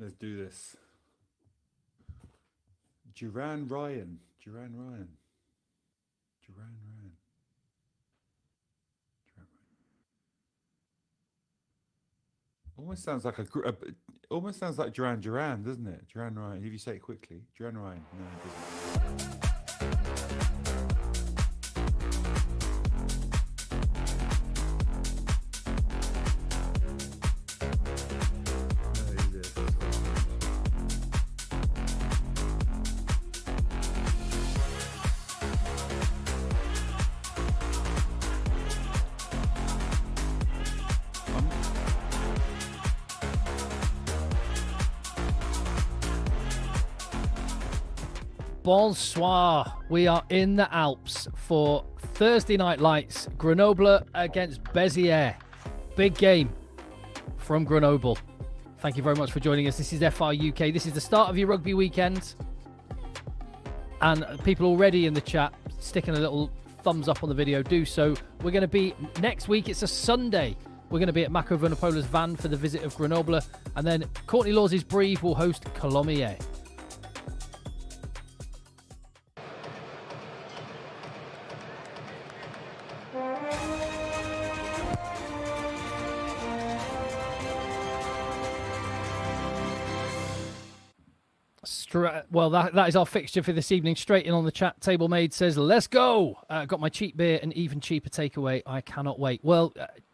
Let's do this. Duran Ryan. Duran Ryan. Duran Ryan. Almost sounds like almost sounds like Duran, doesn't it? Duran Ryan. If you say it quickly, Duran Ryan. No, it doesn't. Bonsoir. We are in the Alps for Thursday Night Lights. Grenoble against Béziers. Big game from Grenoble. Thank you very much for joining us. This is FR UK. This is the start of your rugby weekend. And people already in the chat sticking a little thumbs up on the video. Do so. We're going to be next week. It's a Sunday. We're going to be at Mako Vunapola's van for the visit of Grenoble. And then Courtney Lawes' Brive will host Colomiers. Well, that is our fixture for this evening. Straight in on the chat. Table Made says, let's go. Got my cheap beer and even cheaper takeaway. I cannot wait. Well,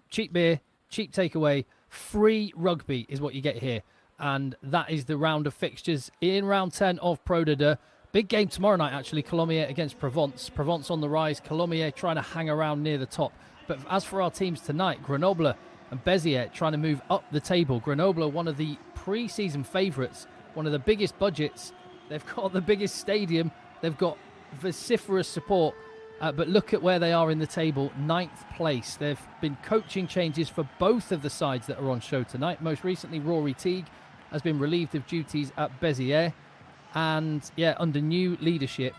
cheap beer, cheap takeaway, free rugby is what you get here. And that is the round of fixtures in round 10 of Pro D2. Big game tomorrow night, actually. Colomiers against Provence. Provence on the rise. Colomiers trying to hang around near the top. But as for our teams tonight, Grenoble and Béziers trying to move up the table. Grenoble, one of the pre-season favourites, one of the biggest budgets. They've got the biggest stadium. They've got vociferous support. But look at where they are in the table. 9th place. There have been coaching changes for both of the sides that are on show tonight. Most recently, Rory Teague has been relieved of duties at Béziers. And, yeah, under new leadership,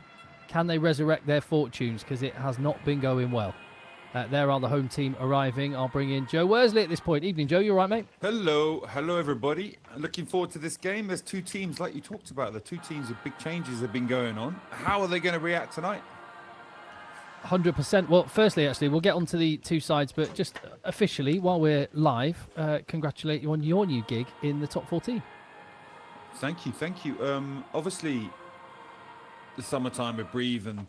can they resurrect their fortunes? Because it has not been going well. There are the home team arriving. I'll bring in Joe Worsley at this point. Evening, Joe. You all right, mate? Hello, everybody. Looking forward to this game. There's two teams, like you talked about. The two teams with big changes have been going on. How are they going to react tonight? 100%. Well, firstly, actually, we'll get on to the two sides, but just officially, while we're live, congratulate you on your new gig in the top 14. Thank you. Obviously, the summertime with Brive and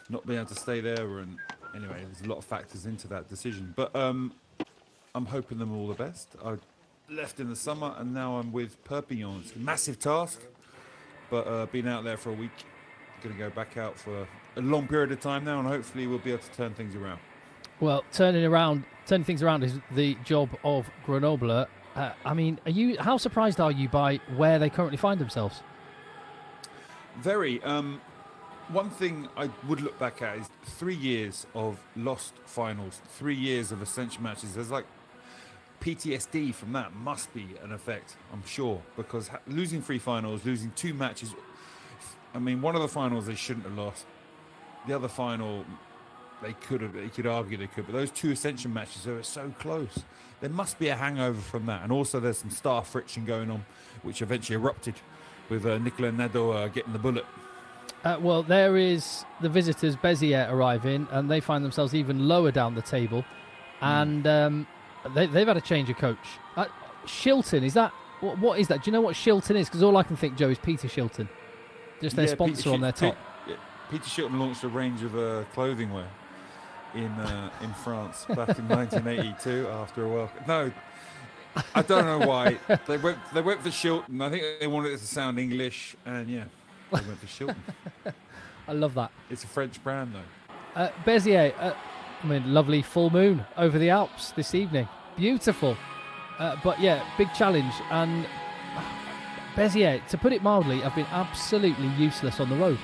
not being able to stay there, and anyway, there's a lot of factors into that decision. But I'm hoping them all the best. I left in the summer, and now I'm with Perpignan. It's a massive task, but been out there for a week. Going to go back out for a long period of time now, and hopefully we'll be able to turn things around. Well, turning things around is the job of Grenoble. I mean, how surprised are you by where they currently find themselves? Very. One thing I would look back at is 3 years of lost finals, 3 years of ascension matches. There's like PTSD from that must be an effect, I'm sure, because losing 3 finals, losing 2 matches. I mean, one of the finals they shouldn't have lost. The other final, they could argue they could, but those 2 ascension matches, they were so close. There must be a hangover from that. And also there's some star friction going on, which eventually erupted with Nicolas Nadeau getting the bullet. Well, there is the visitors, Béziers, arriving, and they find themselves even lower down the table. And they've had a change of coach. Shilton, is that... What is that? Do you know what Shilton is? Because all I can think, Joe, is Peter Shilton. Just their sponsor on their top. Peter Shilton launched a range of clothing wear in France back in 1982 after a World Cup. No, I don't know why. They went for Shilton. I think they wanted it to sound English, and yeah, they went for Shilton. I love that. It's a French brand, though. Béziers, lovely full moon over the Alps this evening. Beautiful. But yeah, big challenge. And Béziers, to put it mildly, have been absolutely useless on the road.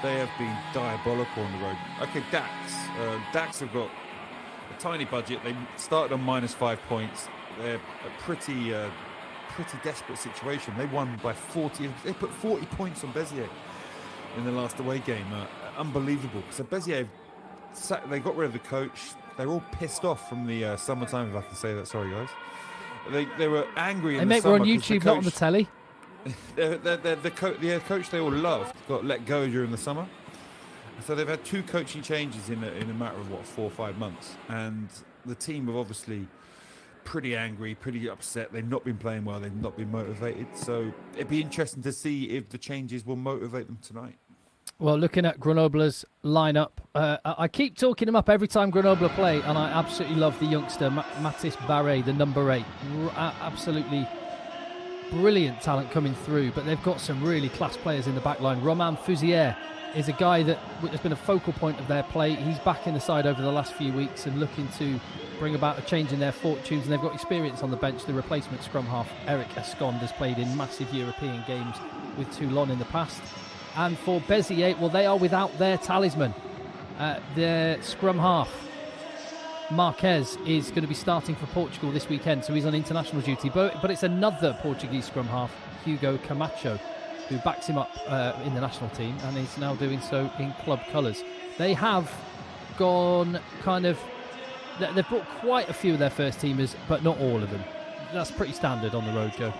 They have been diabolical on the road. Okay, Dax have got a tiny budget. They started on -5 points. They're a pretty desperate situation. They won by 40. They put 40 points on Béziers in the last away game. Unbelievable. So Béziers, they got rid of the coach. They're all pissed off from the summertime, if I can say that. Sorry, guys. They were angry in Hey, the mate, summer. we're on YouTube, not on the telly. The coach they all loved got let go during the summer. So they've had 2 coaching changes in a matter of, 4 or 5 months. And the team have obviously pretty angry, pretty upset. They've not been playing well. They've not been motivated. So it'd be interesting to see if the changes will motivate them tonight. Well, looking at Grenoble's lineup, I keep talking him up every time Grenoble play, and I absolutely love the youngster, Mathis Barret, the number 8. Absolutely brilliant talent coming through, but they've got some really class players in the back line. Romain Fouzière is a guy that has been a focal point of their play. He's back in the side over the last few weeks and looking to bring about a change in their fortunes, and they've got experience on the bench. The replacement scrum half, Eric Esconde, has played in massive European games with Toulon in the past. And for Béziers, well, they are without their talisman. Their scrum half, Marquez, is going to be starting for Portugal this weekend, so he's on international duty. But it's another Portuguese scrum half, Hugo Camacho, who backs him up in the national team and is now doing so in club colours. They have gone they've brought quite a few of their first teamers, but not all of them. That's pretty standard on the road, Joe.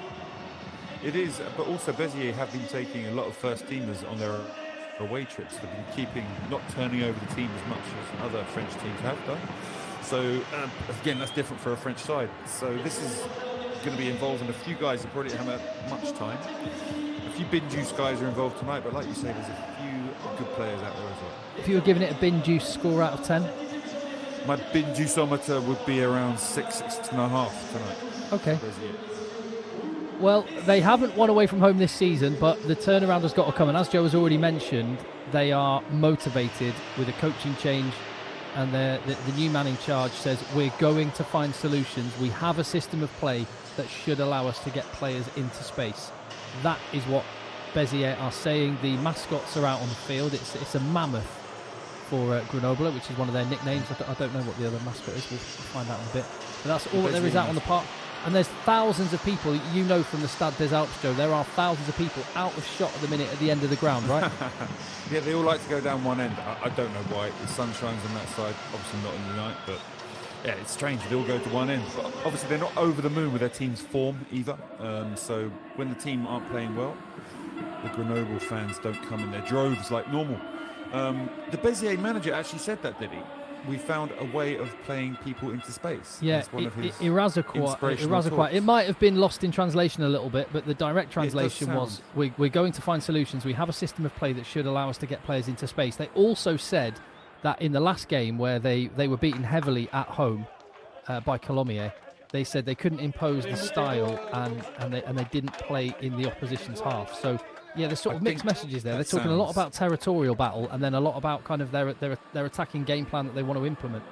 It is, but also Béziers have been taking a lot of first teamers on their away trips. They've been not turning over the team as much as other French teams have done. So again, that's different for a French side. So this is going to be involving a few guys that probably haven't had much time. A few bin juice guys are involved tonight, but like you say, there's a few good players out there as well. If you were giving it a bin juice score out of 10? My bin juiceometer would be around 6.5 tonight. Okay. Well, they haven't won away from home this season, but the turnaround has got to come. And as Joe has already mentioned, they are motivated with a coaching change. And the new man in charge says, we're going to find solutions. We have a system of play that should allow us to get players into space. That is what Béziers are saying. The mascots are out on the field. It's a mammoth for Grenoble, which is one of their nicknames. I don't know what the other mascot is. We'll find out in a bit. But that's all that there is out on the park. And there's thousands of people, you know, from the Stade des Alpes, Joe, there are thousands of people out of shot at the minute at the end of the ground, right? Yeah, they all like to go down one end. I don't know why. The sun shines on that side, obviously not in the night, but yeah, it's strange. They all go to one end. But obviously they're not over the moon with their team's form either. So when the team aren't playing well, the Grenoble fans don't come in their droves like normal. The Béziers manager actually said that, did he? We found a way of playing people into space. Yeah, Irazaquois. It might have been lost in translation a little bit, but the direct translation was, we're going to find solutions. We have a system of play that should allow us to get players into space. They also said that in the last game where they were beaten heavily at home by Colomiers, they said they couldn't impose the style and they didn't play in the opposition's half. So yeah, there's sort of mixed messages there. They're talking a lot about territorial battle and then a lot about kind of their attacking game plan that they want to implement.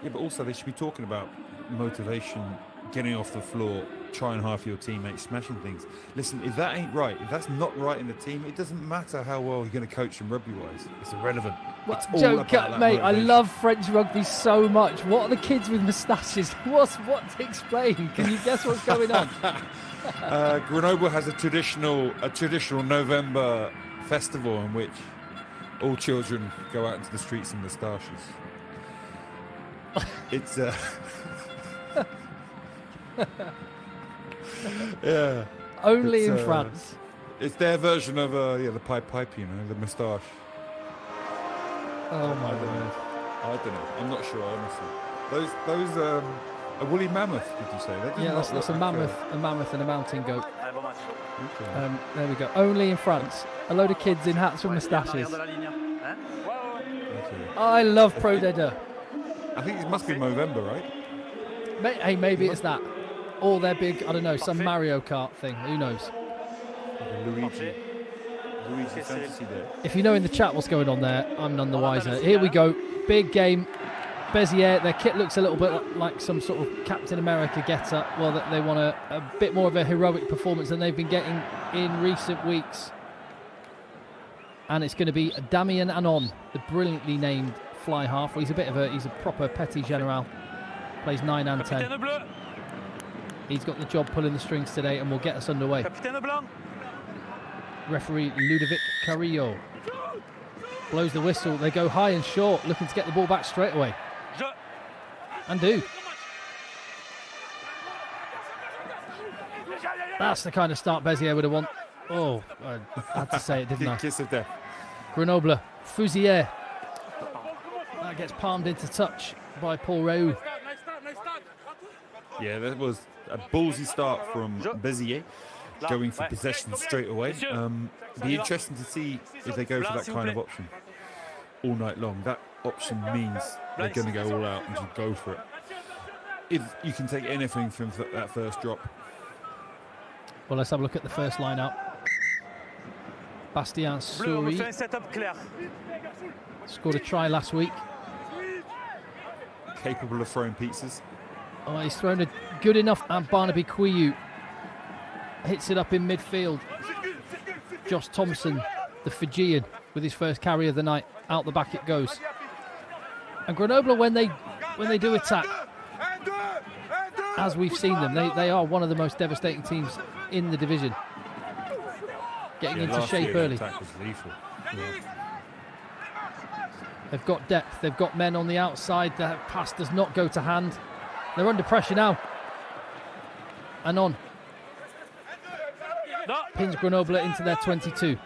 Yeah, but also they should be talking about motivation, getting off the floor, trying hard for your teammates, smashing things. Listen, if that ain't right, if that's not right in the team, it doesn't matter how well you're going to coach them rugby-wise. It's irrelevant. Well, Joe, mate, motivation. I love French rugby so much. What are the kids with moustaches? What to explain? Can you guess what's going on? Grenoble has a traditional November festival in which all children go out into the streets in moustaches. It's yeah. Only in France. It's their version of the pipe, you know, the moustache. Oh my God. I don't know. I'm not sure, honestly. Those a woolly mammoth, did you say? Yeah, that's a mammoth and a mountain goat. Okay. There we go. Only in France. A load of kids in hats with moustaches. Okay. I love Pro Deda. I think it must be November, right? Hey, maybe it's that. Or their big, I don't know, some Mario Kart thing. Who knows? Luigi Fantasy Day. If you know in the chat what's going on there, I'm none the wiser. Here we go. Big game. Béziers, their kit looks a little bit like some sort of Captain America get-up. Well, they want a bit more of a heroic performance than they've been getting in recent weeks. And it's going to be Damien Anon, the brilliantly named fly half. Well, he's a proper petit general. Plays 9 and 10. He's got the job pulling the strings today and will get us underway. Referee Ludovic Carrillo blows the whistle. They go high and short, looking to get the ball back straight away. And do. That's the kind of start Béziers would have won. Oh, I had to say it, didn't I? Kiss of death. Grenoble, Fusilier. That gets palmed into touch by Paul Reu. Yeah, that was a ballsy start from Béziers, going for possession straight away. Be interesting to see if they go for that kind of option all night long. That option means they're going to go all out and just go for it. If you can take anything from that first drop. Well, let's have a look at the first line-out. Bastien Souris scored a try last week. Capable of throwing pizzas. Oh, he's thrown a good enough, and Barnaby Quiyu hits it up in midfield. Josh Thompson, the Fijian, with his first carry of the night. Out the back it goes. And Grenoble, when they do attack, as we've seen them, they are one of the most devastating teams in the division. Getting into shape early. Attack was lethal. They've got depth. They've got men on the outside. The pass does not go to hand. They're under pressure now. And on. Pins Grenoble into their 22.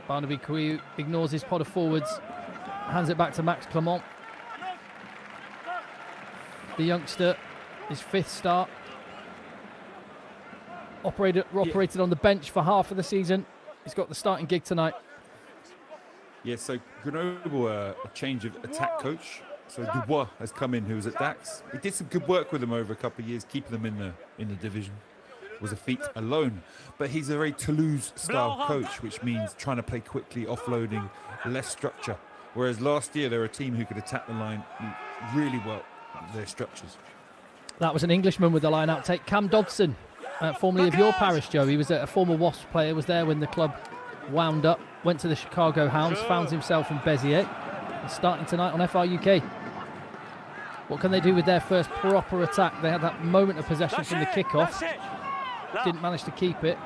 Barnaby Quiyu ignores his pod of forwards. Hands it back to Max Clement. The youngster, his 5th start. Operated on the bench for half of the season. He's got the starting gig tonight. Yeah, so Grenoble, a change of attack coach. So Dubois has come in, who was at Dax. He did some good work with them over a couple of years, keeping them in the division. Was a feat alone. But he's a very Toulouse-style coach, which means trying to play quickly, offloading, less structure. Whereas last year, they were a team who could attack the line really well, their structures. That was an Englishman with the line-out take. Cam Dodson, formerly of your parish, Joe. He was a former Wasps player, was there when the club wound up, went to the Chicago Hounds, found himself in Béziers, starting tonight on FR UK. What can they do with their first proper attack? They had that moment of possession from the kickoff. Didn't manage to keep it.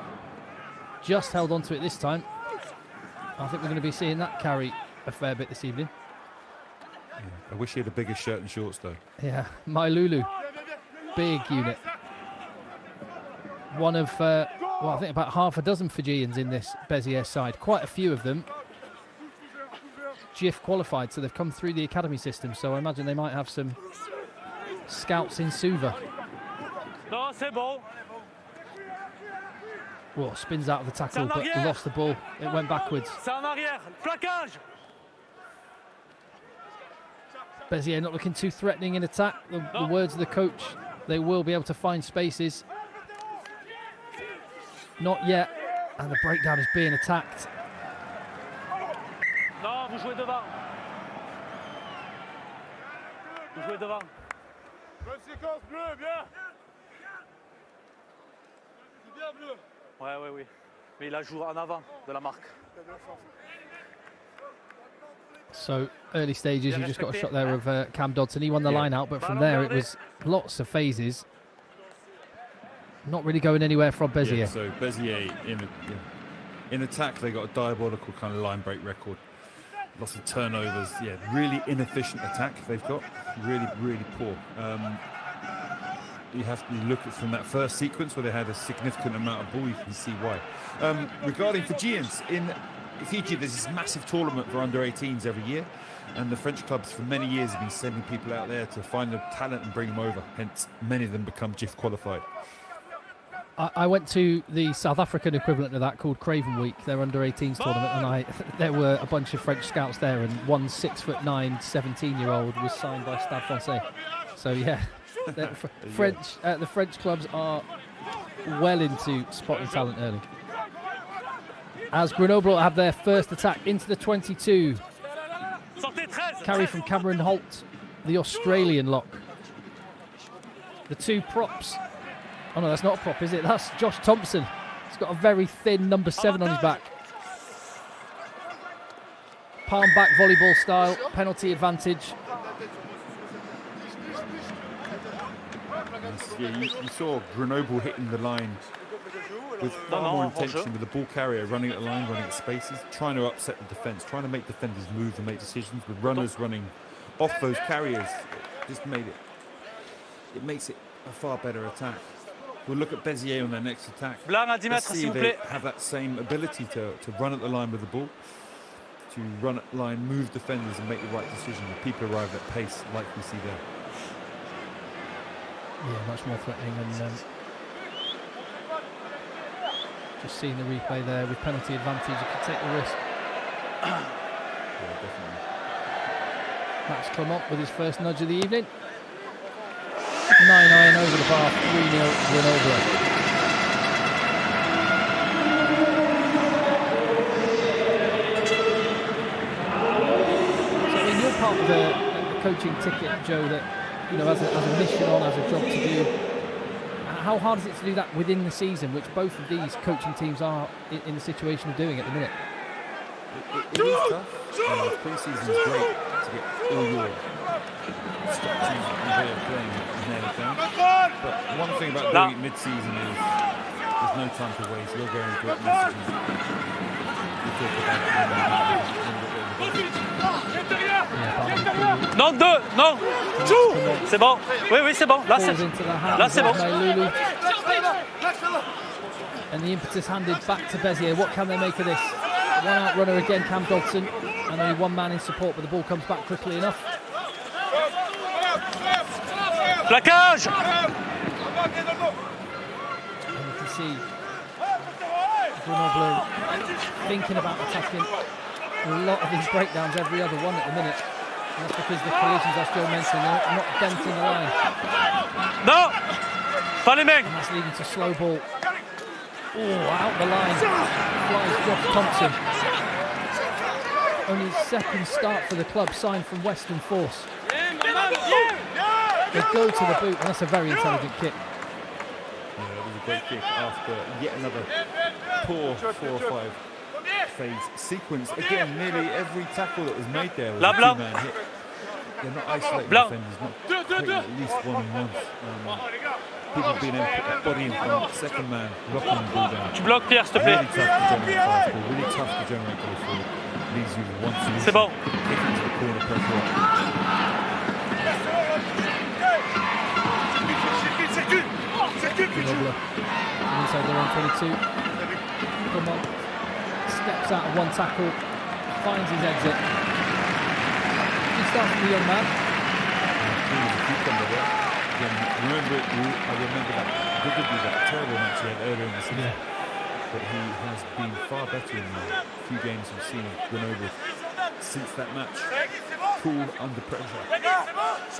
Just held on to it this time. I think we're going to be seeing that carry a fair bit this evening. Yeah, I wish he had a bigger shirt and shorts, though. Yeah, My Lulu. Big unit. One of, I think about half a dozen Fijians in this Béziers side. Quite a few of them GIF qualified, so they've come through the academy system. So I imagine they might have some scouts in Suva. Well, spins out of the tackle, but lost the ball. It went backwards. Béziers not looking too threatening in attack. The words of the coach, they will be able to find spaces. Not yet, and the breakdown is being attacked. Oui. Mais il a joué en avant de la marque. So early stages, you just got a shot there of Cam Dodson. He won the line out, but from there it was lots of phases. Not really going anywhere from Béziers. Yeah, so Béziers in attack, they got a diabolical kind of line break record. Lots of turnovers. Yeah, really inefficient attack they've got. Really, really poor. You have to look at from that first sequence where they had a significant amount of ball. You can see why. Regarding Fijians, in Fiji, there's this massive tournament for under-18s every year, and the French clubs for many years have been sending people out there to find the talent and bring them over. Hence, many of them become GIF qualified. I went to the South African equivalent of that called Craven Week, their under-18s tournament, and there were a bunch of French scouts there, and one 6'9", 17-year-old was signed by Stade Francais. So yeah, the French clubs are well into spotting talent early. As Grenoble have their first attack into the 22. Carry from Cameron Holt, the Australian lock. The two props. Oh no, that's not a prop, is it? That's Josh Thompson. He's got a very thin number 7 on his back. Palm back volleyball style, penalty advantage. Yeah, you saw Grenoble hitting the line with far more intention, with the ball carrier running at the line, running at spaces, trying to upset the defence, trying to make defenders move and make decisions, with runners running off those carriers. Just made it it makes it a far better attack. We'll look at Béziers on their next attack. Blanc à 10 Let's mètres, see s'il if vous they plaît. have that same ability to run at the line with the ball, to run at the line, move defenders and make the right decision. The people arrive at pace like we see there. Yeah, much more threatening and just seeing the replay there with penalty advantage, you can take the risk. Yeah, definitely. Max Clement with his first nudge of the evening. 9-9 over the bar, 3-0 Grenoble. So I mean, you're part of the coaching ticket, Joe, that has a mission on, has a job to do. How hard is it to do that within the season, which both of these coaching teams are in the situation of doing at the minute? It is tough. Pre-season is great to get all your structures and way of playing nailed down. But one thing about doing it mid-season is there's no time to waste. You're going to get messages. We talk about Non, deux, non. C'est bon. Oui, oui, c'est bon. Là, c'est bon. And the impetus handed back to Béziers. What can they make of this? One out runner again, Cam Dodson, and only one man in support, but the ball comes back quickly enough. Plaquage! And you can see Grenoble thinking about attacking a lot of these breakdowns, every other one at the minute. And that's because the collisions, as Joe mentioned, they're not denting the line. Non! Pas les mecs! And that's leading to slow ball. Oh, out the line. Flies Josh Thompson. Only his second start for the club, signed from Western Force. They go to the boot, and that's a very intelligent kick. Yeah, that was a great kick after yet another poor 4-5 phase sequence. Again, nearly every tackle that was made there was a two-man hit. They're not isolating defenders, not creating at least one-on-ones. People being able to put their body in front, second man, locking the ball down. Tu bloques Pierre, s'il te plaît. Really tough to generate fast ball, really tough to generate goal forward. Leaves you with one solution. C'est bon. Kick into the corner, press rock. Genoble inside their own 22. Clement steps out of one tackle, finds his exit. He starts from the young man. I remember that vividly, that terrible match he had earlier in the season. Yeah. But he has been far better in the few games we've seen of Grenoble since that match. Cool under pressure.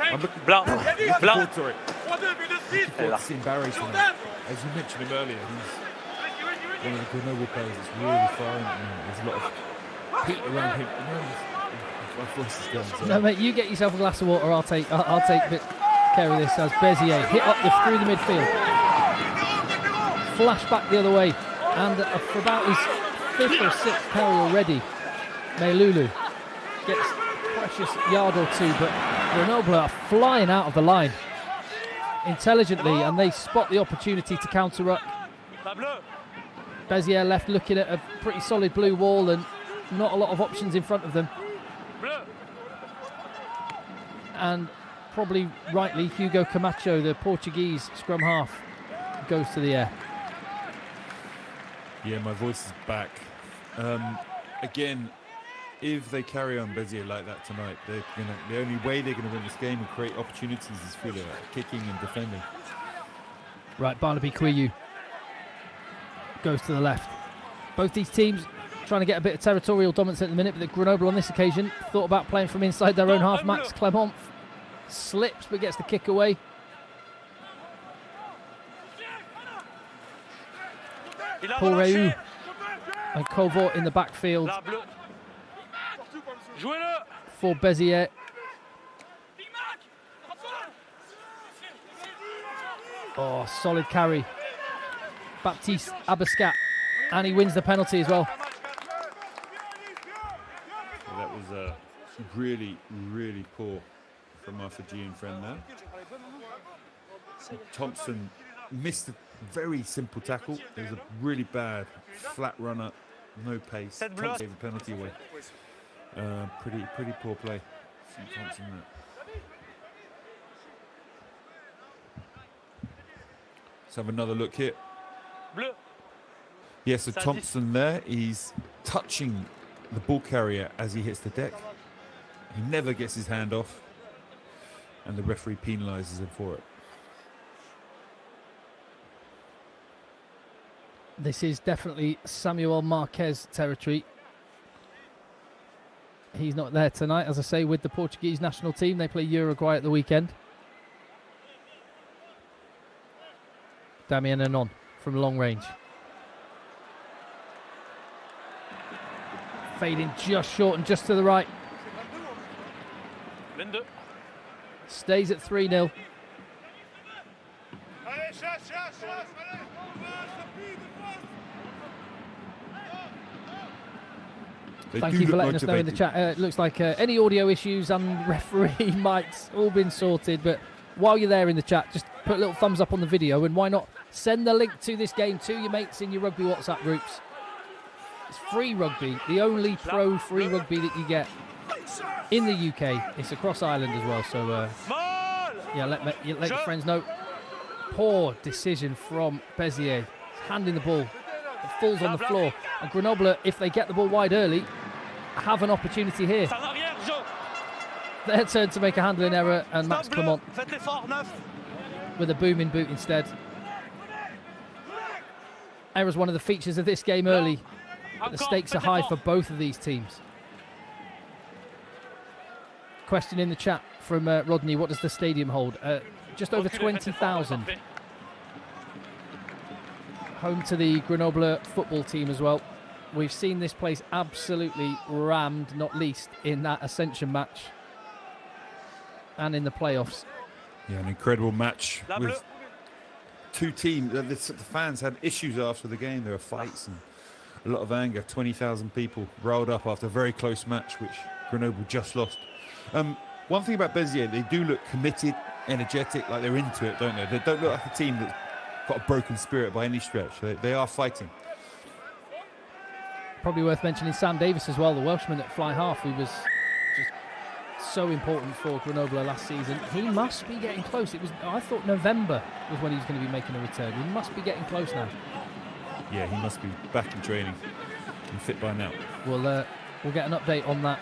I'm looking Blanc. forward to it. Looking seeing Barry tonight. As you mentioned him earlier, he's one of the Grenoble players that's really firing at the moment. There's a lot of heat around him. My voice is going. So. No, mate, you get yourself a glass of water. I'll take a bit care of this as Béziers hit up through the midfield. Flash back the other way, and for about his 5th or 6th carry already, Meilulu gets a precious yard or two, but Grenoble are flying out of the line intelligently, and they spot the opportunity to counter-ruck. Béziers left looking at a pretty solid blue wall and not a lot of options in front of them. And probably rightly, Hugo Camacho, the Portuguese scrum half, goes to the air. Yeah, my voice is back. Again, if they carry on Béziers like that tonight, the only way they're going to win this game and create opportunities is through their kicking and defending. Right, Barnaby Quiyu goes to the left. Both these teams trying to get a bit of territorial dominance at the minute, but the Grenoble on this occasion thought about playing from inside their own half. Max Clement slips but gets the kick away. Paul Réu and Covort in the backfield for Béziers. Oh, solid carry. Baptiste Abascat, and he wins the penalty as well. That was really, really poor from our Fijian friend there. Thompson missed a very simple tackle. It was a really bad flat runner, no pace. Thompson gave the penalty away. Pretty poor play from Thompson there. Let's have another look here. Bleu. Yeah, so Thompson there, he's touching the ball carrier as he hits the deck. He never gets his hand off, and the referee penalises him for it. This is definitely Samuel Marquez territory. He's not there tonight, as I say, with the Portuguese national team. They play Uruguay at the weekend. Damien Anon from long range. Fading just short and just to the right. Stays at 3-0. Thank you for letting us know in the chat. It looks like any audio issues and referee mics all been sorted. But while you're there in the chat, just put a little thumbs up on the video, and why not send the link to this game to your mates in your rugby WhatsApp groups. It's free rugby, the only pro free rugby that you get in the UK. It's across Ireland as well. So yeah, let your friends know. Poor decision from Béziers, handing the ball. It falls on the floor, and Grenoble, if they get the ball wide early, have an opportunity here. Their turn to make a handling error, and Max Clement with a booming boot instead. Error's one of the features of this game early, but the stakes are high for both of these teams. Question in the chat from Rodney: what does the stadium hold? Just over 20,000. Home to the Grenoble football team as well. We've seen this place absolutely rammed, not least in that Ascension match and in the playoffs. Yeah, an incredible match with two teams. The fans had issues after the game. There were fights and a lot of anger. 20,000 people rolled up after a very close match, which Grenoble just lost. One thing about Béziers, they do look committed, energetic, like they're into it, don't they? They don't look like a team that's got a broken spirit by any stretch. They are fighting. Probably worth mentioning Sam Davis as well, the Welshman at fly half, who was just so important for Grenoble last season. He must be getting close. I thought November was when he was going to be making a return. He must be getting close now. Yeah, he must be back in training and fit by now. We'll get an update on that,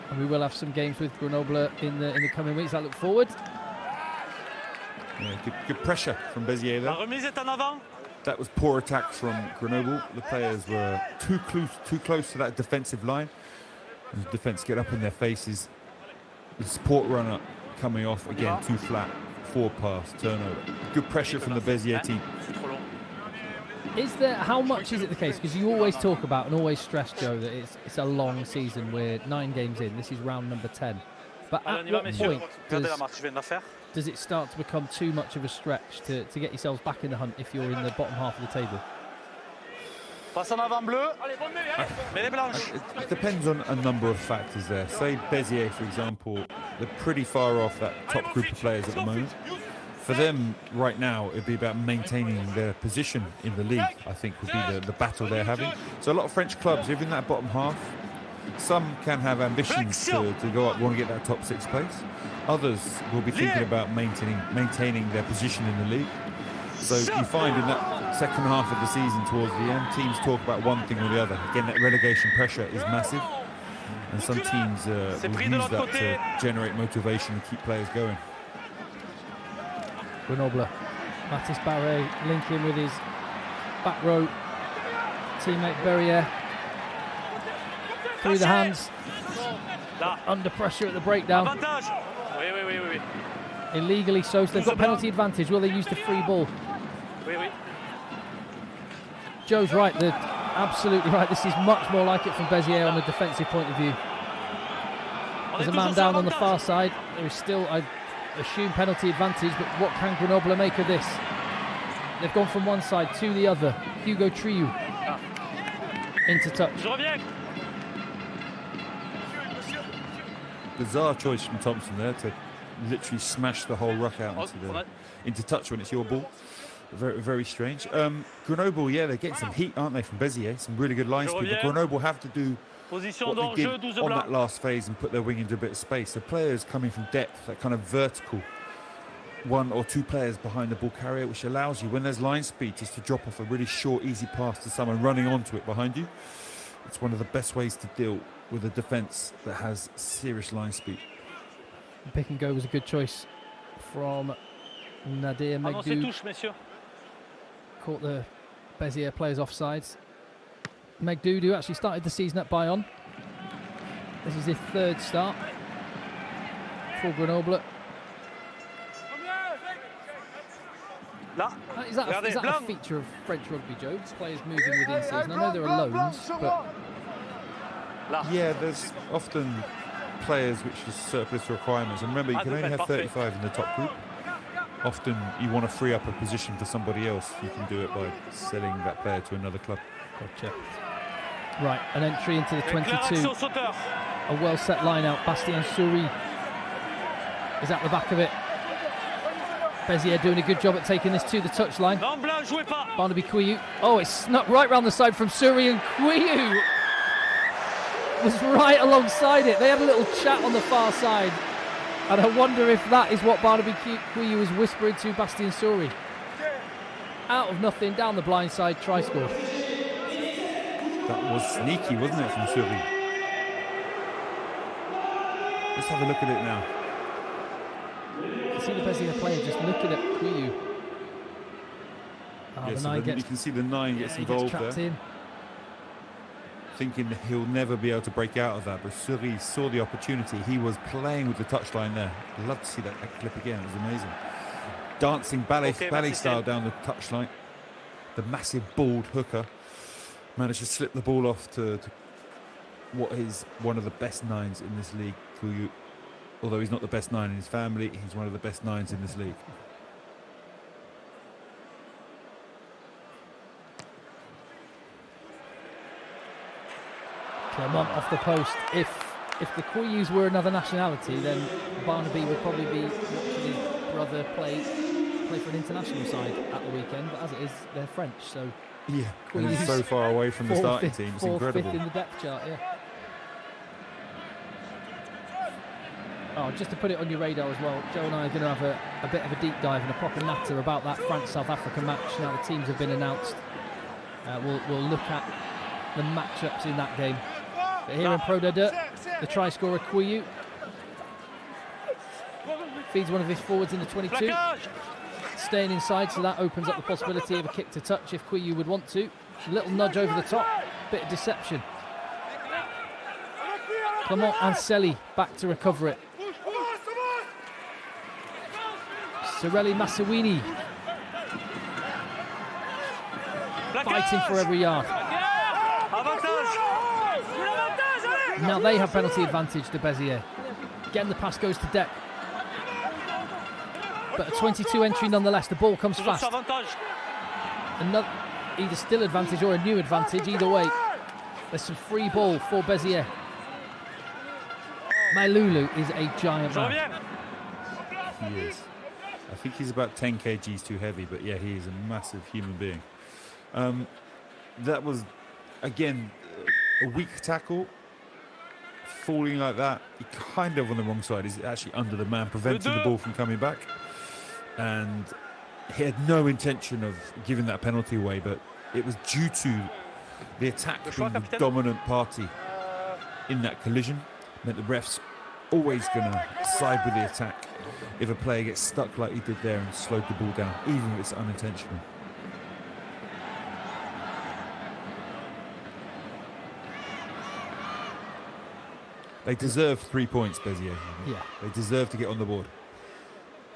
and we will have some games with Grenoble in the coming weeks. I look forward. Yeah, good pressure from Béziers there. That was poor attack from Grenoble. The players were too close to that defensive line. And the defence get up in their faces. The support runner coming off again, too flat. Forward pass, turnover. Good pressure from the Béziers team. How much is it the case? Because you always talk about and always stress, Joe, that it's a long season. We're 9 games in. This is round number 10. But at what point does it start to become too much of a stretch to get yourselves back in the hunt if you're in the bottom half of the table? It depends on a number of factors there. Say Béziers, for example, they're pretty far off that top group of players at the moment. For them right now, it'd be about maintaining their position in the league, I think would be the battle they're having. So a lot of French clubs, even that bottom half, some can have ambitions to go up, want to get that top 6 place. Others will be thinking about maintaining their position in the league. So you find in that second half of the season towards the end, teams talk about one thing or the other. Again, that relegation pressure is massive. And some teams will use that to generate motivation and keep players going. Grenoble, Mathis Barret linking with his back row teammate Berrier. Through the hands, under pressure at the breakdown. Illegally so they've got penalty advantage. Will they use the free ball? Joe's right, absolutely right. This is much more like it from Béziers on a defensive point of view. There's a man down on the far side. There is still, I assume, penalty advantage, but what can Grenoble make of this? They've gone from one side to the other. Hugo Triou into touch. Bizarre choice from Thompson there to literally smash the whole ruck out into touch when it's your ball. Very, very strange. Grenoble, yeah, they're getting some heat, aren't they, from Béziers? Some really good line speed. But Grenoble have to do what they did on that last phase and put their wing into a bit of space. The players coming from depth, that kind of vertical one or two players behind the ball carrier, which allows you, when there's line speed, just to drop off a really short, easy pass to someone running onto it behind you. It's one of the best ways to deal with a defence that has serious line speed. Pick and go was a good choice from Nadir Megdou. Caught the Béziers players offsides. Megdou, who actually started the season at Bayonne. This is his third start for Grenoble. Is that a feature of French rugby, Joe? Players moving within season. I know there are loans, but yeah, there's often players which is surplus requirements. And remember, you can only have 35 in the top group. Often you want to free up a position for somebody else. You can do it by selling that player to another club. Gotcha. Right, an entry into the 22. A well-set line out. Bastien Souris is at the back of it. Béziers doing a good job at taking this to the touchline. Barnaby Quillu. Oh, it's snuck right round the side from Souris, and Quillu was right alongside it. They had a little chat on the far side, and I wonder if that is what Barnaby Quillu was whispering to Bastien Souris. Out of nothing, down the blind side, try scored. That was sneaky, wasn't it, from Souris? Let's have a look at it now. You see the Béziers player just looking at Quillu. You can see the 9 gets involved there. In. Thinking that he'll never be able to break out of that, but Souris saw the opportunity. He was playing with the touchline there. I'd love to see that clip again. It was amazing. Dancing ballet style down the touchline. The massive bald hooker managed to slip the ball off to what is one of the best 9s in this league. Quillu, although he's not the best 9 in his family, he's one of the best 9s in this league. Clement off the post. If the Quillus were another nationality, then Barnaby would probably be watching his brother play for an international side at the weekend. But as it is, they're French, so yeah, Quillus so far away from the starting team. It's incredible. 4th, 5th in the depth chart. Yeah. Oh, just to put it on your radar as well, Joe and I are going to have a bit of a deep dive and a proper natter about that France-South Africa match. Now the teams have been announced. We'll look at the matchups in that game. But here in Pro D2, the try scorer Quillu feeds one of his forwards in the 22. Staying inside, so that opens up the possibility of a kick to touch if Quillu would want to. A little nudge over the top, bit of deception. Clement Anseli back to recover it. Sorelli Massawini fighting for every yard. Now they have penalty advantage to Béziers. Again, the pass goes to Deck. But a 22 entry nonetheless. The ball comes fast. Another, either still advantage or a new advantage. Either way, there's some free ball for Béziers. Mailulu is a giant man. He is. I think he's about 10 kgs too heavy, but yeah, he is a massive human being. That was, again, a weak tackle. Falling like that, he kind of on the wrong side. He's actually under the man, preventing the ball from coming back. And he had no intention of giving that penalty away, but it was due to the attack being the dominant party in that collision. Meant the refs always going to side with the attack if a player gets stuck like he did there and slowed the ball down, even if it's unintentional. They deserve 3 points, Béziers. Yeah. They deserve to get on the board.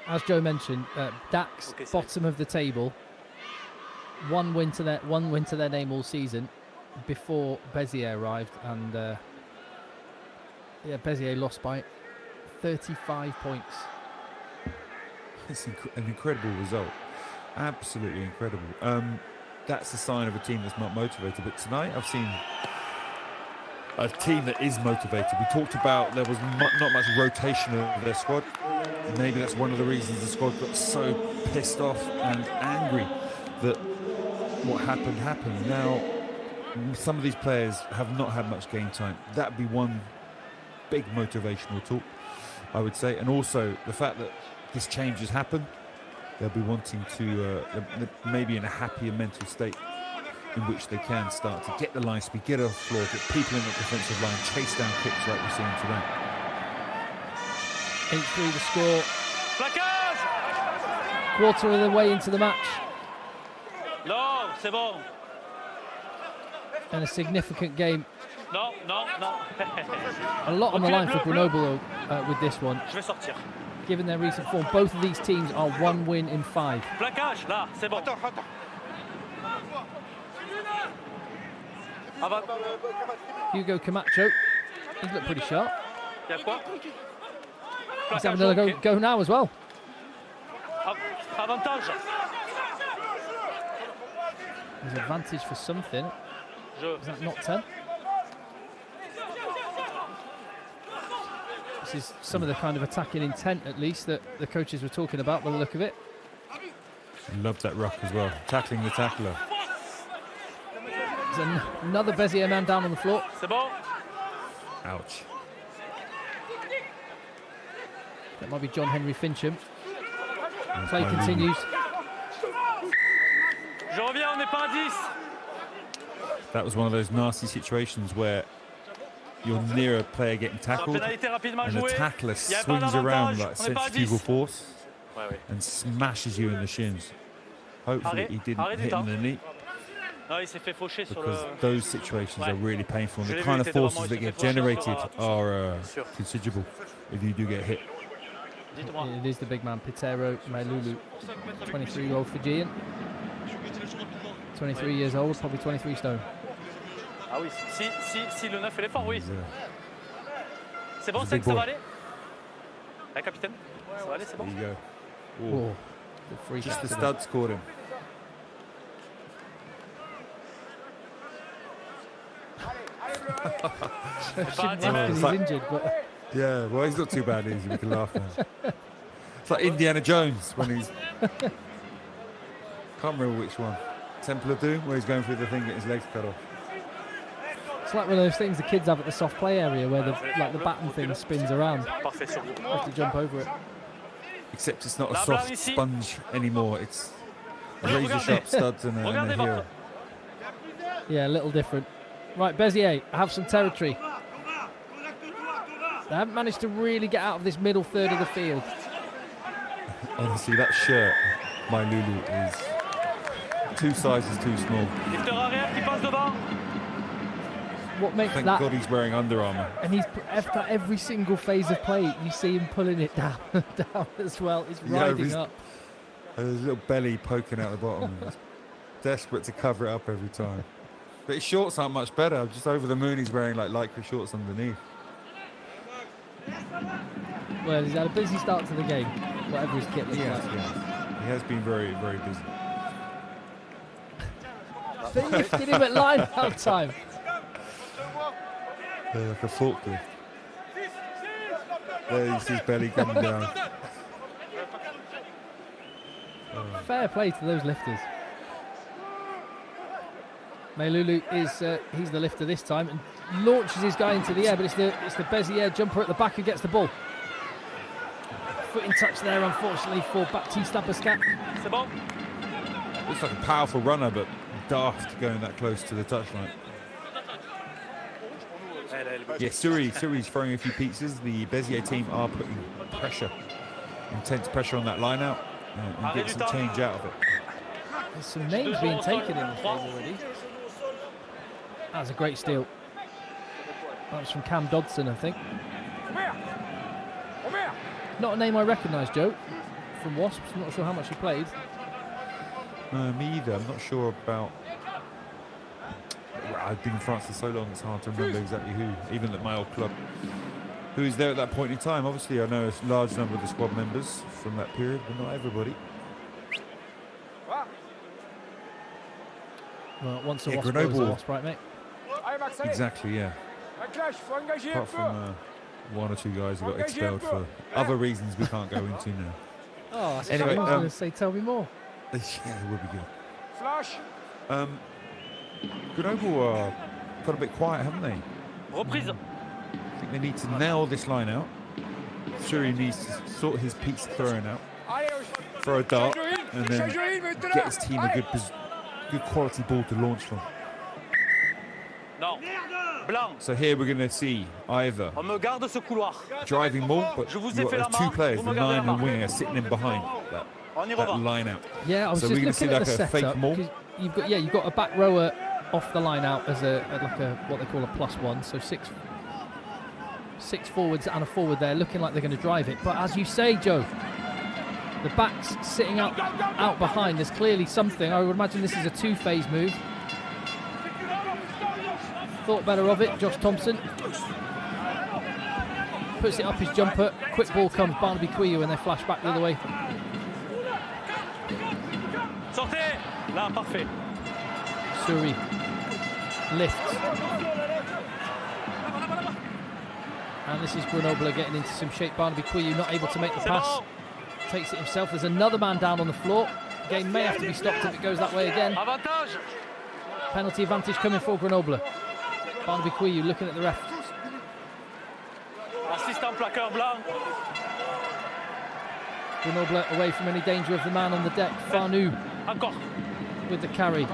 As Joe mentioned, Dax, bottom of the table. One win to their name all season before Béziers arrived, and Béziers lost by 35 points. It's an incredible result. Absolutely incredible. That's a sign of a team that's not motivated. But tonight I've seen a team that is motivated. We talked about there was not much rotation of their squad. Maybe that's one of the reasons the squad got so pissed off and angry that what happened. Now, some of these players have not had much game time. That'd be one big motivational talk, I would say. And also the fact that this change has happened they'll be wanting to, maybe in a happier mental state in which they can start to get the line speed, get off the floor, get people in the defensive line, chase down kicks like we're seeing today. 8-3 the score. Plaquage! Quarter of the way into the match. Non, c'est bon. And a significant game. Non, non, non. A lot on the line for Grenoble with this one. Je vais sortir. Given their recent form, both of these teams are 1 win in 5. Plaquage, là, c'est bon. Hugo Camacho, he's looked pretty sharp. Il y a quoi? He's having another go now as well. Avantage. There's advantage for something. Is that not 10? This is some of the kind of attacking intent, at least, that the coaches were talking about by the look of it. Loved that ruck as well, tackling the tackler. There's another Béziers man down on the floor. C'est bon. Ouch. That might be John Henry Fincham. Play continues. Je reviens, on n'est pas à 10. That was one of those nasty situations where you're near a player getting tackled and the tackler swings around like centrifugal force and smashes you in the shins. Hopefully he didn't hit him in the knee, because those situations are really painful and the kind of forces that get generated are considerable if you do get hit. It is the big man, Pitero Mailulu, 23-year-old Fijian. 23 years old, probably 23 stone. Ah oui, si le 9 est fort, oui. C'est bon, ça va aller? La capitaine? Ça va aller, c'est bon? There you go. Oh, just the stud scored him. Shouldn't laugh because he's injured, but... Yeah, well, he's not too bad, is he? We can laugh now. It's like Indiana Jones when he's... Can't remember which one. Temple of Doom, where he's going through the thing, getting his legs cut off. It's like one of those things the kids have at the soft play area where the baton thing spins around. You have to jump over it. Except it's not a soft sponge anymore. It's a razor-sharp studs and a heel. Yeah, a little different. Right, Béziers have some territory. They haven't managed to really get out of this middle third of the field. Honestly, that shirt, my Lulu, is 2 sizes too small. What makes Thank that? God he's wearing Under Armour. And he's after every single phase of play, you see him pulling it down, down as well. He's riding up. There's a little belly poking out the bottom. He's desperate to cover it up every time. But his shorts aren't much better. I'm just over the moon. He's wearing like lycra shorts underneath. Well, he's had a busy start to the game, whatever his kit looks like. Yeah. He has been very, very busy. They lifted him at line-out time. Like a forklift. There's his belly coming down. Fair play to those lifters. Mailulu is he's the lifter this time and launches his guy into the air, but it's the Béziers jumper at the back who gets the ball. Foot in touch there, unfortunately, for Baptiste Abascat. Looks like a powerful runner, but daft going that close to the touchline. Yeah, Suri's throwing a few pizzas. The Béziers team are putting pressure, intense pressure on that line out and getting some change out of it. There's some names being taken in this game already. That was a great steal. That was from Cam Dodson, I think. Not a name I recognise, Joe, from Wasps. I'm not sure how much he played. No, me either. I'm not sure about... I've been in France for so long, it's hard to remember exactly who, even at my old club, who was there at that point in time. Obviously, I know a large number of the squad members from that period, but not everybody. Well, once a Wasp, Grenoble. always a Wasp, right, mate? Exactly, yeah. Apart from one or two guys who got expelled for other reasons we can't go into now. Oh, that's anyway, I was going to say, tell me more. Yeah, it would be good. Grenoble got a bit quiet, haven't they? Reprise. I think they need to nail this line out. Suri needs to sort his pizza throwing out. Throw a dart. and then get his team a good quality ball to launch from. So here we're going to see either driving more, but you've got two players, the 9 and winger, sitting in behind that line out. Yeah, I was so just we're going to see looking at like the a fake setup. maul. You've got a back rower off the line out as like a what they call a +1, so six forwards and a forward there, looking like they're going to drive it. But as you say, Joe, the backs sitting out behind. There's clearly something. I would imagine this is a two-phase move. Thought better of it. Josh Thompson puts it up his jumper. Quick ball comes Barnaby Quiyu and they flash back the other way. Suri lifts. And this is Grenoble getting into some shape. Barnaby Quiyu not able to make the pass. Takes it himself. There's another man down on the floor. The game may have to be stopped if it goes that way again. Penalty advantage coming for Grenoble. Barnaby Quiyu looking at the ref. Grenoble away from any danger of the man on the deck. Farnou with the carry.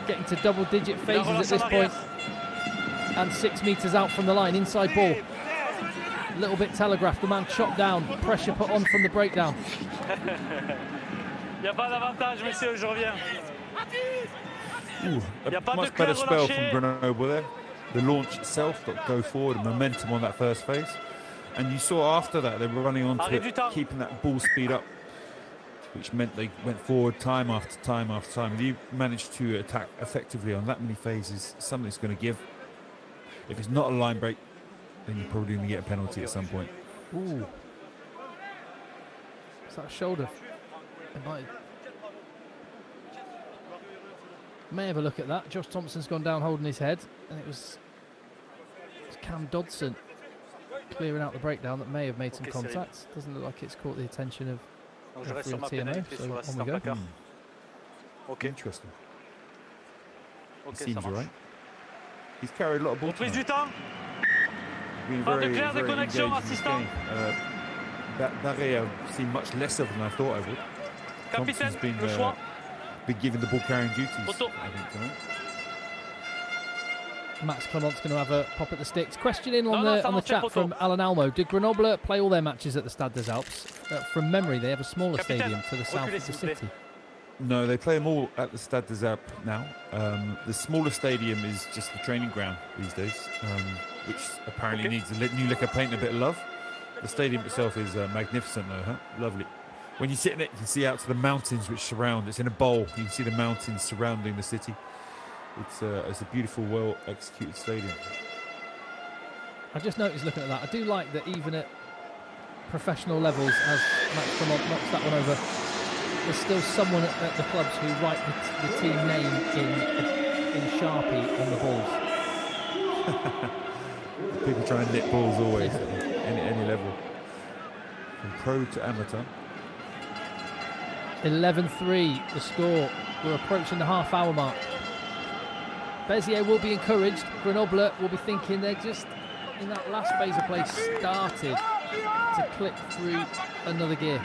Getting to double-digit phases at this point. And 6 metres out from the line. Inside ball. A little bit telegraphed. The man chopped down. Pressure put on from the breakdown. Ooh, a much better spell from Grenoble there. The launch itself got go forward, momentum on that first phase. And you saw after that they were running onto it, keeping that ball speed up, which meant they went forward time after time after time. If you manage to attack effectively on that many phases, something's going to give. If it's not a line break, then you're probably going to get a penalty at some point. Ooh. Is that a shoulder? May have a look at that. Josh Thompson's gone down holding his head, and it was Cam Dodson clearing out the breakdown that may have made some contact. Doesn't look like it's caught the attention of referee and TMO, so on we go. Okay. Interesting. He seems all right. He's carried a lot of ball tonight. Been very engaged in this game. Barret I've seen much less of than I thought I would. Thompson's been given the ball carrying duties, I think, tonight. Max Clement's going to have a pop at the sticks. Question in on the chat from Alan Almo. Did Grenoble play all their matches at the Stade des Alpes? From memory, they have a smaller stadium to the south of the city. No, they play them all at the Stade des Alpes now. The smaller stadium is just the training ground these days, which apparently needs a new lick of paint and a bit of love. The stadium itself is magnificent though, huh? Lovely. When you sit in it, you can see out to the mountains which surround. It's in a bowl. You can see the mountains surrounding the city. It's a beautiful, well-executed stadium. I just noticed looking at that. I do like that even at professional levels, as Max Clement knocks that one over, there's still someone at the clubs who write the team name in Sharpie on the balls. People try and nip balls always at any level, from pro to amateur. 11-3 the score. We're approaching the half-hour mark. Béziers will be encouraged. Grenoble will be thinking they're just in that last phase of play started to click through another gear.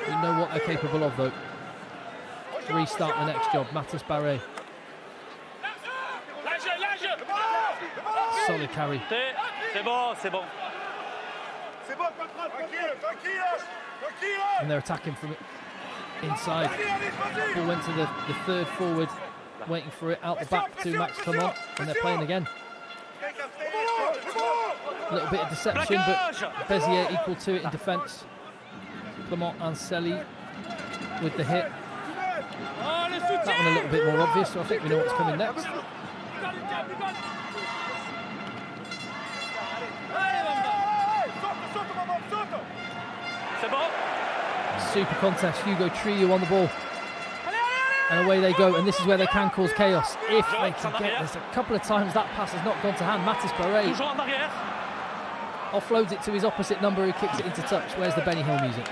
We know what they're capable of though. Restart the next job. Mathis Barret. Solid carry. And they're attacking from inside. Ball went to the third forward, waiting for it out the back to Max Clement, and they're playing again. A little bit of deception, but Béziers equal to it in defence. Clement and Selly with the hit. That one a little bit more obvious, so I think we know what's coming next. Super contest, Hugo Trillo on the ball. And away they go, and this is where they can cause chaos. If they can get, there's a couple of times that pass has not gone to hand. Mathis Barret offloads it to his opposite number who kicks it into touch. Where's the Benny Hill music?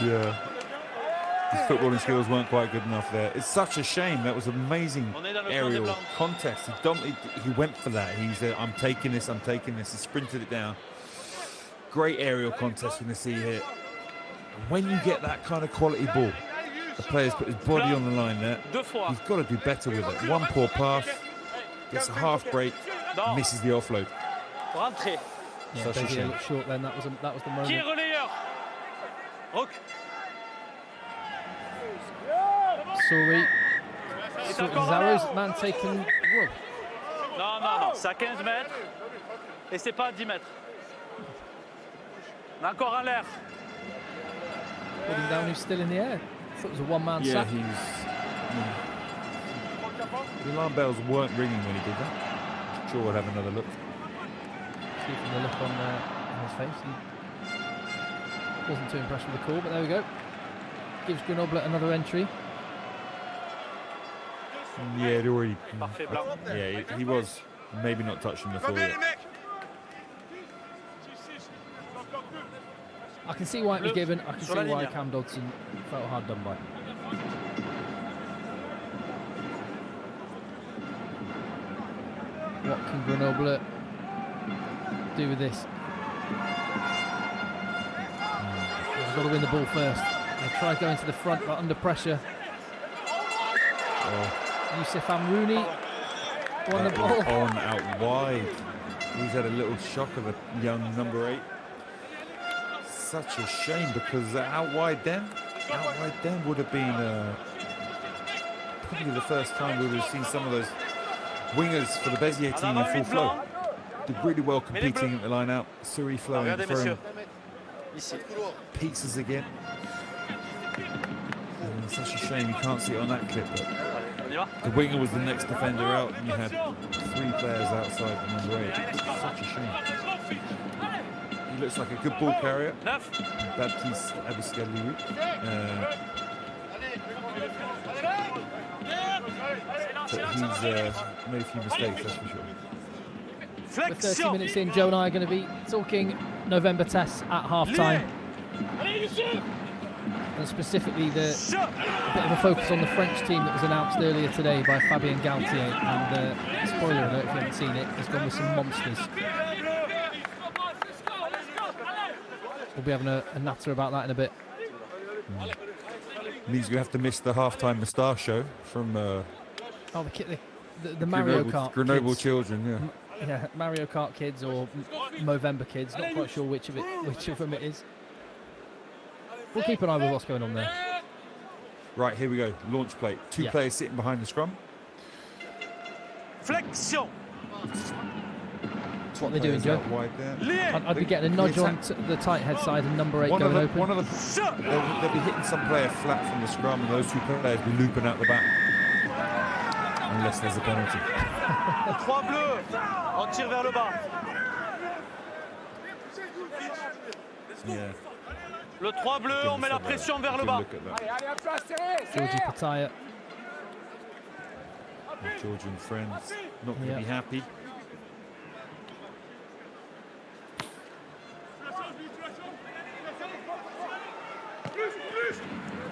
Yeah. His footballing skills weren't quite good enough there. It's such a shame. That was amazing aerial contest. He went for that. He said, I'm taking this, I'm taking this. He sprinted it down. Great aerial contest we're going to see here. When you get that kind of quality ball, the player's put his body on the line there. He's got to do better with it. One poor pass, gets a half break, misses the offload. Yeah, Béziers looked short then. That was the moment. Sorry. Zaro's man taken. Whoa. Non, c'est à 15 mètres et c'est pas à 10 mètres. On a encore en l'air. Putting down, who's still in the air. I thought it was a one-man sack. The alarm bells weren't ringing when he did that. Sure, we'll have another look. See from the look on his face, he wasn't too impressed with the call, but there we go. Gives Grenoble another entry. Yeah, it already. Yeah, he was maybe not touching the floor yet. I can see why it was given. I can see why Cam Dodson felt hard done by. What can Grenoble do with this? They've got to win the ball first. They try going to the front, but under pressure. Youssef Amrouni won the ball. On out wide. He's had a little shock of a young number 8. Such a shame, because out wide then would have been probably the first time we would have seen some of those wingers for the Béziers team in full flow. Did really well competing at the line out. Suri throwing pizzas again. And such a shame you can't see it on that clip, but the winger was the next defender out, and you had 3 players outside the number 8. Such a shame. He looks like a good ball carrier. Baptiste Abiscaliou. But he's made a few mistakes, that's for sure. We're 30 minutes in. Joe and I are going to be talking November tests at half-time. And specifically a bit of a focus on the French team that was announced earlier today by Fabien Galtier. And spoiler alert, if you haven't seen it, he's gone with some monsters. We'll be having a natter about that in a bit. Means you have to miss the halftime moustache show from the Mario Kart Grenoble kids. Children, yeah, Mario Kart kids or Movember kids. Not quite sure which of them it is. We'll keep an eye with what's going on there. Right, here we go. Launch plate. 2 players sitting behind the scrum. Flexion. That's what they're doing, Joe. I'd be getting a nudge on the tight head side and number 8 going open. They'll be hitting some player flat from the scrum, and those 2 players will be looping out the back. Unless there's a penalty. 3 bleus, on tire vers le bas. Yeah. Le 3 bleu, on met la pression vers le bas. Georgie Pataya. Georgian friends not going to be happy.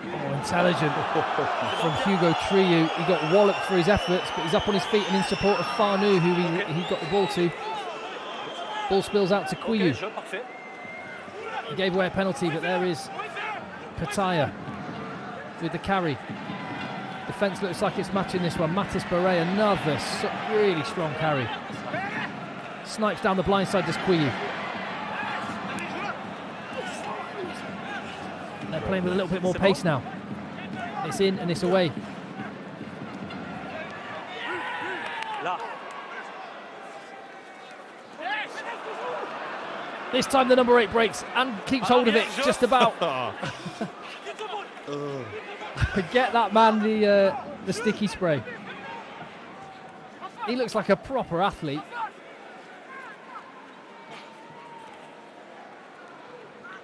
Oh, intelligent from Hugo Triou. He got walloped for his efforts, but he's up on his feet and in support of Farnou, who he got the ball to. Ball spills out to Quiou. He gave away a penalty, but there is Pataya with the carry. Defence looks like it's matching this one. Mathis Barret, another really strong carry. Snipes down the blind side, does Quiou. They're playing with a little bit more pace now. It's in and it's away. This time the number 8 breaks and keeps hold of it just about. Get that man the sticky spray. He looks like a proper athlete.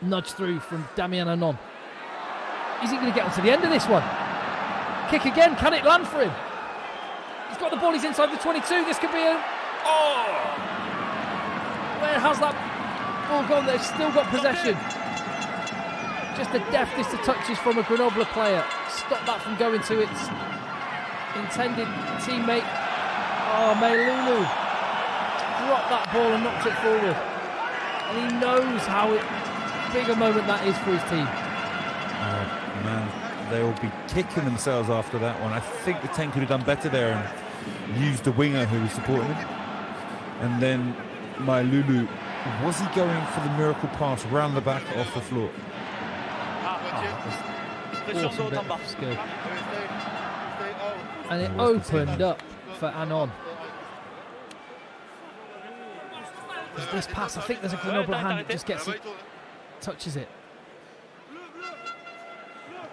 Nudge through from Damien Anon. Is he going to get onto the end of this one? Kick again, can it land for him? He's got the ball, he's inside the 22. This could be a... Oh! Where has that ball gone? They've still got possession. Just the deftest of touches from a Grenoble player. Stop that from going to its intended teammate. Oh, Mailulu dropped that ball and knocked it forward. And he knows how big a moment that is for his team. Oh, man, they will be kicking themselves after that one. I think the 10 could have done better there and used the winger who was supporting him. And then Mailulu, was he going for the miracle pass round the back off the floor? Awesome bit of skill. And it opened up for Anon. This pass, I think there's a Grenoble hand that just gets it, touches it.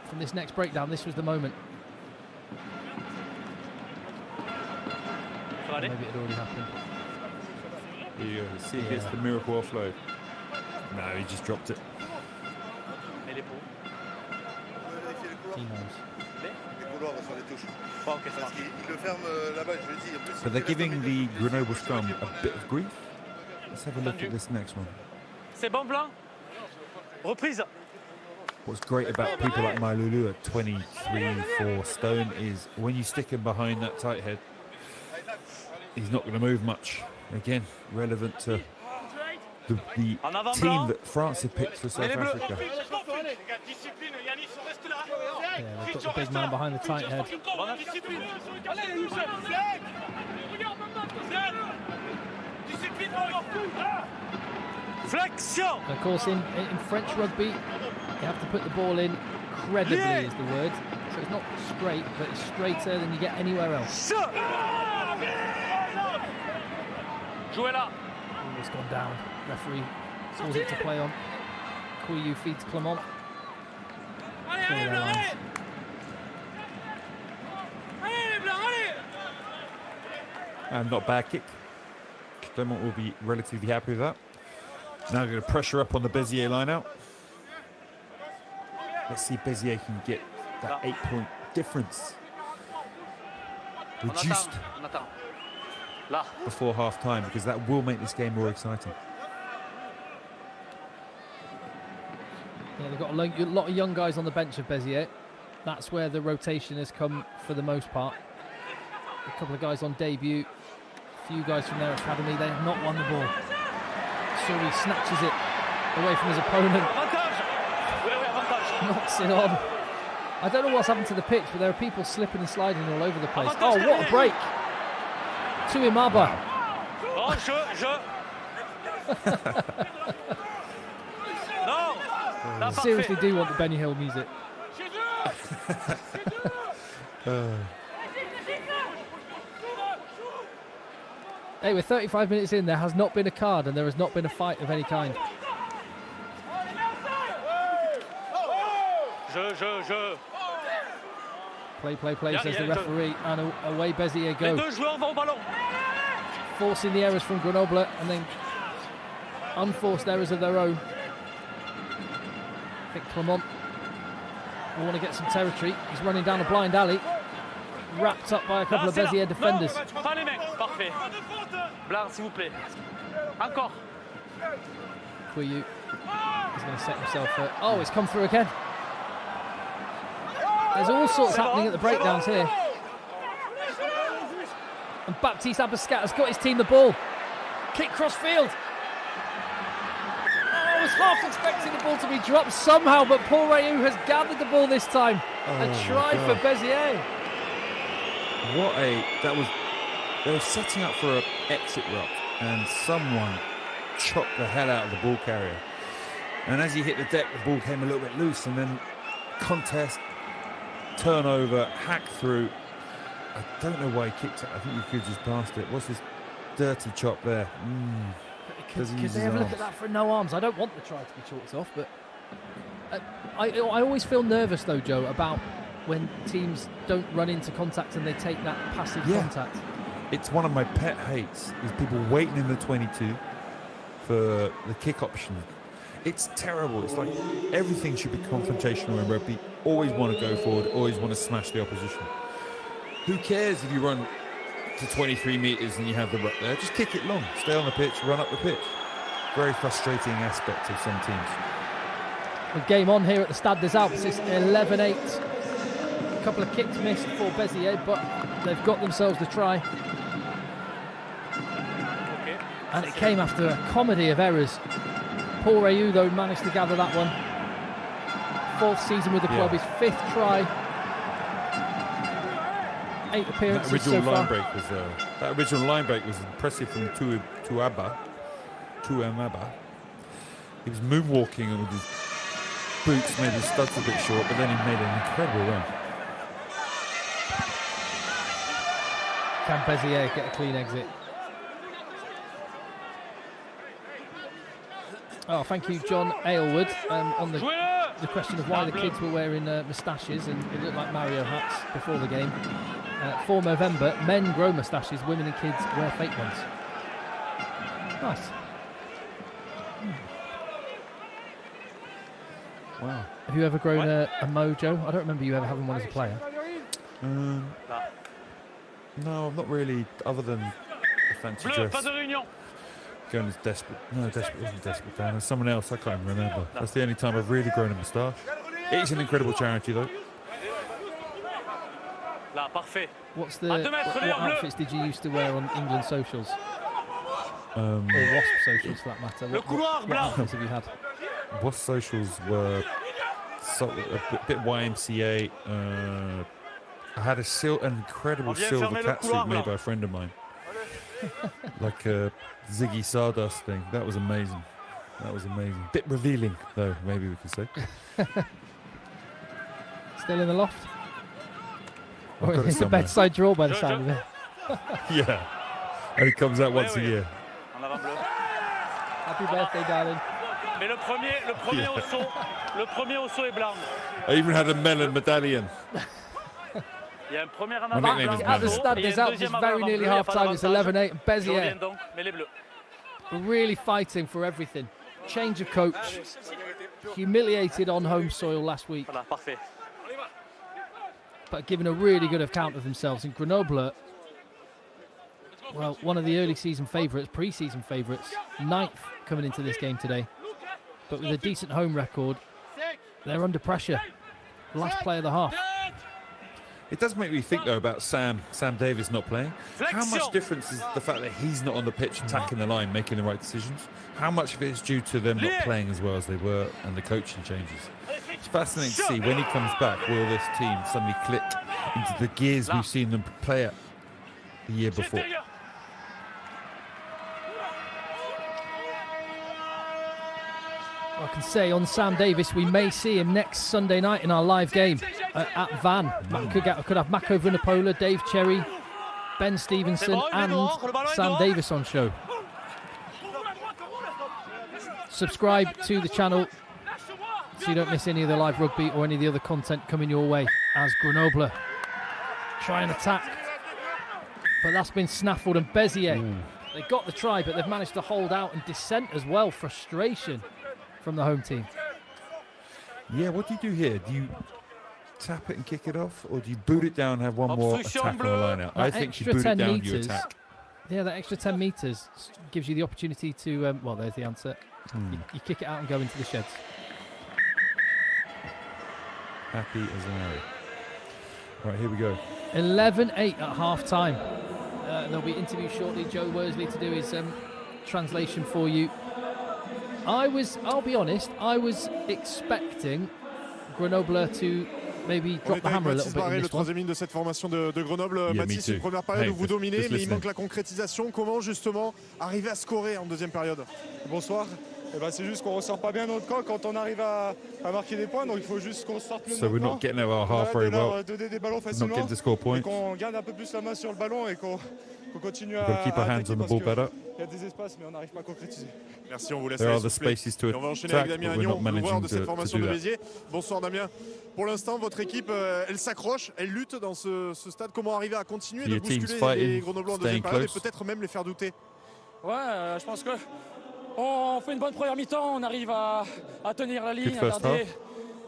From this next breakdown, this was the moment. Maybe it had already happened. Here you go. See, he gets the miracle offload. No, he just dropped it. He knows. But they're giving the Grenoble scrum a bit of grief. Let's have a look at this next one. C'est bon blanc. Reprise. What's great about people like Mailulu at 23-4 stone is when you stick him behind that tight head, he's not going to move much. Again, relevant to the team that France have picked for South Africa. Yeah, they've got the big man behind the tight head. Flexion. Of course, in French rugby, you have to put the ball in credibly, is the word. So it's not straight, but it's straighter than you get anywhere else. Almost gone down. Referee calls it to play on. Quiyu feeds Clement. And not bad kick. Clement will be relatively happy with that. Now going to pressure up on the Béziers line out. Let's see if Béziers can get that 8-point difference reduced before half time, because that will make this game more exciting. Yeah, they've got a lot of young guys on the bench of Béziers. That's where the rotation has come for the most part. A couple of guys on debut, a few guys from their academy. They have not won the ball. Suri snatches it away from his opponent. Knocks it on. I don't know what's happened to the pitch, but there are people slipping and sliding all over the place. Oh, what a break! To Imaba. I seriously do want the Benny Hill music. Hey, we're 35 minutes in. There has not been a card and there has not been a fight of any kind. Play, says the referee, and away Béziers go. Forcing the errors from Grenoble and then unforced errors of their own. I think Clement will want to get some territory. He's running down a blind alley, wrapped up by a couple of Béziers defenders. Quiyu is going to set himself up. Oh, it's come through again. There's all sorts happening at the breakdowns here. And Baptiste Abascat has got his team the ball. Kick cross field. I was half expecting the ball to be dropped somehow, but Paul Rayu has gathered the ball this time and tried for Béziers. They were setting up for an exit route, and someone chopped the hell out of the ball carrier. And as he hit the deck, the ball came a little bit loose, and then contest, turnover, hack through. I don't know why he kicked it. I think he could just passed it. What's this dirty chop there? Could they have a look at that for no arms? I don't want the try to be chalked off, but I always feel nervous though, Joe, about when teams don't run into contact and they take that passive contact. It's one of my pet hates, is people waiting in the 22 for the kick option. It's terrible. It's like everything should be confrontational in rugby. Always want to go forward, always want to smash the opposition. Who cares if you run to 23 metres and you have the ruck there? Just kick it long, stay on the pitch, run up the pitch. Very frustrating aspect of some teams. The game on here at the Stade des Alpes. It's 11-8. A couple of kicks missed for Béziers, but they've got themselves the try. And it came after a comedy of errors. Paul Rayu, though, managed to gather that one. 4th season with the club, his 5th try. 8 appearances that original so far. That original line break was impressive from Tuamaba. He was moonwalking and with his boots made his studs a bit short, but then he made an incredible run. Can Béziers get a clean exit? Oh, thank you, John Aylward, on the question of why the kids were wearing moustaches and it looked like Mario hats before the game. For November, men grow moustaches, women and kids wear fake ones. Nice. Wow. Have you ever grown a mojo? I don't remember you ever having one as a player. No, not really, other than a fancy dress. Going as desperate. No, desperate wasn't desperate. Dan. There's someone else, I can't even remember. That's the only time I've really grown a moustache. It is an incredible charity, though. What outfits did you used to wear on England socials? Or Wasp socials, for that matter. What outfits have you had? Wasp socials were a bit YMCA. I had an incredible silver catsuit made by a friend of mine. Like a Ziggy Stardust thing. That was amazing. Bit revealing, though, maybe we could say. Still in the loft? Or in the bedside drawer by the sound of it? Yeah. And it comes out once a year. Happy birthday, darling. Mais le premier au saut est blanc. I even had a melon medallion. Il y a un premier at the Stade des Alpes, it's very nearly half time. It's 11-8 and Béziers really fighting for everything. Change of coach, humiliated on home soil last week, but giving a really good account of themselves. In Grenoble, well, one of the early season favourites, pre-season favourites, 9th coming into this game today, but with a decent home record, they're under pressure. Last play of the half. It does make me think, though, about Sam Davis not playing. How much difference is the fact that he's not on the pitch attacking the line, making the right decisions? How much of it is due to them not playing as well as they were and the coaching changes? It's fascinating to see when he comes back, will this team suddenly click into the gears we've seen them play at the year before? I can say on Sam Davis, we may see him next Sunday night in our live game at Van. Could have Mako Vunipola, Dave Cherry, Ben Stevenson and Sam Davis on show. Subscribe to the channel so you don't miss any of the live rugby or any of the other content coming your way as Grenoble try and attack. But that's been snaffled, and Béziers, they got the try, but they've managed to hold out and dissent as well. Frustration from the home team. Yeah, what do you do here? Do you tap it and kick it off, or do you boot it down and have one more attack on the line out? I think you boot it down, you attack. Yeah, that extra 10 metres gives you the opportunity to, well, there's the answer. You kick it out and go into the sheds. Happy as an arrow. Right, here we go. 11-8 at half-time. There'll be interview shortly. Joe Worsley to do his translation for you. I'll be honest, I was expecting Grenoble to maybe drop the hammer a little bit in le this one. troisième ligne de cette formation de Grenoble. Mathis, une première période où vous dominez, mais il manque la concrétisation. Comment justement arriver à scorer en deuxième période? Bonsoir. Eh ben, c'est juste qu'on ne ressort pas bien notre camp quand on arrive à marquer des points, donc il faut juste qu'on sorte le So we're not getting our half very well. donner des ballons Not facilement, getting to score points. qu'on garde un peu plus la main sur le ballon et qu'on continue à keep our hands attaquer on the parce ball que better. il y a des espaces mais on n'arrive pas à concrétiser. Merci, on vous laisse There are aller the souffler. spaces to Et on va enchaîner avec attack, Damien but we're Agnon, not le joueur managing de cette to formation do de that. Béziers. Bonsoir Damien. Pour l'instant, votre équipe, elle s'accroche, elle lutte dans ce stade. Comment arriver à continuer de bousculer les Grenoblois en deuxième période et peut-être même les faire douter? Ouais, je pense que on fait une bonne première mi-temps, on arrive à tenir la ligne, à garder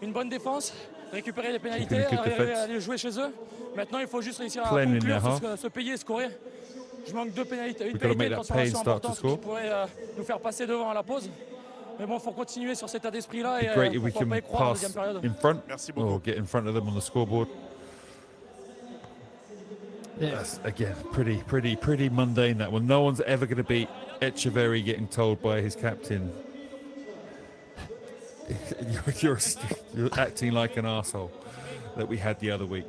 une bonne défense, récupérer les pénalités, arriver à aller jouer chez eux. Maintenant, il faut juste réussir à conclure, se payer et scorer. Je manque 2 pénalités, une pénalité de transformation importante qui pourrait nous faire passer devant à la pause. Mais bon, il faut continuer sur cet état d'esprit-là et Great if we pourquoi can pas y croire en pass deuxième période. in front Merci beaucoup. or get in front of them on the scoreboard. Yeah. That's, again, pretty mundane, that one. No one's ever going to beat Echeverry getting told by his captain, you're acting like an arsehole, that we had the other week.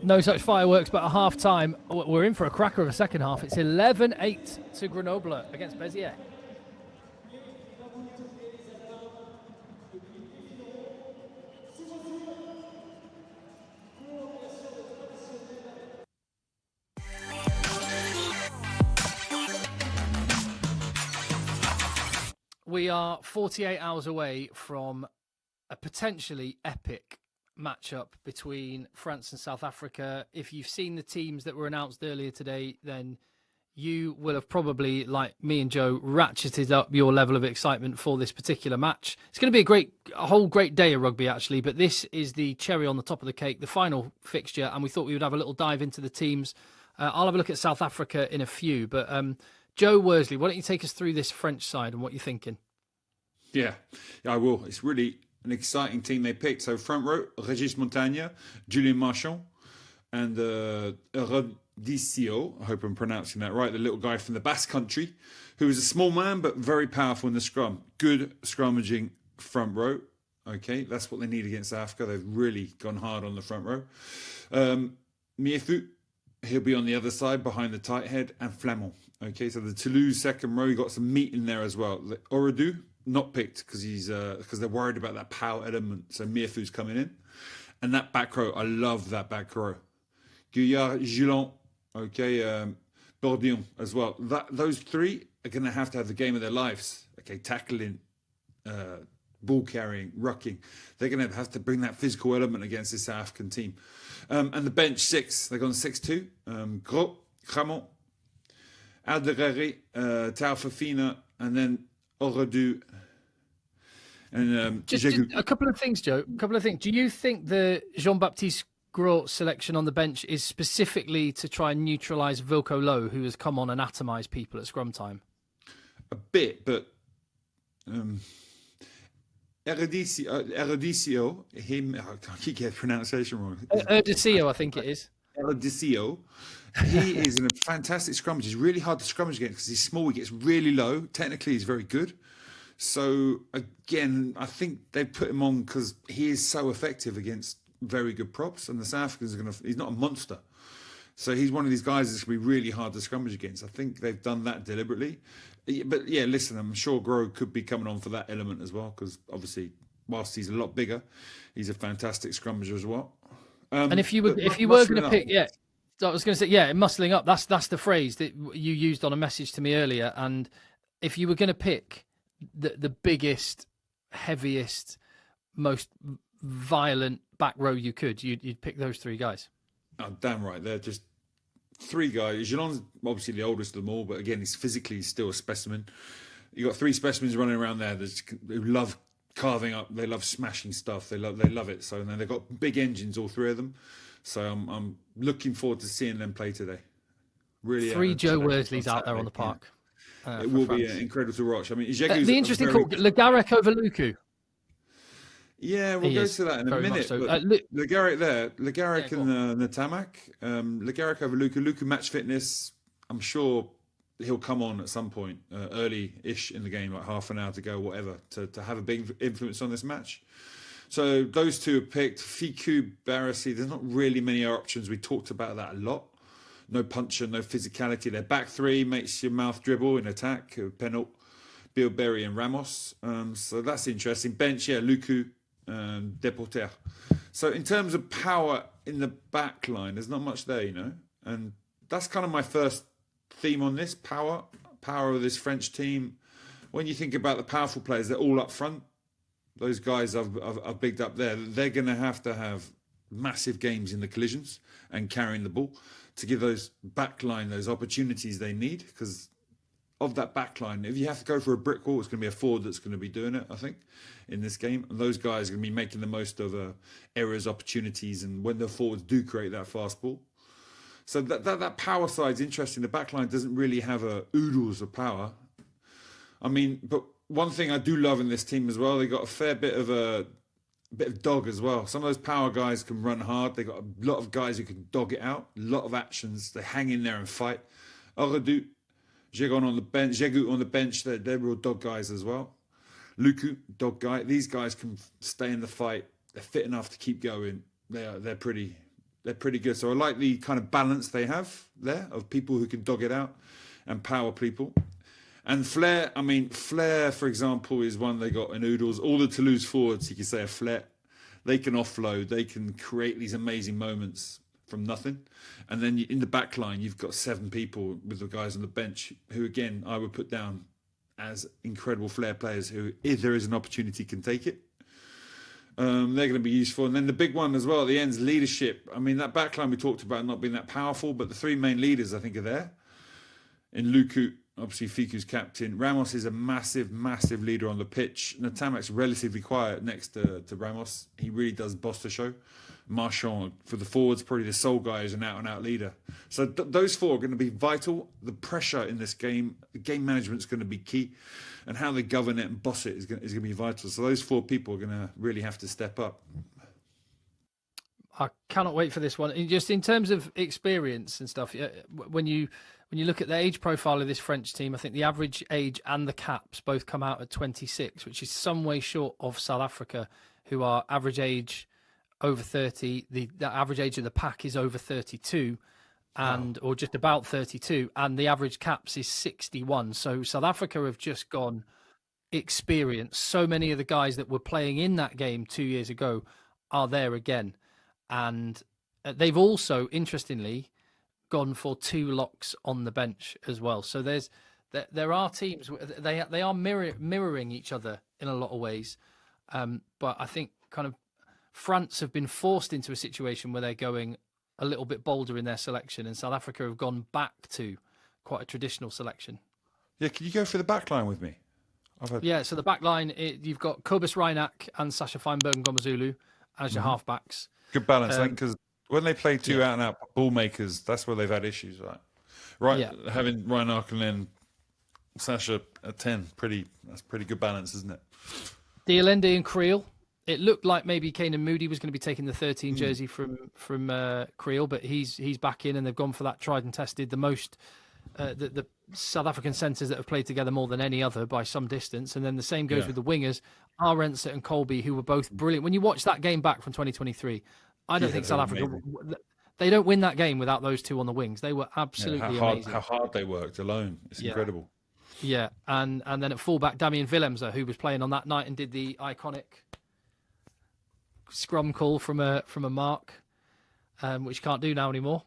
No such fireworks, but at half-time, we're in for a cracker of a second half. It's 11-8 to Grenoble against Béziers. We are 48 hours away from a potentially epic matchup between France and South Africa. If you've seen the teams that were announced earlier today, then you will have probably, like me and Joe, ratcheted up your level of excitement for this particular match. It's going to be a whole great day of rugby, actually, but this is the cherry on the top of the cake, the final fixture, and we thought we would have a little dive into the teams. I'll have a look at South Africa in a few, but Joe Worsley, why don't you take us through this French side and what you're thinking? Yeah, I will. It's really an exciting team they picked. So front row, Régis Montagne, Julien Marchand, and Rodicio, I hope I'm pronouncing that right, the little guy from the Basque Country, who is a small man but very powerful in the scrum. Good scrummaging front row. Okay, that's what they need against Africa. They've really gone hard on the front row. Miefu, he'll be on the other side behind the tight head, and Flamand. Okay, so the Toulouse second row, you got some meat in there as well. The Oradu, not picked because they're worried about that power element. So Miefu's coming in. And that back row, I love that back row. Guyard, Gillon, okay, Bourdillon as well. Those three are going to have the game of their lives. Okay, tackling, ball carrying, rucking. They're going to have to bring that physical element against this South African team. And the bench six, they've gone 6-2. Gros, Cramont, Alderere, Taufafina, and then Oradu. And just a couple of things, Joe. A couple of things. Do you think the Jean-Baptiste Gros selection on the bench is specifically to try and neutralise Wilco Low, who has come on and atomised people at scrum time? A bit, but Eruditio, him, I keep getting the pronunciation wrong. Eruditio, I think it is. Eruditio, he is a fantastic scrummager. He's really hard to scrummage against because he's small. He gets really low. Technically, he's very good. So, again, I think they put him on because he is so effective against very good props. And the South Africans he's not a monster. So he's one of these guys that's going to be really hard to scrummage against. I think they've done that deliberately. But, yeah, listen, I'm sure Gros could be coming on for that element as well because, obviously, whilst he's a lot bigger, he's a fantastic scrummager as well. And if you were going to pick, yeah, I was going to say, yeah, muscling up, that's the phrase that you used on a message to me earlier. And if you were going to pick the biggest, heaviest, most violent back row you could, you'd pick those three guys. Oh, damn right. They're just three guys. Gillon's obviously the oldest of them all, but again, he's physically still a specimen. You got three specimens running around there who love carving up. They love smashing stuff. They love it. So then they've got big engines, all three of them. So I'm looking forward to seeing them play today. Really, three Joe Worsleys out there on the park. Yeah. It will be incredible to watch. I mean, the interesting call, Le Garrec over Luku. Yeah, we'll go to that in a minute. So. Le Garrec there, Le Garrec and Natamak. Le Garrec over Luku. Luku match fitness. I'm sure he'll come on at some point, early-ish in the game, like half an hour to go, whatever, to have a big influence on this match. So those two are picked. Fiku, Barassi, there's not really many options. We talked about that a lot. No puncher, no physicality. Their back three makes your mouth dribble in attack. Penalt, Bilberry and Ramos. So that's interesting. Bench, yeah, Luku, Deporter. So in terms of power in the back line, there's not much there, you know. And that's kind of my first theme on this, power of this French team. When you think about the powerful players, they're all up front. Those guys are bigged up there. They're going to have massive games in the collisions and carrying the ball to give those backline those opportunities they need. Because of that backline, if you have to go for a brick wall, it's going to be a forward that's going to be doing it, I think, in this game. And those guys are going to be making the most of errors, opportunities, and when the forwards do create that fast ball. So that power side's interesting. The backline doesn't really have oodles of power. I mean, but one thing I do love in this team as well, they got a fair bit of dog as well. Some of those power guys can run hard. They got a lot of guys who can dog it out. A lot of actions. They hang in there and fight. Oredu, Jegon on the bench, Jegut on the bench. They're real dog guys as well. Luku, dog guy. These guys can stay in the fight. They're fit enough to keep going. They're pretty good. So I like the kind of balance they have there of people who can dog it out and power people. And Flair, for example, is one they got in Oodles. All the Toulouse forwards, you can say, are Flair. They can offload. They can create these amazing moments from nothing. And then in the back line, you've got 7 people with the guys on the bench who, again, I would put down as incredible Flair players who, if there is an opportunity, can take it. They're going to be useful. And then the big one as well at the end is leadership. That back line we talked about not being that powerful, but the 3 main leaders, I think, are there. In Luku, obviously, Fiku's captain. Ramos is a massive, massive leader on the pitch. Natamak's relatively quiet next to Ramos. He really does boss the show. Marchand, for the forwards, probably the sole guy who's an out-and-out leader. So those 4 are going to be vital. The pressure in this game, the game management is going to be key. And how they govern it and boss it is going to be vital. So those 4 people are going to really have to step up. I cannot wait for this one. Just in terms of experience and stuff, when you look at the age profile of this French team, I think the average age and the caps both come out at 26, which is some way short of South Africa, who are average age over 30. The average age of the pack is over 32, or just about 32, and the average caps is 61. So South Africa have just gone experience. So many of the guys that were playing in that game 2 years ago are there again. And they've also, interestingly, gone for 2 locks on the bench as well. So there are teams, they are mirroring each other in a lot of ways. But I think kind of France have been forced into a situation where they're going a little bit bolder in their selection, and South Africa have gone back to quite a traditional selection. Yeah, can you go for the back line with me? Yeah, so the back line, you've got Kobus Reinach and Sasha Feinberg-Ngomazulu as your halfbacks. Good balance, I think, because when they play 2 out-and-out ball makers, that's where they've had issues, right? Having Reinach and then Sasha at 10, that's pretty good balance, isn't it? Dialende and Creel. It looked like maybe Kanan Moody was going to be taking the 13 jersey from Creel, but he's back in, and they've gone for that tried and tested, the most the South African centres that have played together more than any other by some distance. And then the same goes with the wingers, Arendse and Colby, who were both brilliant. When you watch that game back from 2023, I don't think South Africa, they don't win that game without those 2 on the wings. They were absolutely amazing. How hard they worked alone. It's incredible. Yeah, and then at fullback, Damien Willemse, who was playing on that night and did the iconic scrum call from a mark, which you can't do now anymore.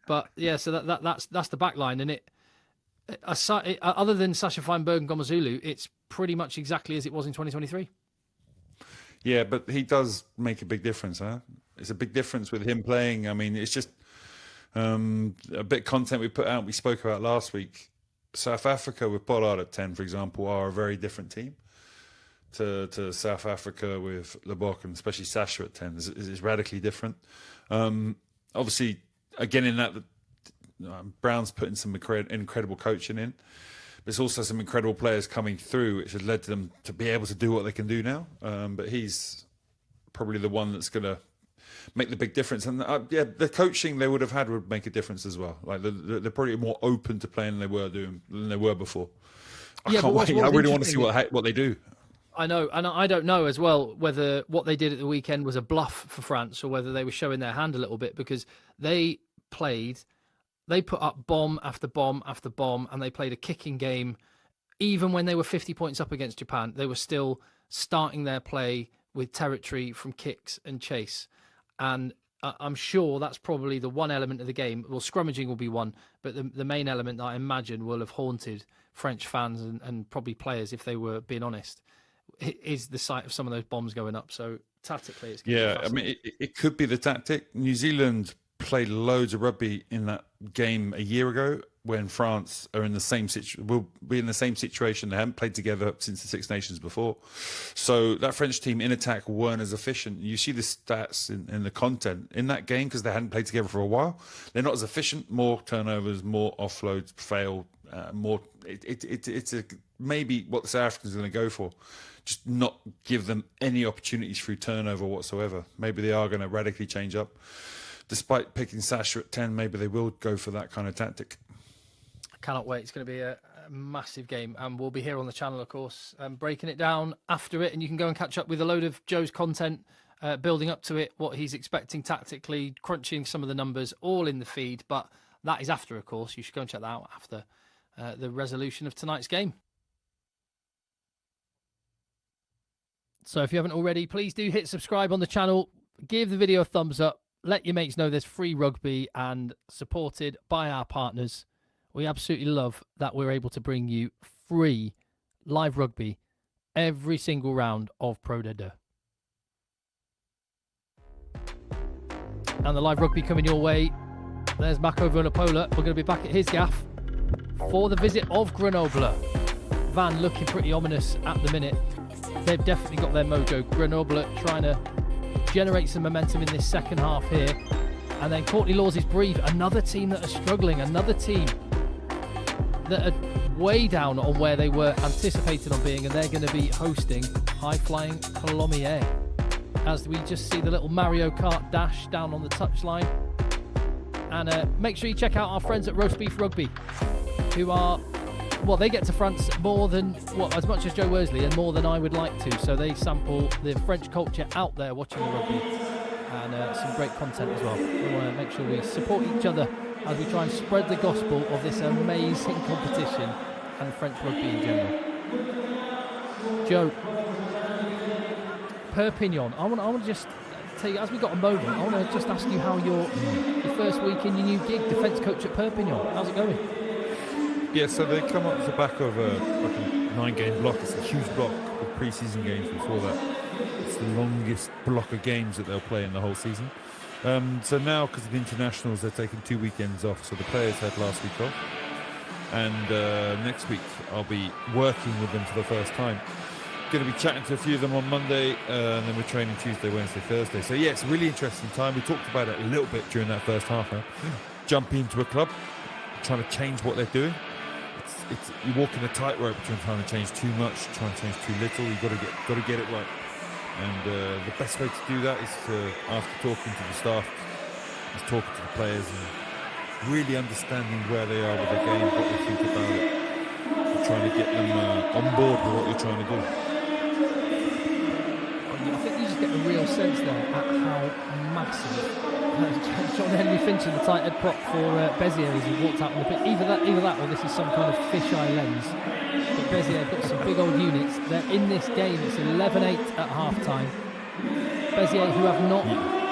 But yeah, so that's the back line, and other than Sasha Feinberg and Ngomazulu, it's pretty much exactly as it was in 2023. Yeah, but he does make a big difference, huh? It's a big difference with him playing. It's just a bit of content we put out, we spoke about last week. South Africa with Pollard at 10, for example, are a very different team to South Africa with Lebok, and especially Sasha at 10 is radically different. Obviously, again, in that, Brown's putting some incredible coaching in. There's also some incredible players coming through, which has led to them to be able to do what they can do now. But he's probably the one that's going to make the big difference. And the coaching they would have had would make a difference as well. Like they're probably more open to playing than they were before. I can't wait. I really want to see what they do. I know, and I don't know as well whether what they did at the weekend was a bluff for France or whether they were showing their hand a little bit, because they put up bomb after bomb after bomb, and they played a kicking game. Even when they were 50 points up against Japan, they were still starting their play with territory from kicks and chase. And I'm sure that's probably the one element of the game. Well, scrummaging will be one, but the main element that I imagine will have haunted French fans and probably players, if they were being honest, is the sight of some of those bombs going up. So tactically, it's it could be the tactic. New Zealand played loads of rugby in that game a year ago when France are in the same will be in the same situation. They haven't played together since the Six Nations before. So that French team in attack weren't as efficient. You see the stats in the content in that game because they hadn't played together for a while. They're not as efficient, more turnovers, more offloads, fail. more. It's maybe what the South Africans are going to go for. Just not give them any opportunities through turnover whatsoever. Maybe they are going to radically change up. Despite picking Sasha at 10, maybe they will go for that kind of tactic. I cannot wait. It's going to be a massive game, and we'll be here on the channel, of course, breaking it down after it, and you can go and catch up with a load of Joe's content building up to it, what he's expecting tactically, crunching some of the numbers, all in the feed. But that is after, of course. You should go and check that out after the resolution of tonight's game. So if you haven't already, please do hit subscribe on the channel, give the video a thumbs up, let your mates know there's free rugby and supported by our partners. We absolutely love that we're able to bring you free live rugby every single round of Pro de Deux. And the live rugby coming your way. There's Mako Vunapola. We're going to be back at his gaff for the visit of Grenoble. Van looking pretty ominous at the minute. They've definitely got their mojo. Grenoble trying to generate some momentum in this second half here. And then Courtney Lawes' Brive, another team that are struggling, another team that are way down on where they were anticipated on being, and they're going to be hosting high-flying Colomiers. As we just see the little Mario Kart dash down on the touchline. And make sure you check out our friends at Roast Beef Rugby, who are, well, they get to France more than, well, as much as Joe Worsley and more than I would like to. So they sample the French culture out there watching the rugby, and some great content as well. We want to make sure we support each other as we try and spread the gospel of this amazing competition and French rugby in general. Joe, Perpignan, I want to just tell you, as we got a moment, I want to just ask you how your first week in your new gig, defence coach at Perpignan, how's it going? Yeah, so they come up to the back of a 9-game block. It's a huge block of pre-season games before that. It's the longest block of games that they'll play in the whole season. So now, because of the internationals, they're taking 2 weekends off. So the players had last week off. And next week, I'll be working with them for the first time. Going to be chatting to a few of them on Monday, and then we're training Tuesday, Wednesday, Thursday. So yeah, it's a really interesting time. We talked about it a little bit during that first half. Jumping into a club, trying to change what they're doing. You're walking a tightrope between trying to change too much, trying to change too little. You've got to get it right. And the best way to do that is to, after talking to the staff, is talking to the players and really understanding where they are with the game, what they think about it, and trying to get them on board with what you're trying to do. I think you just get a real sense there at how massive John Henry Finch in the tight head prop for Béziers as he walked out on the pitch. Either that or this is some kind of fisheye lens. But Béziers have got some big old units. They're in this game. It's 11-8 at half-time. Béziers, who have not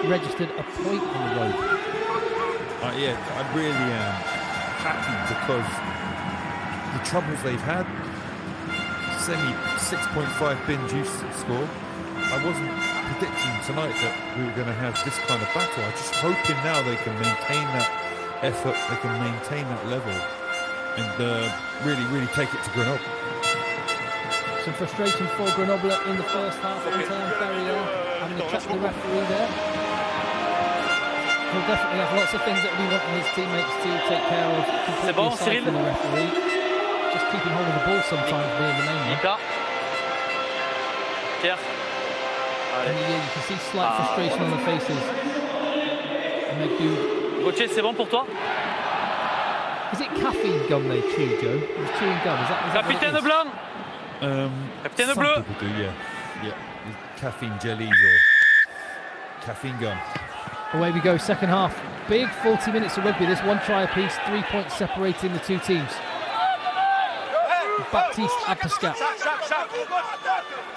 registered a point on the road. Yeah, I really am happy because the troubles they've had, semi 6.5 binge usage score, I wasn't predicting tonight that we were going to have this kind of battle. I'm just hoping now they can maintain that effort, they can maintain that level, and really, really take it to Grenoble. Some frustration for Grenoble in the first half. Antoine Ferry there, having a chat to the referee there. He'll definitely have lots of things that we want his teammates to take care of. Completely aside from the referee. Just keeping hold of the ball sometimes being the main one. Pierre. And you can see slight frustration on the faces. Gauthier, c'est bon pour toi? Is it caffeine gum they chew, Joe? Is chewing gum? Is that Capitaine Blanc. Capitaine Bleu. Some people do, yeah. Caffeine jellies or caffeine gum. Away we go, second half. Big 40 minutes of rugby. This one try apiece, 3 points separating the two teams. Baptiste Apescat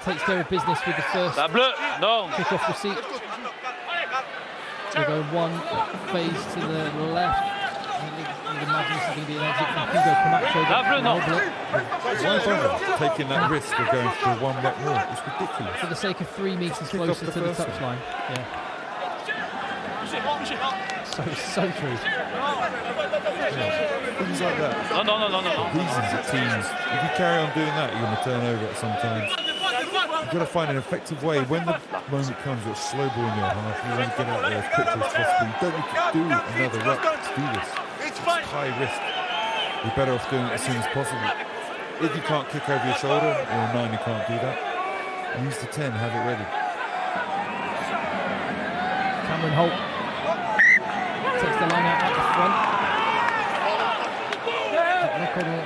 takes care of business with the first kick-off receipt. We'll go one phase to the left. I would imagine this is going to be an exit from Hugo Camacho. Taking that risk of going for one back more. It's ridiculous. For the sake of 3 metres closer to the touchline. Yeah. So true. Things like that. No. Reasons that teams, if you carry on doing that, you're going to turn over it sometimes. You've got to find an effective way. When the moment comes, you've got a slow ball in your half, you want to get out there as quickly as possible. You don't need to do another rep to do this. It's high risk. You're better off doing it as soon as possible. If you can't kick over your shoulder, or a 9 you can't do that, use the 10, have it ready. Cameron Holt takes the line out at the front.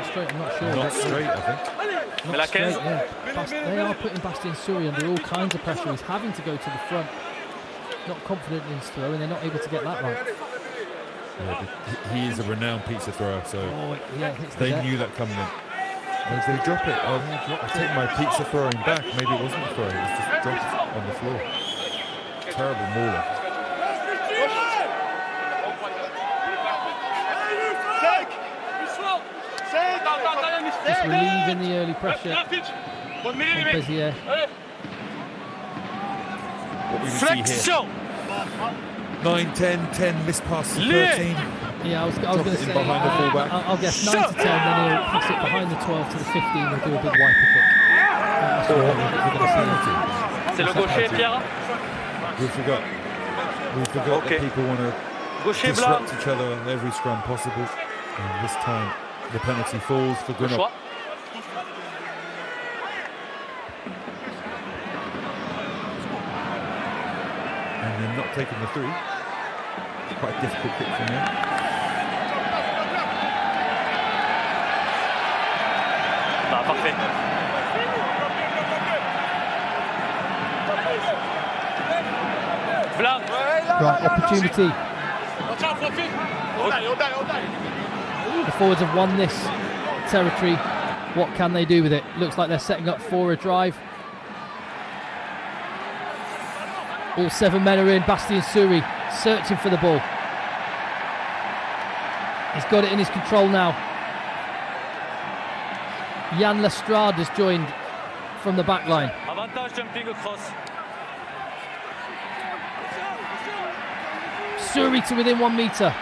Straight, I'm not sure. Not straight, I think. Not straight, yeah. They are putting Bastien Souris under all kinds of pressure. He's having to go to the front. Not confident in his throw, and they're not able to get that right. Yeah, he is a renowned pizza thrower, so they knew that coming in. And they drop it. I take my pizza throwing back. Maybe it wasn't a throw, it was just dropped on the floor. Terrible mauler. Just relieving the early pressure from Béziers. What we see here. 9, 10, 10 missed pass to 13. Yeah, I was going to say, behind the fullback. I'll guess 9 to 10, then he'll pass it behind the 12 to the 15 and do a big wiper kick. C'est le gaucher, Pierre. We forgot that people want to disrupt each other on every scrum possible. And this time, the penalty falls for Grenoble. And they're not taking the 3. It's quite a difficult kick from there. Ah, parfait. Right, opportunity. The forwards have won this territory. What can they do with it? Looks like they're setting up for a drive. All 7 men are in. Bastien Souris searching for the ball. He's got it in his control now. Yann Lestrade has joined from the back line. Avantage jumping across. Souris to within 1 metre.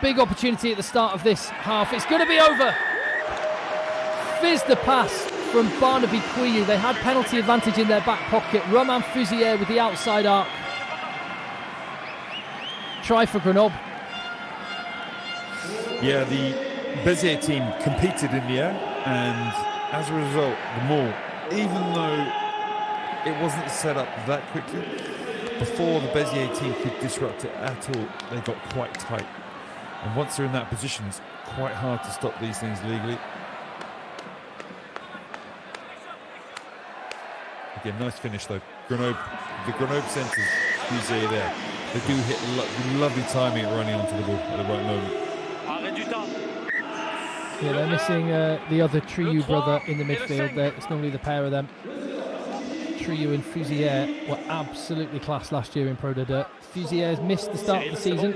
Big opportunity at the start of this half. It's going to be over. Fizzed the pass from Barnaby Quillu. They had penalty advantage in their back pocket. Romain Fouzier with the outside arc. Try for Grenoble. Yeah, the Béziers team competed in the air, and as a result, the maul, even though it wasn't set up that quickly, before the Béziers team could disrupt it at all, they got quite tight. And once they're in that position, it's quite hard to stop these things legally. Again, nice finish though. The Grenoble centres, Fouzier there. They do hit lovely timing at running onto the ball at the right moment. Yeah, they're missing the other Triou brother in the midfield there. It's normally the pair of them. Triou and Fouzier were absolutely class last year in Pro de Deux. Fouzier has missed the start of the season.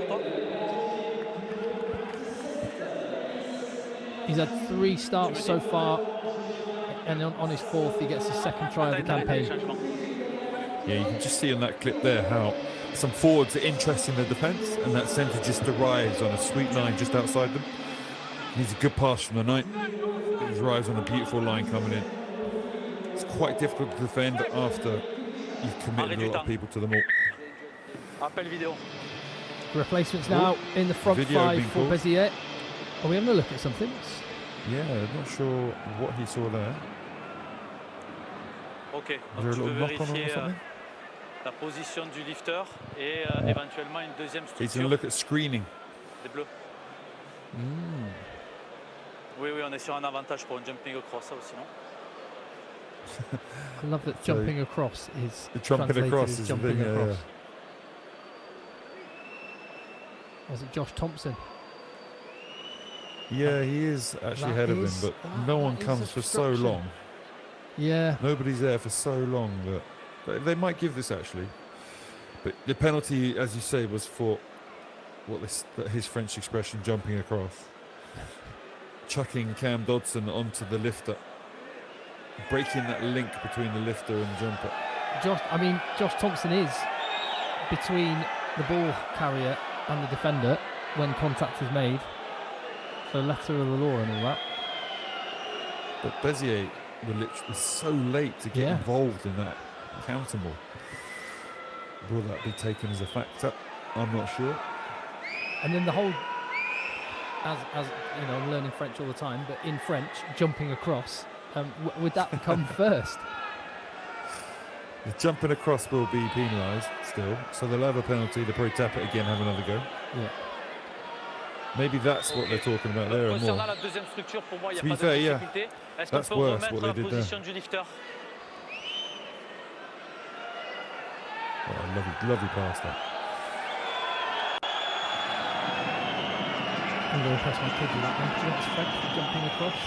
He's had 3 starts so far, and on his 4th he gets his 2nd try of the campaign. Yeah, you can just see on that clip there how some forwards are interested in the defence, and that centre just arrives on a sweet line just outside them. He's a good pass from the 9. He arrives on a beautiful line coming in. It's quite difficult to defend after you've committed a lot of people to the maul. Replacements now in the front 5 for Béziers. Are we having a look at something? Yeah, I'm not sure what he saw there. Ok, donc tu veux vérifier la position du lifter et éventuellement une deuxième structure. He's going to look at screening. Des bleus. Oui, on est sur un avantage pour un jumping across, ça aussi, non? I love that jumping across is the jumping across is jumping across. Yeah. Was it Josh Thompson? Yeah, he is actually ahead of him, but no one comes for so long. Yeah. Nobody's there for so long that they might give this actually. But the penalty, as you say, was for his French expression, jumping across. Chucking Cam Dodson onto the lifter. Breaking that link between the lifter and the jumper. Josh Thompson is between the ball carrier and the defender when contact is made. So letter of the law and all that. But Béziers were literally so late to get involved in that counter ball. Will that be taken as a factor? I'm not sure. And then the whole as you know, I'm learning French all the time, but in French, jumping across, would that come first? The jumping across will be penalised still, so they'll have a penalty. They'll probably tap it again, have another go. Yeah. Maybe that's what they're talking about there and more. To be fair, yeah, that's worse what they did there. Oh, lovely pass there. I'm going to press my kid with that one. Do you expect jumping across?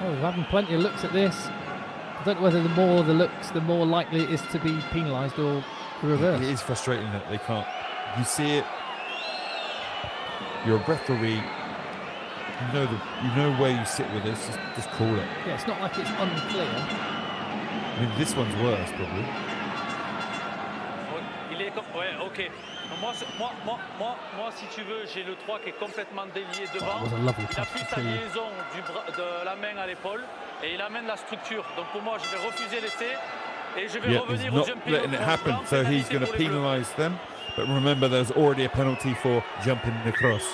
Oh, we're having plenty of looks at this. I don't know whether the more the looks, the more likely it is to be penalised or the reverse. It is frustrating that they can't. You see it. You're a referee. You know where you sit with this. Just call it. Yeah, it's not like it's unclear. I mean, this one's worse probably. Ouais, ok. Moi, si tu veux, j'ai le 3 qui est complètement délié devant. Il a plus sa liaison de la main à l'épaule et il amène la structure. Donc pour moi, je vais refuser l'essai et je vais revenir au jumping. Letting it happen, so he's going to penalise them. But remember, there's already a penalty for jumping across.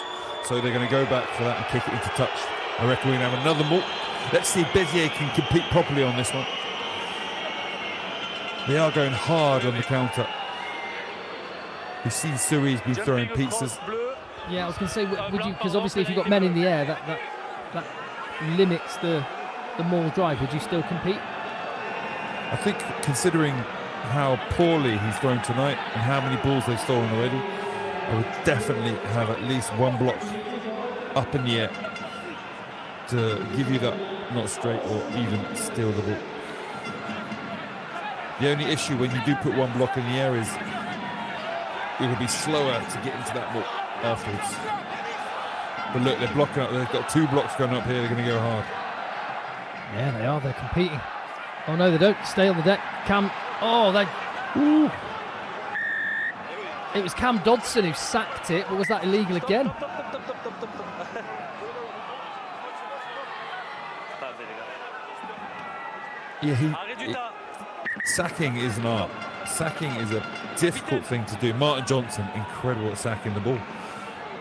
So they're going to go back for that and kick it into touch. I reckon we're going to have another more. Let's see if Béziers can compete properly on this one. They are going hard on the counter. We've seen Suri's been throwing pizzas. Yeah, I was going to say, would you? Because obviously, if you've got men in the air, that limits the maul drive. Would you still compete? I think, considering how poorly he's thrown tonight and how many balls they've stolen already, I would definitely have at least one block up in the air to give you that not straight or even steal the ball. The only issue when you do put one block in the air is it will be slower to get into that ball afterwards. But look, they're blocking up. They've got 2 blocks going up here. They're going to go hard. Yeah, they are. They're competing. Oh no, they don't. Stay on the deck. Cam. Oh, they. Ooh. It was Cam Dodson who sacked it, but was that illegal again? Yeah, sacking is an art. Sacking is a difficult thing to do. Martin Johnson, incredible at sacking the ball.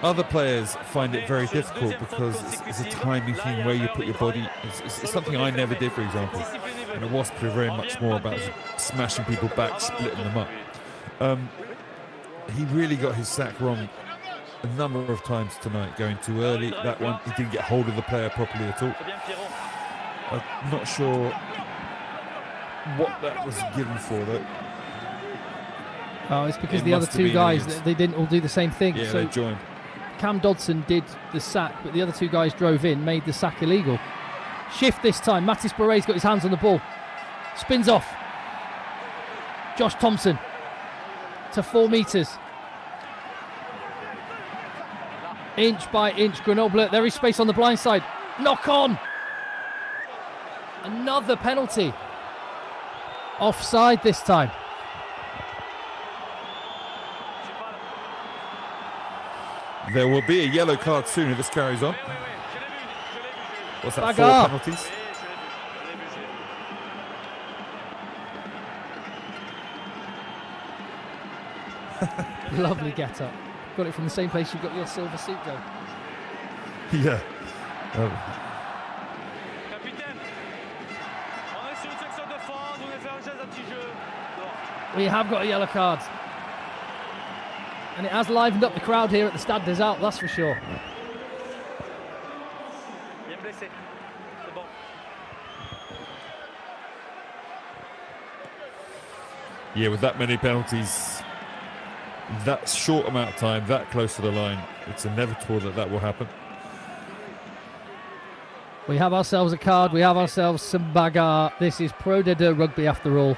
Other players find it very difficult because it's a timing thing where you put your body. It's something I never did, for example. And at Wasp, we're very much more about smashing people back, splitting them up. He really got his sack wrong a number of times tonight, going too early. That one, he didn't get hold of the player properly at all. I'm not sure what that was given for, though. Oh, it's because the other 2 guys, they didn't all do the same thing. Yeah, so they joined. Cam Dodson did the sack, but the other 2 guys drove in, made the sack illegal. Shift this time. Mathis Barret's got his hands on the ball. Spins off. Josh Thompson to 4 metres. Inch by inch, Grenoble. There is space on the blind side. Knock on. Another penalty. Offside this time. There will be a yellow card soon if this carries on. What's that, Bagarre. 4 penalties? Lovely get up. Got it from the same place you got your silver suit, though. Yeah. We have got a yellow card. And it has livened up the crowd here at the Stade des Alpes, that's for sure. Yeah, with that many penalties, that short amount of time, that close to the line, it's inevitable that will happen. We have ourselves a card, we have ourselves some bagarre. This is Pro D2 rugby after all.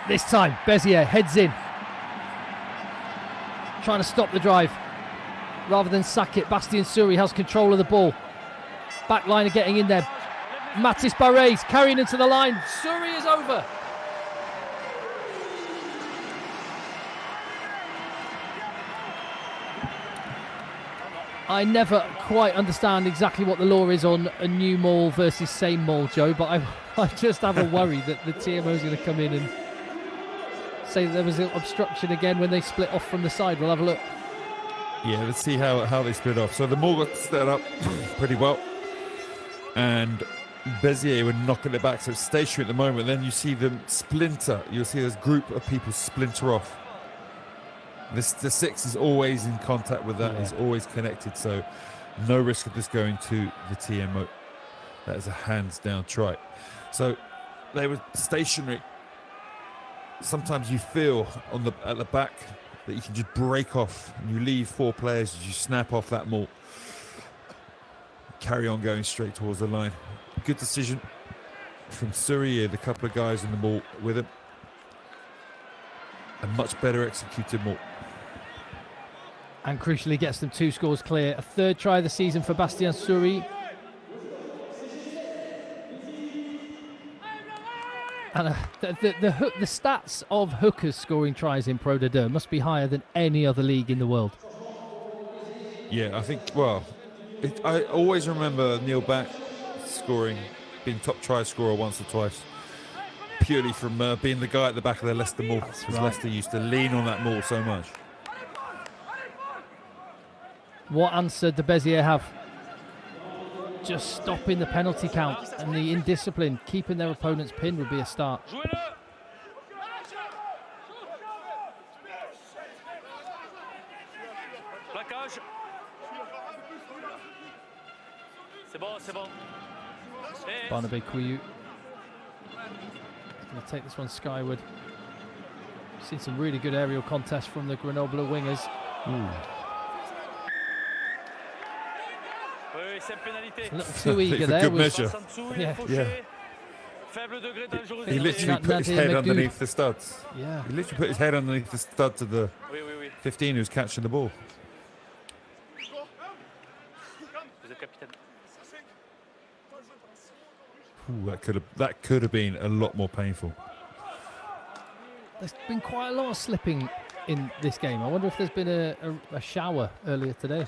This time, Béziers heads in. Trying to stop the drive. Rather than sack it, Bastien Suri has control of the ball. Backliner getting in there. Mathis Barret's carrying into the line. Suri is over. I never quite understand exactly what the law is on a new maul versus same maul, Joe, but I just have a worry that the TMO is going to come in and say that there was an obstruction again when they split off from the side. We'll have a look. Yeah, let's see how they split off. So the maul got set up pretty well, and Béziers were knocking it back, so it's stationary at the moment. Then you see them splinter. You'll see this group of people splinter off. The 6 is always in contact with that, is always connected, so no risk of this going to the TMO. That is a hands-down try. So they were stationary. Sometimes you feel at the back that you can just break off and you leave 4 players as you snap off that maul. Carry on going straight towards the line. Good decision from Suri, the couple of guys in the maul with him. A much better executed maul. And crucially gets them 2 scores clear. A 3rd try of the season for Bastien Suri. And the stats of hookers scoring tries in Pro D2 must be higher than any other league in the world. Yeah, I think, well, I always remember Neil Back being top try scorer once or twice, purely from being the guy at the back of the Leicester maul, because Leicester used to lean on that maul so much. What answer do Béziers have? Just stopping the penalty count and the indiscipline, keeping their opponents pinned would be a start. Barnabé Couilloux going to take this one skyward. Seen some really good aerial contests from the Grenoble wingers. A little too eager there. Good measure. Yeah. He literally put his head underneath the studs. Yeah. He literally put his head underneath the studs of the 15 who's catching the ball. Ooh, that could have been a lot more painful. There's been quite a lot of slipping in this game. I wonder if there's been a shower earlier today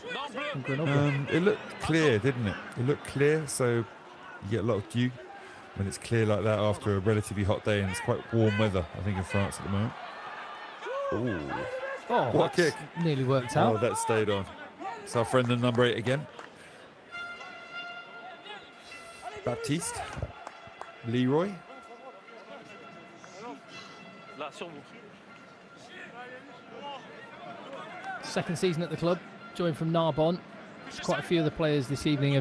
in Grenoble. It looked clear, didn't it? It looked clear, so you get a lot of dew when it's clear like that after a relatively hot day, and it's quite warm weather, I think, in France at the moment. Ooh. Oh, what a kick. Nearly worked out. Oh, that stayed on. It's our friend, the number 8 again. Baptiste. Leroy. Second season at the club, joined from Narbonne. Quite a few of the players this evening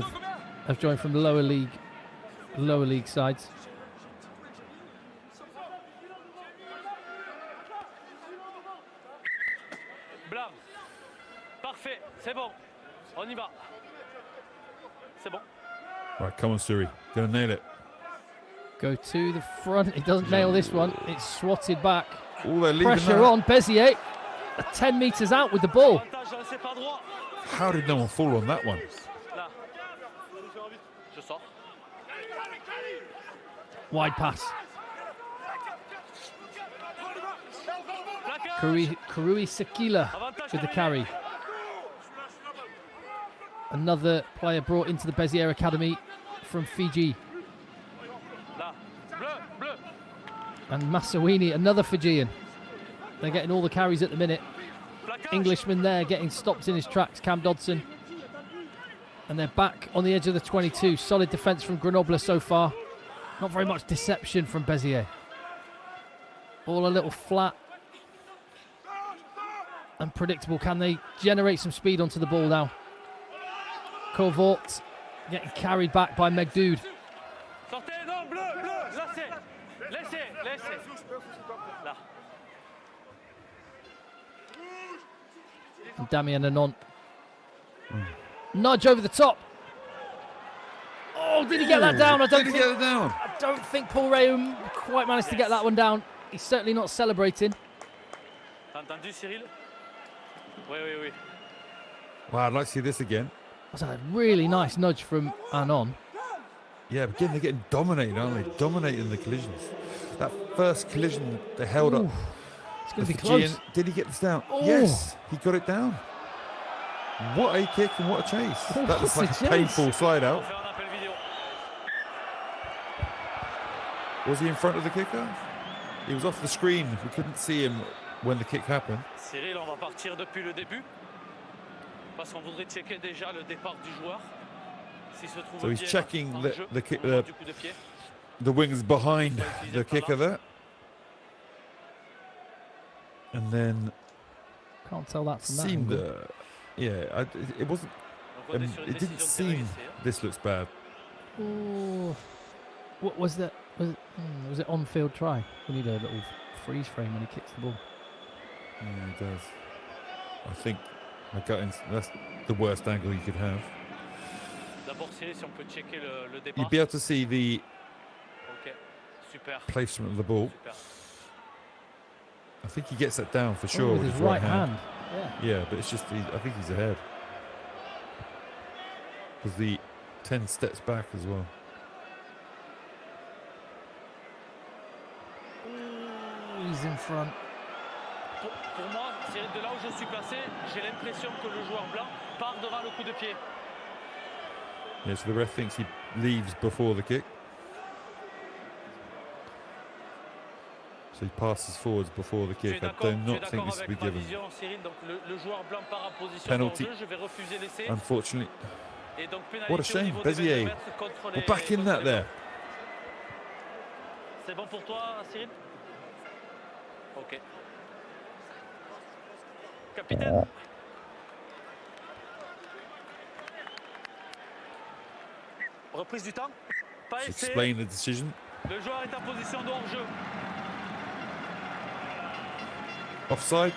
have joined from the lower league sides. Blanc. Parfait, c'est bon. On y va. C'est bon. Right, come on, Suri. Gonna nail it. Go to the front. He doesn't nail this one. It's swatted back. Pressure on Béziers. 10 metres out with the ball. How did no one fall on that one? Wide pass. Karui Sekila with the carry. Another player brought into the Béziers Academy from Fiji. And Masawini, another Fijian. They're getting all the carries at the minute. Englishman there getting stopped in his tracks, Cam Dodson. And they're back on the edge of the 22. Solid defence from Grenoble so far. Not very much deception from Béziers. All a little flat and predictable. Can they generate some speed onto the ball now? Covort getting carried back by Megdoud. And Damien Anon. Nudge over the top. Oh, did he get that down? I don't think Paul Rehum quite managed to get that one down. He's certainly not celebrating. Wow, I'd like to see this again. That's a really nice nudge from Anon. Yeah, but again, they're getting dominated, aren't they? Dominating the collisions. That first collision they held up. It's going to be close. Did he get this down? Oh. Yes, he got it down. What a kick and what a chase. Oh, That was what like a a painful slide out. Was he in front of the kicker? He was off the screen. We couldn't see him when the kick happened. Cyril, on va partir depuis le début. Parce qu'on voudrait checker déjà le départ du joueur. So he's checking the wings behind the kicker there. And then can't tell that from seemed, that. it wasn't. It didn't seem. This looks bad. Ooh. What was that? Was it on-field try? We need a little freeze frame when he kicks the ball. Yeah, he does. I think that's the worst angle you could have. You'd be able to see the placement of the ball. I think he gets that down for sure with his right hand. Yeah, but it's just I think he's ahead. Because the 10 steps back as well. He's in front. Pour moi, de là où je suis placé, j'ai l'impression que le joueur blanc part devant le coup de pied. Yeah, so the ref thinks he leaves before the kick. So he passes forwards before the kick. I do not think this will be given. Penalty, unfortunately. What a shame, Béziers. We're back in that there. C'est bon pour toi, Cyril? Ok. Capitaine. Reprise du temps. Pas essayé. Explain the decision. Le joueur est en position de hors-jeu. Offside.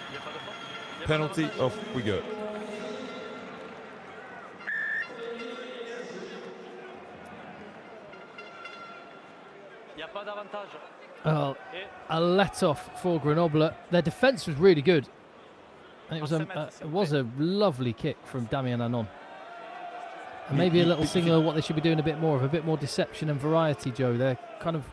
Penalty. Off we go. Il n'y a pas d'avantage. Oh, a let-off for Grenoble. Their defence was really good. And it was a lovely kick from Damien Anon. And maybe a little signal of what they should be doing a bit more of, a bit more deception and variety, Joe. They're kind of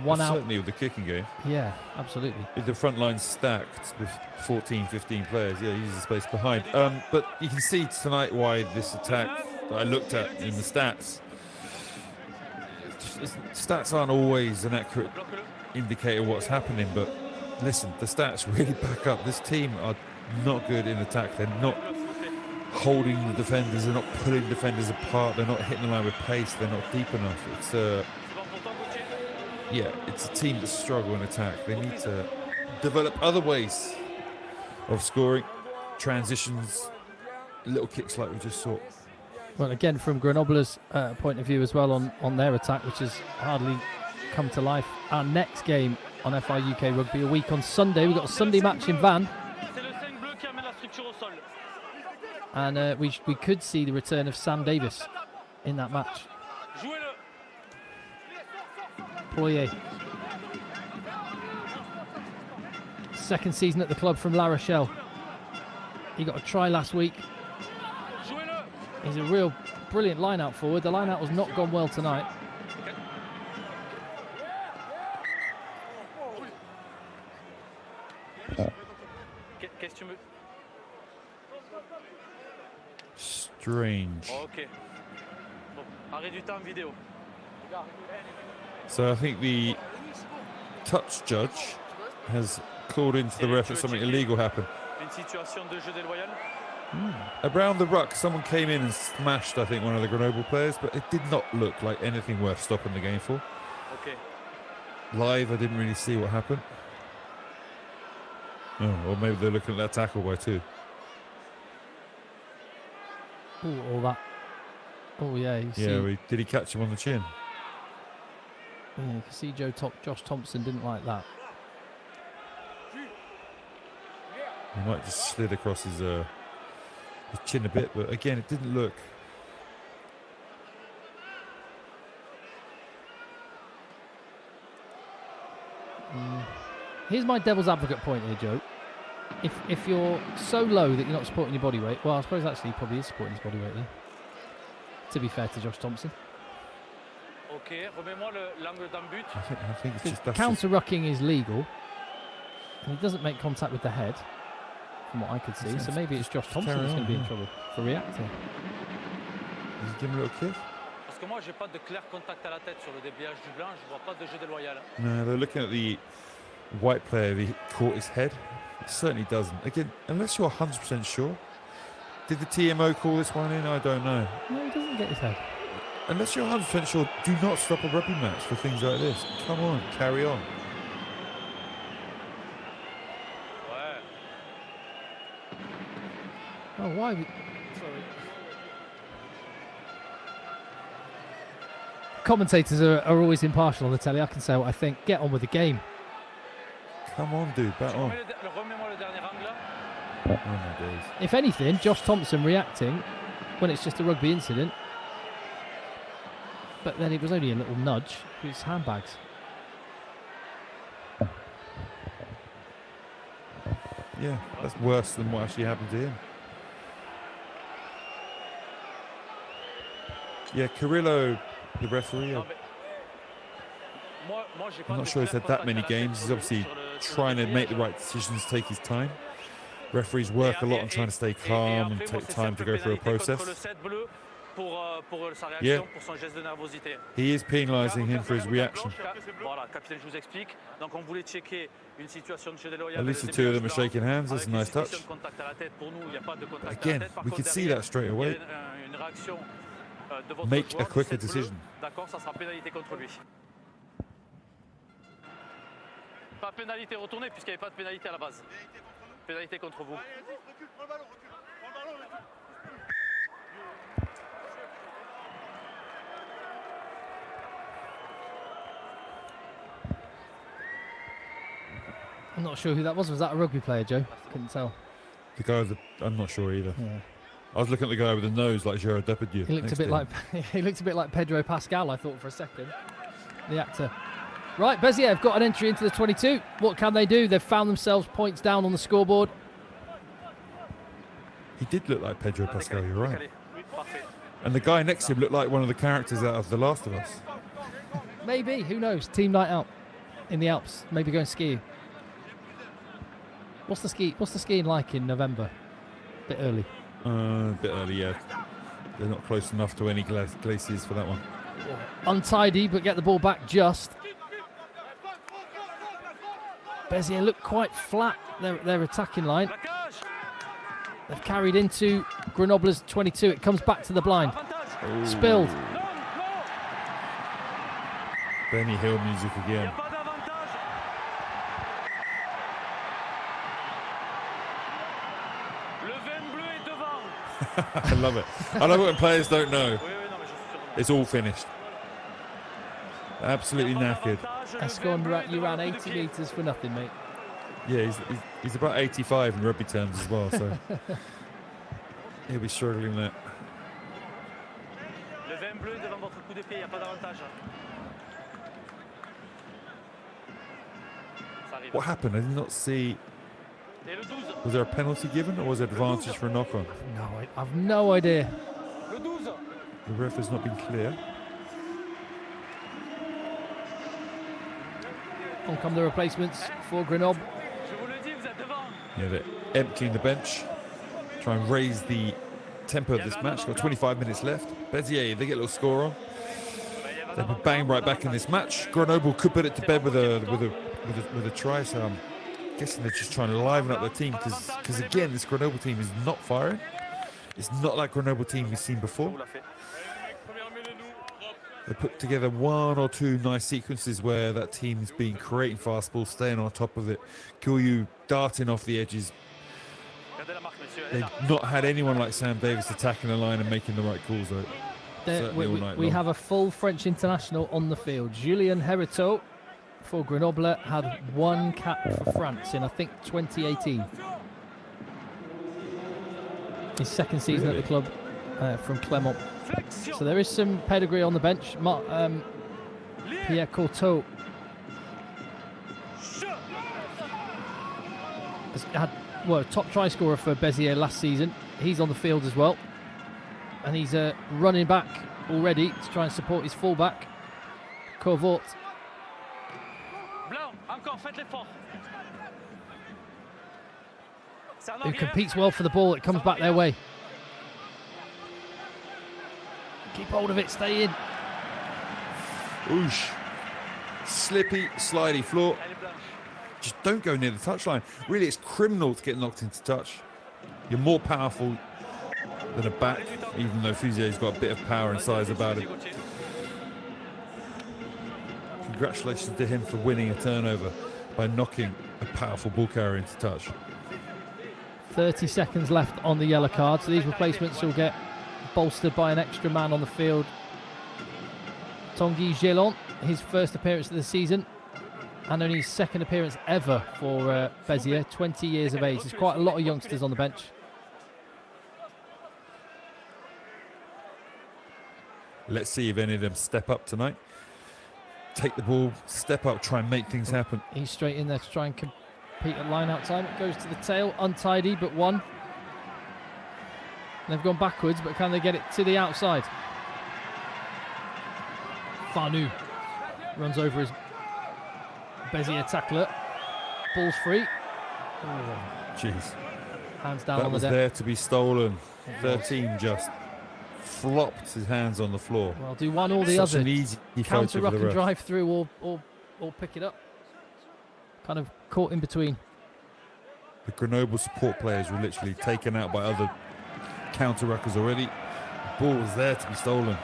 one out. Certainly with the kicking game. Yeah, absolutely. With the front line stacked with 14, 15 players, yeah, he uses space behind. But you can see tonight why this attack that I looked at in the stats. Stats aren't always an accurate indicator of what's happening, but listen, the stats really back up. This team are not good in attack. They're not holding the defenders. They're not pulling defenders apart. They're not hitting the line with pace. They're not deep enough. It's a team that struggle in attack. They need to develop other ways of scoring, transitions, little kicks like we just saw. Well, again, from Grenoble's point of view as well on their attack, which has hardly come to life. Our next game on FI UK Rugby, a week on Sunday. We've got a Sunday match in Vannes. And we could see the return of Sam Davis in that match. Ployer. Second season at the club from La Rochelle. He got a try last week. He's a real brilliant line-out forward. The line-out has not gone well tonight. Strange. Okay. Arrêt du temps vidéo. So I think the touch judge has called into the ref that something illegal happened. Around the ruck, someone came in and smashed, I think, one of the Grenoble players, but it did not look like anything worth stopping the game for. Okay. Live, I didn't really see what happened. Oh, or maybe they're looking at that tackle by two. Oh, all that. Oh, yeah. Did he catch him on the chin? Yeah, you can see Josh Thompson didn't like that. He might just slid across his chin a bit, but again, it didn't look. Here's my devil's advocate point here, Joe. If you're so low that you're not supporting your body weight, well, I suppose actually he probably is supporting his body weight there. To be fair to Josh Thompson. Okay, remets-moi l'angle d'un but. I think it's just counter-rucking is legal, and he doesn't make contact with the head. from what I could see. So maybe it's Josh Thompson that's going to be in trouble for reacting. Does he give him a little kick? Parce que moi, j'ai pas de clair contact à la tête sur le déblayage du blanc. Je vois pas de jeu déloyal. No, they're looking at the white player. He caught his head. It certainly doesn't. Again, unless you're 100% sure. Did the TMO call this one in? I don't know. No, he doesn't get his head. Unless you're 100% sure, do not stop a rugby match for things like this. Come on, carry on. Oh, why? Sorry. Commentators are always impartial on the telly. I can say what I think. Get on with the game. Come on, dude, bat on. Oh my days. If anything, Josh Thompson reacting when it's just a rugby incident. But then it was only a little nudge. It's handbags. Yeah, that's worse than what actually happened to him. Yeah, Carrillo, the referee, I'm not sure he's had that many games. He's obviously trying to make the right decisions, take his time. Referees work a lot on trying to stay calm and take time to go through a process. Yeah, he is penalising him for his reaction. At least the two of them are shaking hands. That's a nice touch. Again, we could see that straight away. Make a quicker decision. Pas pénalité retournée puisqu'il n'y avait pas de pénalité à la base. Pénalité contre vous. I'm not sure who that was. Was that a rugby player, Joe? Couldn't tell. The guy with the, I'm not sure either. Yeah. I was looking at the guy with the nose like Gerard Depardieu. He looked a bit like he looked a bit like Pedro Pascal, I thought for a second. The actor. Right, Béziers have got an entry into the 22. What can they do? They've found themselves points down on the scoreboard. He did look like Pedro Pascal, you're right. And the guy next to him looked like one of the characters out of The Last of Us. Maybe, who knows? Team night out in the Alps. Maybe going skiing. What's the skiing like in November? Bit early. A bit early, yeah. They're not close enough to any glaciers for that one. Untidy, but get the ball back just. Béziers look quite flat, their attacking line. They've carried into Grenoble's 22. It comes back to the blind. Ooh. Spilled. Benny Hill music again. I love it. I love it when players don't know. It's all finished. Absolutely knackered. Escon, you ran 80 metres for nothing, mate. Yeah, he's about 85 in rugby terms as well, so he'll be struggling with that. What happened? I did not see. Was there a penalty given or was it advantage for a knock-on? No, I've no idea. The ref has not been clear. On come the replacements for Grenoble. Yeah, they're emptying the bench. Try and raise the tempo of this match. Got 25 minutes left. Béziers, they get a little score on. They'll be bang right back in this match. Grenoble could put it to bed with a try, so I'm guessing they're just trying to liven up their team because again, this Grenoble team is not firing. It's not like Grenoble team we've seen before. They put together one or two nice sequences where that team's been creating fast balls, staying on top of it. Kilyu darting off the edges. They've not had anyone like Sam Davis attacking the line and making the right calls though. We have a full French international on the field. Julien Heriteau for Grenoble had one cap for France in, I think, 2018. His second season at the club from Clermont. So there is some pedigree on the bench. Pierre Courteau has had top try scorer for Béziers last season. He's on the field as well. And he's running back already to try and support his fullback, Corvort. who competes well for the ball. It comes back their way. Keep hold of it, stay in. Oosh. Slippy, slidey floor. Just don't go near the touchline. Really, it's criminal to get knocked into touch. You're more powerful than a back, even though Fusier's got a bit of power and size about him. Congratulations to him for winning a turnover by knocking a powerful ball carrier into touch. 30 seconds left on the yellow card, so these replacements will get bolstered by an extra man on the field. Tanguy Gélon, his first appearance of the season and only his second appearance ever for Béziers, 20 years of age. There's quite a lot of youngsters on the bench. Let's see if any of them step up tonight. Take the ball, step up, try and make things happen. He's straight in there to try and compete at line-out time. It goes to the tail, untidy, but one. They've gone backwards, but can they get it to the outside? Farnou runs over his Béziers tackler. Ball's free. Jeez. Hands down that on the was deck. there to be stolen. 13 just flopped his hands on the floor. Well, do one or the Such other. an easy Counter ruck photo for the and ref. drive through or pick it up. Kind of caught in between. The Grenoble support players were literally taken out by other counter ruckers already. The ball was there to be stolen.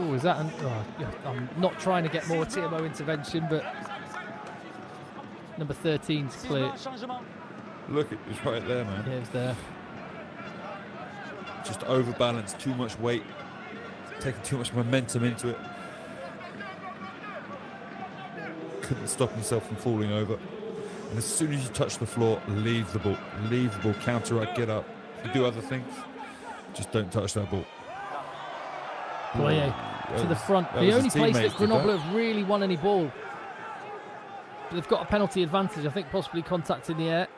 Oh, is that I'm not trying to get more TMO intervention, but number 13's clear. Look, it was right there, man. Yeah, it was there. Just overbalanced, too much weight, taking too much momentum into it. Couldn't stop himself from falling over. And as soon as you touch the floor, leave the ball. Leave the ball, counteract, get up. You do other things, just don't touch that ball. Ployer to the front. The only place that Grenoble have really won any ball. But they've got a penalty advantage, I think possibly contact in the air.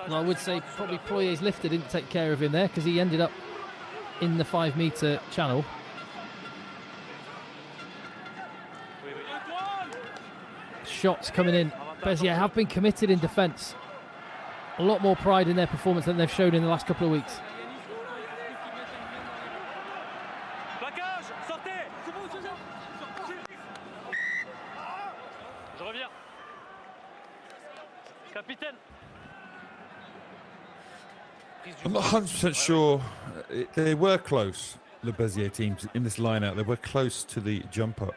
And I would say probably Ployer's lifter didn't take care of him there because he ended up in the 5-metre channel. Shots coming in. Béziers have been committed in defence. A lot more pride in their performance than they've shown in the last couple of weeks. I'm not 100% sure. They were close, the Béziers teams, in this line-out. They were close to the jumper.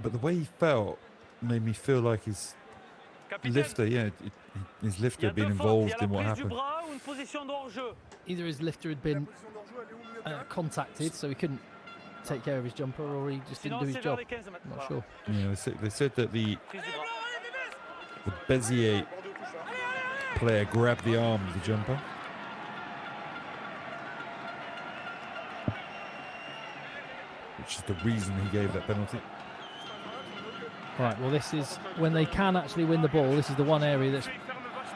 But the way he fell made me feel like his lifter, his lifter had been involved in what happened. Either his lifter had been contacted, so he couldn't take care of his jumper, or he just didn't do his job. I'm not sure. Yeah, they said that the Béziers player grabbed the arm of the jumper. Which is the reason he gave that penalty. Right, well, this is when they can actually win the ball. This is the one area that's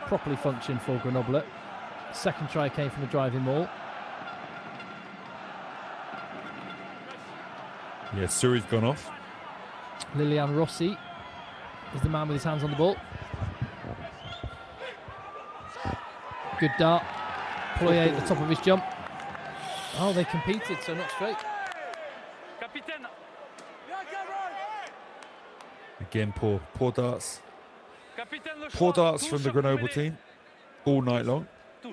properly functioned for Grenoble. Second try came from a driving maul. Yeah, Suri's gone off. Lilian Rossi is the man with his hands on the ball. Good dart. Ployer at the top of his jump. Oh, they competed, so not straight. Again, poor darts. Poor darts from the Grenoble team all night long. Oh,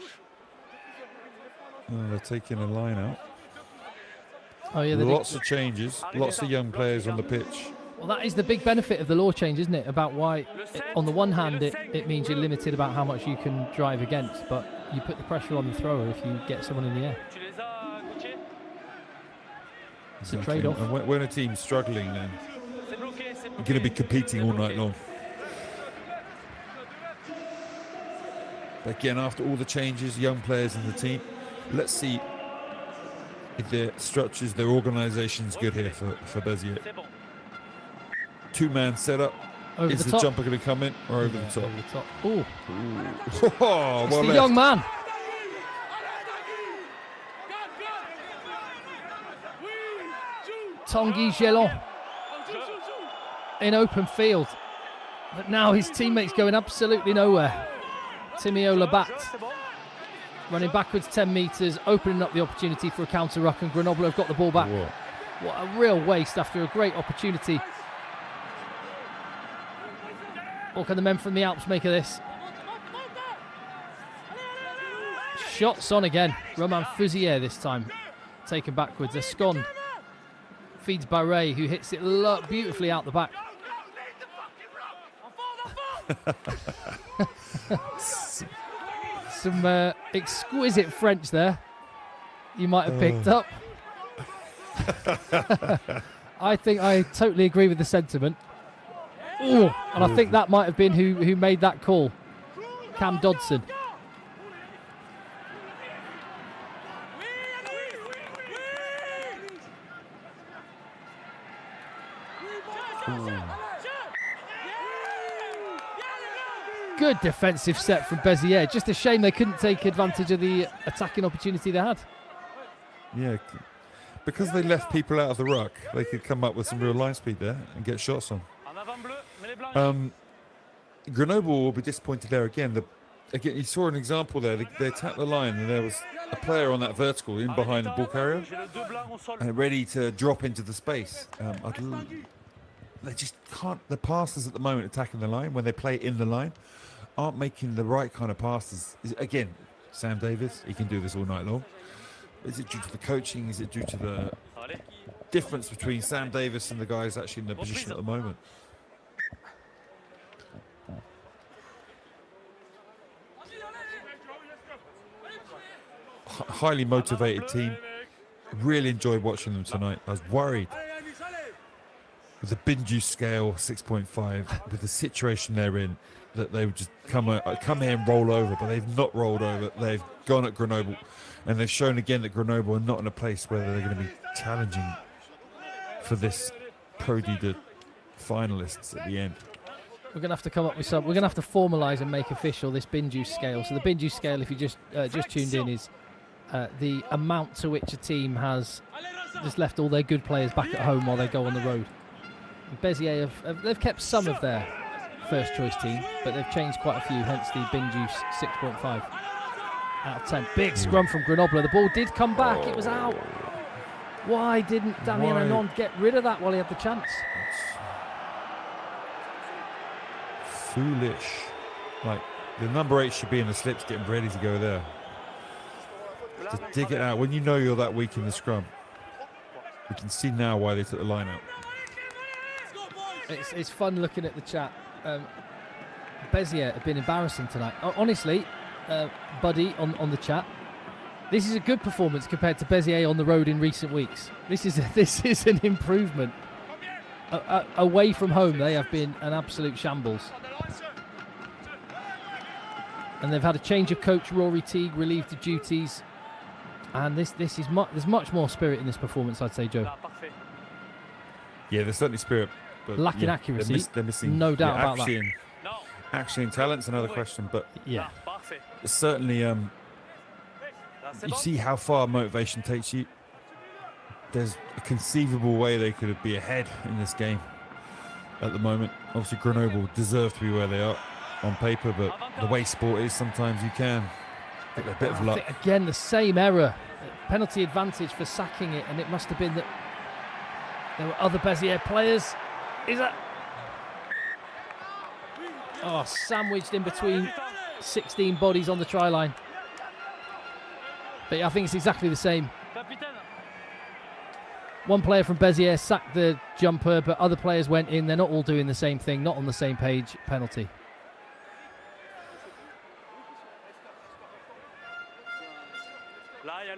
they're taking a line out. Oh yeah, lots of changes, lots of young players on the pitch. Well, that is the big benefit of the law change, isn't it? About why, on the one hand, it means you're limited about how much you can drive against, but you put the pressure on the thrower if you get someone in the air. It's a trade-off. And when a team's struggling, then you're going to be competing all night long. But again, after all the changes, young players in the team, let's see if their structures, their organisation's good here for Béziers. Two-man setup. Is the jumper going to come in or over the top? Over the top. Ooh. Oh, it's the young man. Tanguy Gelon in open field. But now his teammate's going absolutely nowhere. Timio Labat running backwards 10 metres, opening up the opportunity for a counter-ruck, and Grenoble have got the ball back. Whoa. What a real waste after a great opportunity. What can the men from the Alps make of this? Shots on again. Romain Fouzier this time. Taken backwards. Escon feeds Barret, who hits it beautifully out the back. Some exquisite French there you might have picked up. I think I totally agree with the sentiment. Ooh, and I think that might have been who made that call. Cam Dodson. Good defensive set from Béziers. Just a shame they couldn't take advantage of the attacking opportunity they had. Yeah, because they left people out of the ruck, they could come up with some real line speed there and get shots on. Grenoble will be disappointed there again. Again, you saw an example there. They attacked the line and there was a player on that vertical in behind the ball carrier and ready to drop into the space. They just can't. The passers at the moment attacking the line, when they play in the line, aren't making the right kind of passes. Again, Sam Davis, he can do this all night long. Is it due to the coaching? Is it due to the difference between Sam Davis and the guys actually in the position at the moment? Highly motivated team. Really enjoyed watching them tonight. I was worried with the Binju scale 6.5, with the situation they're in, that they would just come here and roll over, but they've not rolled over. They've gone at Grenoble, and they've shown again that Grenoble are not in a place where they're going to be challenging for this Pro D2 finalists at the end. We're going to have to come up with some. We're going to have to formalise and make official this Binju scale. So the Binju scale, if you just tuned in, is the amount to which a team has just left all their good players back at home while they go on the road. Béziers they've kept some of their first choice team, but they've changed quite a few, hence the Binju 6.5 out of 10. Big scrum from Grenoble. The ball did come back, it was out. Why didn't Damien Anand get rid of that while he had the chance? Foolish. Like, the number 8 should be in the slips getting ready to go there. To dig it out when you know you're that weak in the scrum. We can see now why they took the line out. It's fun looking at the chat. Béziers have been embarrassing tonight. Honestly, Buddy on the chat, this is a good performance compared to Béziers on the road in recent weeks. This is an improvement. Away from home, they have been an absolute shambles. And they've had a change of coach. Rory Teague relieved of duties. And there's much more spirit in this performance, I'd say, Joe. Yeah, there's certainly spirit. But lacking accuracy, they're missing, no doubt about that. Actually, and talent's another question, but yeah, certainly, you see how far motivation takes you. There's a conceivable way they could be ahead in this game at the moment. Obviously, Grenoble deserve to be where they are on paper, but the way sport is, sometimes you can get a bit of luck. Again, the same error, penalty advantage for sacking it, and it must have been that there were other Béziers players. Is that? Oh, sandwiched in between 16 bodies on the try line. But yeah, I think it's exactly the same. One player from Béziers sacked the jumper, but other players went in. They're not all doing the same thing, not on the same page. Penalty.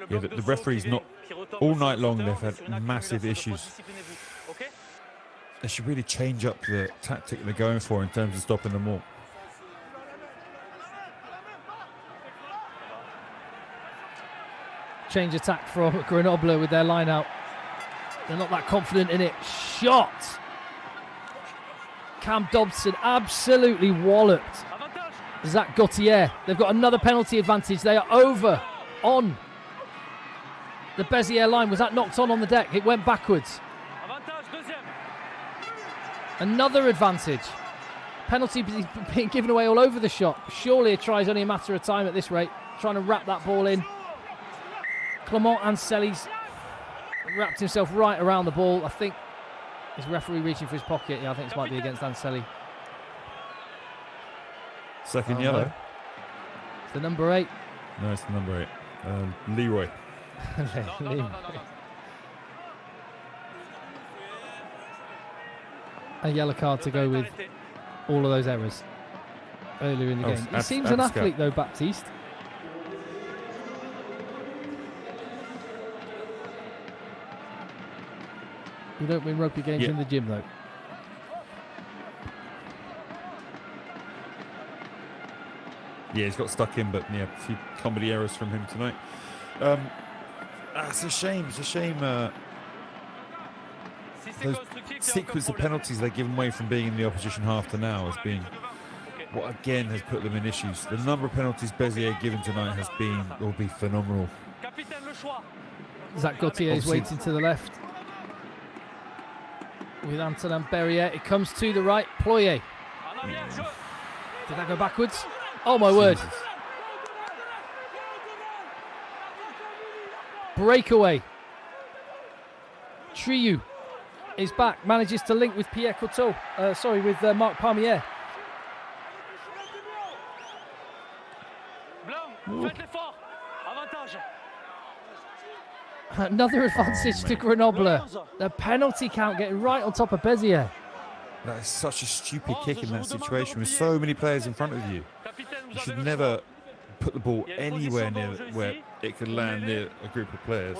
Yeah, the referee's not all night long. They've had massive issues. They should really change up the tactic they're going for in terms of stopping them all. Change attack from Grenoble with their line out. They're not that confident in it. Shot. Cam Dobson absolutely walloped Zach Gauthier. They've got another penalty advantage. They are over on the Béziers line. Was that knocked on the deck? It went backwards. Another advantage. Penalty being given away all over the shop. Surely a try is only a matter of time at this rate. Trying to wrap that ball in. Clement Anselli's wrapped himself right around the ball. I think his referee reaching for his pocket. Yeah, I think this might be against Anselli. Second yellow. It's the number 8. No, it's the number 8. Leroy. Leroy. A yellow card to go with all of those errors earlier in the game. He seems an athlete though, Baptiste. You don't win rugby games in the gym though. Yeah, he's got stuck in, but yeah, a few comedy errors from him tonight. It's a shame. It's a shame. Those sequence of penalties they're given away from being in the opposition half to now has been what again has put them in issues. The number of penalties Béziers given tonight will be phenomenal. Zach Gauthier is waiting to the left with Antonin Berrier. It comes to the right. Ployer. Did that go backwards? Oh my word. Breakaway. Triou is back, manages to link with Pierre Couteau. With Marc Palmier. Another advantage to Grenoble. The penalty count getting right on top of Béziers. That is such a stupid kick in that situation with so many players in front of you. You should never put the ball anywhere near where it could land near a group of players.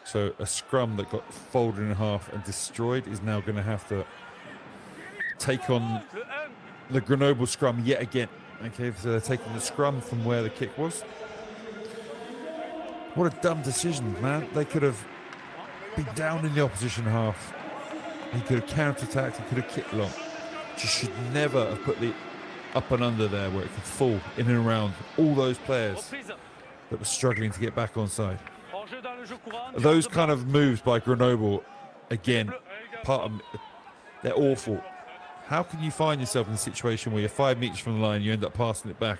So a scrum that got folded in half and destroyed is now going to have to take on the Grenoble scrum yet again. Okay, so they're taking the scrum from where the kick was. What a dumb decision, man. They could have been down in the opposition half. He could have counter-attacked, he could have kicked long. Just should never have put the up and under there where it could fall in and around all those players that were struggling to get back on side. Those kind of moves by Grenoble, again, they're awful. How can you find yourself in a situation where you're 5 meters from the line, you end up passing it back?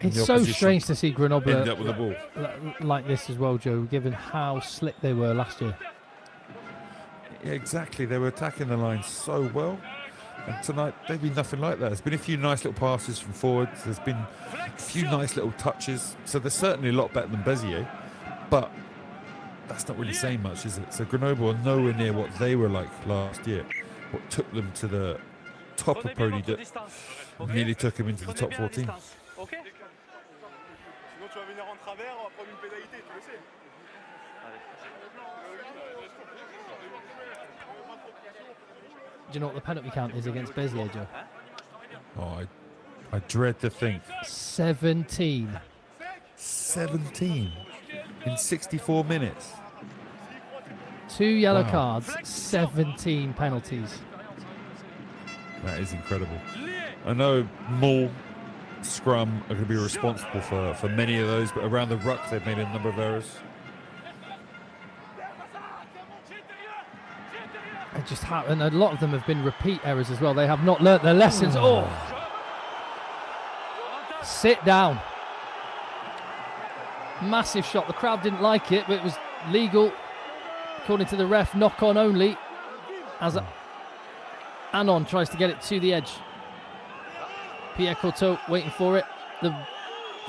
It's so strange to see Grenoble end up with the ball like this as well, Joe, given how slick they were last year. Yeah, exactly. They were attacking the line so well. And tonight, they've been nothing like that. There's been a few nice little passes from forwards. There's been a few nice little touches. So they're certainly a lot better than Béziers. But that's not really saying much, is it? So Grenoble are nowhere near what they were like last year. What took them to the top of Pro League nearly took them into the top 14. Do you know what the penalty count is against Béziers, Joe? Oh, I dread to think. 17. 17 in 64 minutes. 2 yellow cards, 17 penalties. That is incredible. I know Mull, Scrum are going to be responsible for many of those, but around the ruck they've made a number of errors. And a lot of them have been repeat errors as well. They have not learnt their lessons. Oh! Sit down. Massive shot. The crowd didn't like it, but it was legal. According to the ref, knock on only. As Anon tries to get it to the edge. Pierre Couteau waiting for it. The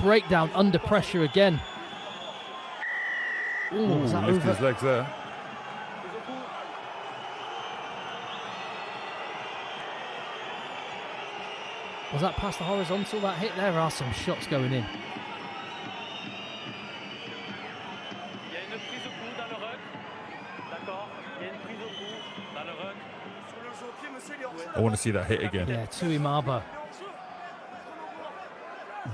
breakdown under pressure again. Ooh, was that over? His legs there. Was that past the horizontal, that hit? There are some shots going in. I want to see that hit again. Yeah, to Imaba.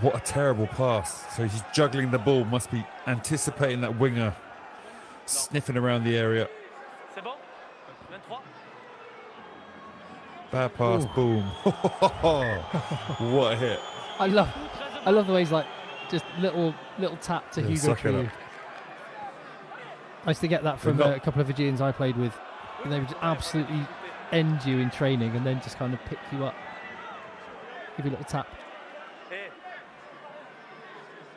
What a terrible pass. So he's juggling the ball, must be anticipating that winger sniffing around the area. Bad pass, boom. What a hit. I love I love the way he's like, just little tap to Hugo Trieu. I used to get that from a couple of Fijians I played with. And they would just absolutely end you in training and then just kind of pick you up. Give you a little tap.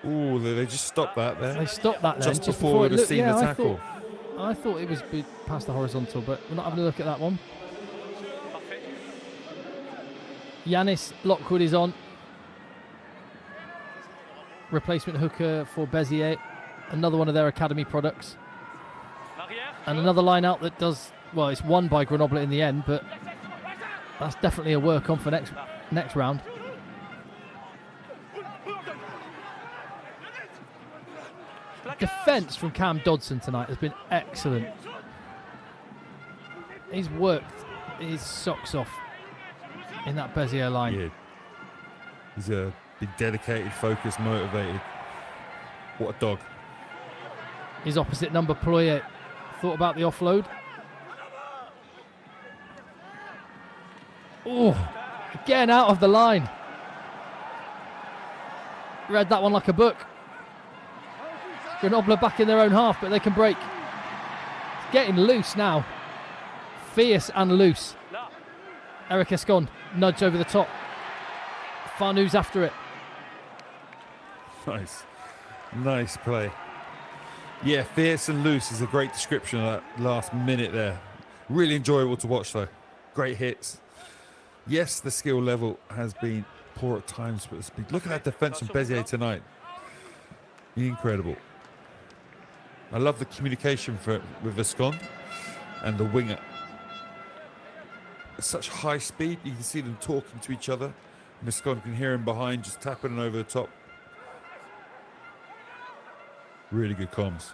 Oh, they just stopped that there. They stopped that then. Just before the scene of tackle. I thought it was past the horizontal, but we're not having a look at that one. Yanis Lockwood is on. Replacement hooker for Béziers. Another one of their academy products. And another line out that does, well, it's won by Grenoble in the end, but that's definitely a work on for next round. Defence from Cam Dodson tonight has been excellent. He's worked his socks off in that Béziers line. Yeah. He's a big, dedicated, focused, motivated. What a dog. His opposite number, Ployer, thought about the offload. Oh, again out of the line. Read that one like a book. Grenoble back in their own half, but they can break. It's getting loose now. Fierce and loose. Eric Escond, nudge over the top. Farnoo's after it. Nice play. Yeah, fierce and loose is a great description of that last minute there. Really enjoyable to watch though. Great hits. Yes, the skill level has been poor at times, but look at that defence from Béziers tonight. Incredible. I love the communication with Escond and the winger. At such high speed, you can see them talking to each other. And Escond can hear him behind, just tapping over the top. Really good comms.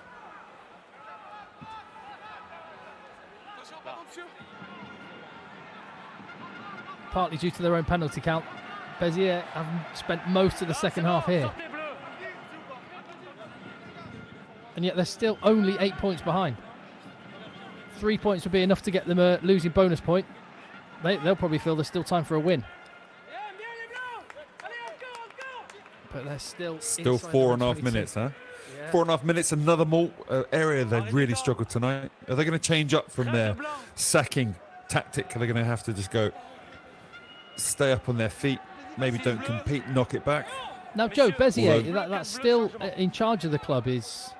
Partly due to their own penalty count. Béziers have spent most of the second half here. And yet they're still only 8 points behind. 3 points would be enough to get them a losing bonus point. They'll probably feel there's still time for a win. But they're still 4.5 minutes, huh? Yeah. 4.5 minutes, another more area they've really struggled tonight. Are they going to change up from their sacking tactic? Are they going to have to just go stay up on their feet, maybe don't compete, knock it back? Now, Joe, Béziers, that's still in charge of the club. Is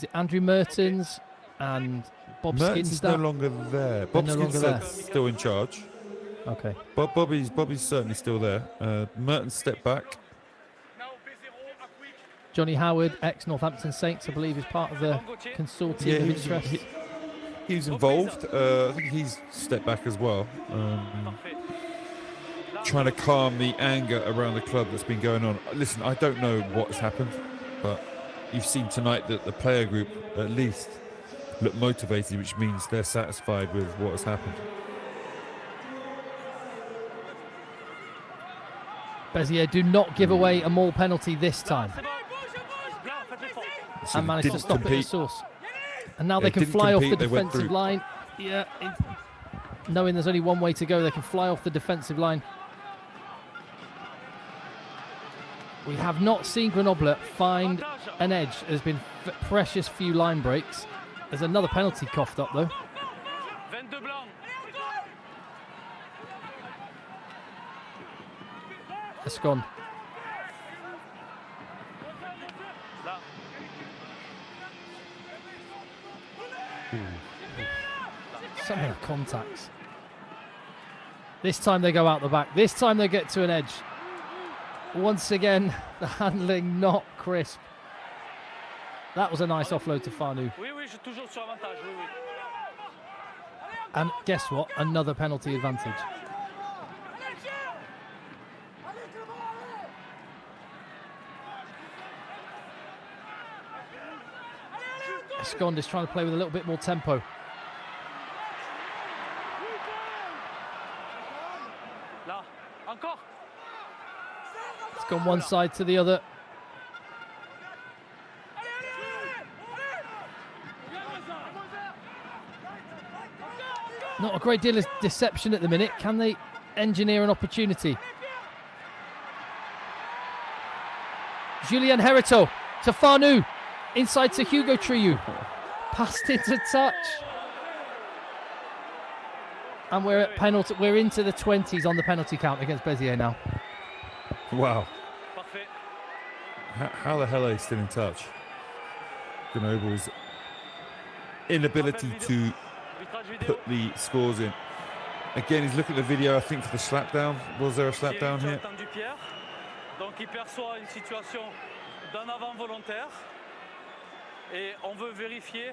it Andrew Mertens and Bob Skinstad? Mertens is no longer there. Bob Skinstad's still in charge. Okay. Bobby's certainly still there. Mertens stepped back. Johnny Howard, ex-Northampton Saints, I believe, is part of the consortium of interest. He was involved. I think he's stepped back as well. Trying to calm the anger around the club that's been going on. Listen, I don't know what's happened, but you've seen tonight that the player group at least look motivated, which means they're satisfied with what has happened. Béziers do not give away a maul penalty this time. And managed to stop it at source. And now they can fly off the defensive line. Yeah, knowing there's only one way to go, they can fly off the defensive line. We have not seen Grenoble find an edge. There's been precious few line breaks. There's another penalty coughed up though. Escond. Some of the contacts. This time they go out the back. This time they get to an edge. Once again, the handling not crisp. That was a nice offload to Farnou. And guess what? Another penalty advantage. Escond is trying to play with a little bit more tempo. It's gone one side to the other. Not a great deal of deception at the minute. Can they engineer an opportunity? Julien Herito to Farnou. Inside to Hugo Triou. Passed into touch. And we're at penalty. We're into the 20s on the penalty count against Béziers now. Wow. How the hell are they still in touch? Grenoble's inability to put the scores in. Again, he's looking at the video, I think, for the slap down. Was there a slap down here? Donc il perçoit une situation d'un avant volontaire et on veut vérifier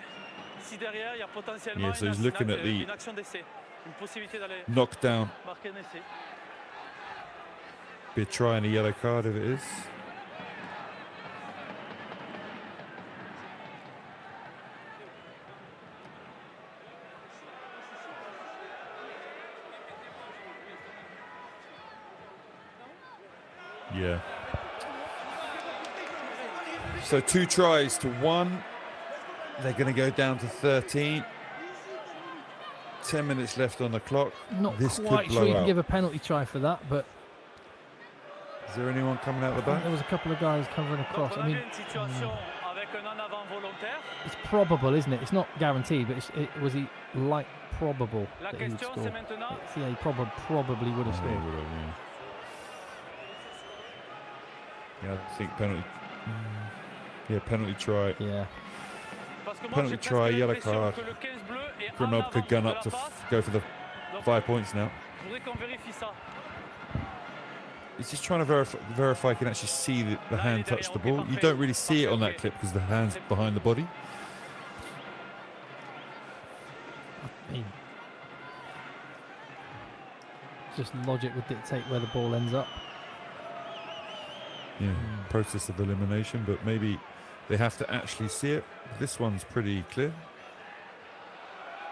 si derrière il y a potentiellement une action d'essai, une possibilité d'aller knockdown. marquer un essai. Be a try and a yellow card if it is. Yeah. So 2 tries to 1. They're going to go down to 13. 10 minutes left on the clock. Not this quite could blow sure you can out. give a penalty try for that, but is there anyone coming out the back? There was a couple of guys covering across. I mean, it's probable, isn't it? It's not guaranteed, but was he like probable that he would score? Yeah, he probably would have scored. Yeah, I think penalty. Yeah, penalty try. Yeah. Penalty try, yellow card. Grenoble could gun up to go for the 5 points now. He's just trying to verify he can actually see the hand touch the ball. You don't really see it on that clip because the hand's behind the body. I mean, just logic would dictate where the ball ends up. Yeah, process of elimination, but maybe they have to actually see it. This one's pretty clear.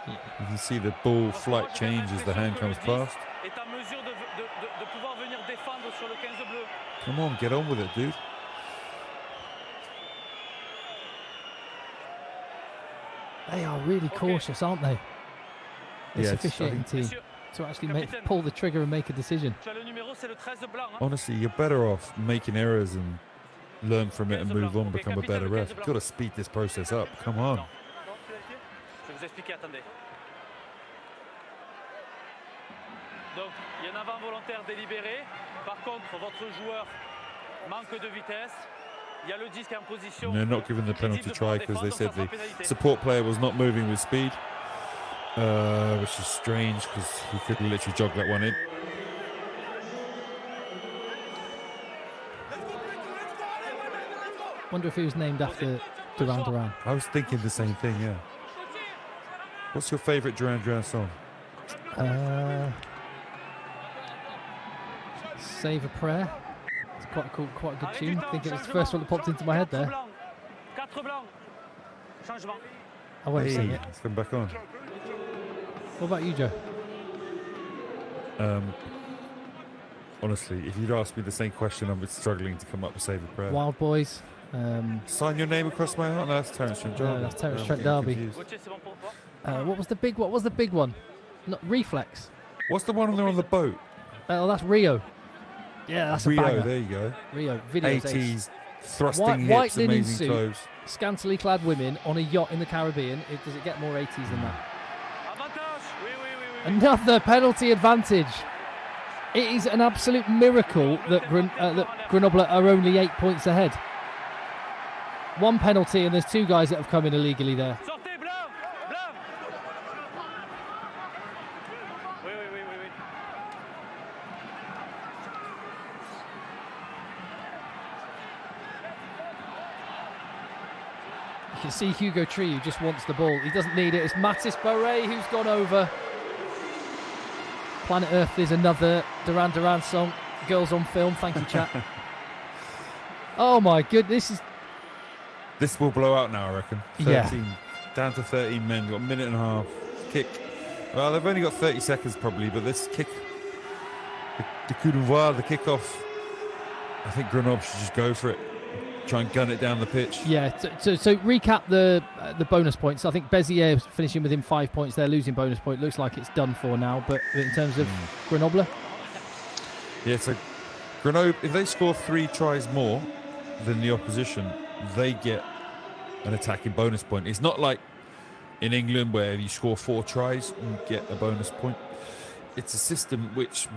Yeah. You can see the ball flight change as the hand comes past. Come on, get on with it, dude. They are really cautious, aren't they? This officiating team. To actually pull the trigger and make a decision. Honestly, you're better off making errors and learn from it and move on, become a better ref. You've got to speed this process up. Come on. Donc, il y a un avant volontaire délibéré. Par contre, votre joueur manque de vitesse. Il y a le disque en position. They're not giving the penalty try because they said the support player was not moving with speed. Which is strange because he could literally jog that one in. Wonder if he was named after Duran Duran. I was thinking the same thing, yeah. What's your favourite Duran Duran song? Save a Prayer. It's quite cool, quite a good tune. I think it was the first one that popped into my head there. I won't sing it. Let's come back on. What about you, Joe? Honestly, if you'd asked me the same question, I'm struggling to come up with Save a Prayer. Wild Boys. Sign Your Name Across My Heart. No, that's Terence Trent D'Arby. No, that's Terence Trent D'Arby. What was the big? What was the big one? Not Reflex. What's the one when they're on the boat? Oh, that's Rio. Yeah, that's Rio, a banger. There you go. Rio. Videos. 80s, thrusting white hips, linen amazing suit, clothes. Scantily clad women on a yacht in the Caribbean. Does it get more 80s than that? Another penalty advantage. It is an absolute miracle that Grenoble are only 8 points ahead. One penalty and there's 2 guys that have come in illegally there. You can see Hugo Triou just wants the ball. He doesn't need it. It's Mathis Barret who's gone over. Planet Earth is another Duran Duran song. Girls on Film. Thank you, chat. Oh my goodness. This will blow out now, I reckon. 13. Yeah. Down to 13 men. Got a minute and a half. Kick. Well, they've only got 30 seconds probably, but this kick, the coup d'envoi, the kickoff, I think Grenoble should just go for it. Try and gun it down the pitch. Yeah, so recap the bonus points. I think Béziers finishing within 5 points. They're losing bonus point. Looks like it's done for now. But in terms of Grenoble? Yeah, so Grenoble, if they score 3 tries more, than the opposition, they get an attacking bonus point. It's not like in England where you score 4 tries, you get a bonus point. It's a system which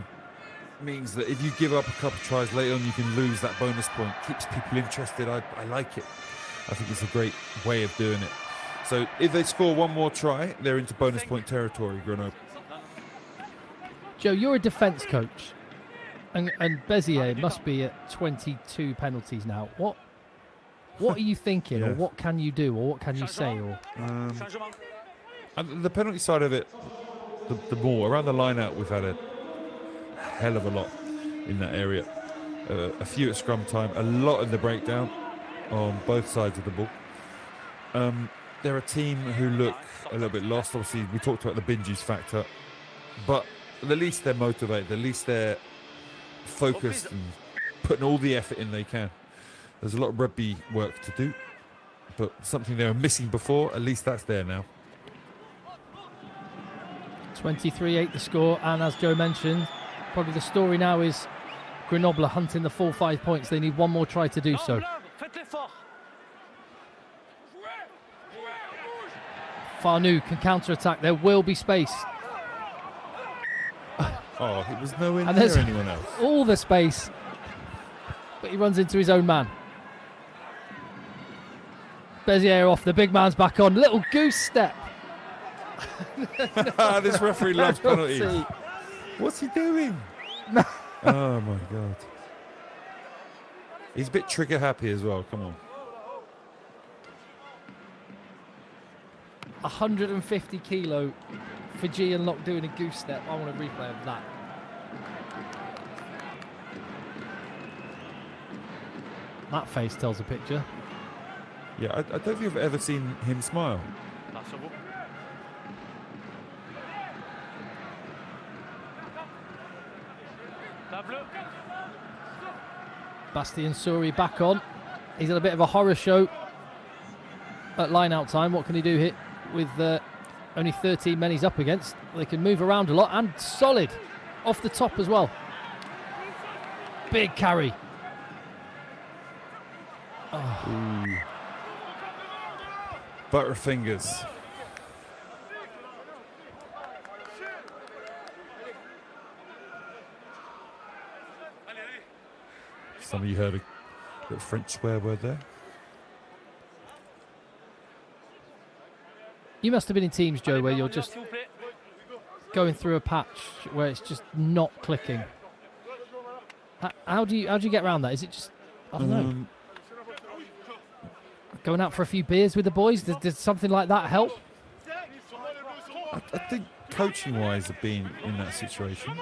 means that if you give up a couple of tries later on, you can lose that bonus point. Keeps people interested. I like it. I think it's a great way of doing it. So if they score 1 more try, they're into bonus point territory, Grenoble. Joe, you're a defence coach, and Béziers must be at 22 penalties now. What are you thinking, or what can you do, or what can you say? Or the penalty side of it, the ball around the line out, we've had a hell of a lot in that area. A few at scrum time, a lot in the breakdown on both sides of the ball. They're a team who look a little bit lost. Obviously, we talked about the binges factor, but at least they're motivated. At least they're focused and putting all the effort in they can. There's a lot of rugby work to do, but something they were missing before, at least that's there now. 23-8 the score, and as Joe mentioned, probably the story now is Grenoble hunting the full 5 points. They need 1 more try to do so. Farnou can counter-attack. There will be space. Oh, it was nowhere near anyone else. All the space, but he runs into his own man. Béziers off, the big man's back on. Little goose step. This referee loves penalties. What's he doing? Oh my God. He's a bit trigger happy as well. Come on. 150 kilo Fijian lock doing a goose step. I want a replay of that. That face tells a picture. Yeah, I don't think I've ever seen him smile. Bastien Suri back on. He's had a bit of a horror show at line-out time. What can he do here with only 13 men he's up against? They can move around a lot, and solid off the top as well. Big carry. Oh. Butterfingers. Some of you heard a little French swear word there. You must have been in teams, Joe, where you're just going through a patch where it's just not clicking. How do you get around that? Is it just, I don't know, going out for a few beers with the boys? Does something like that help? I think coaching-wise, I've been in that situation.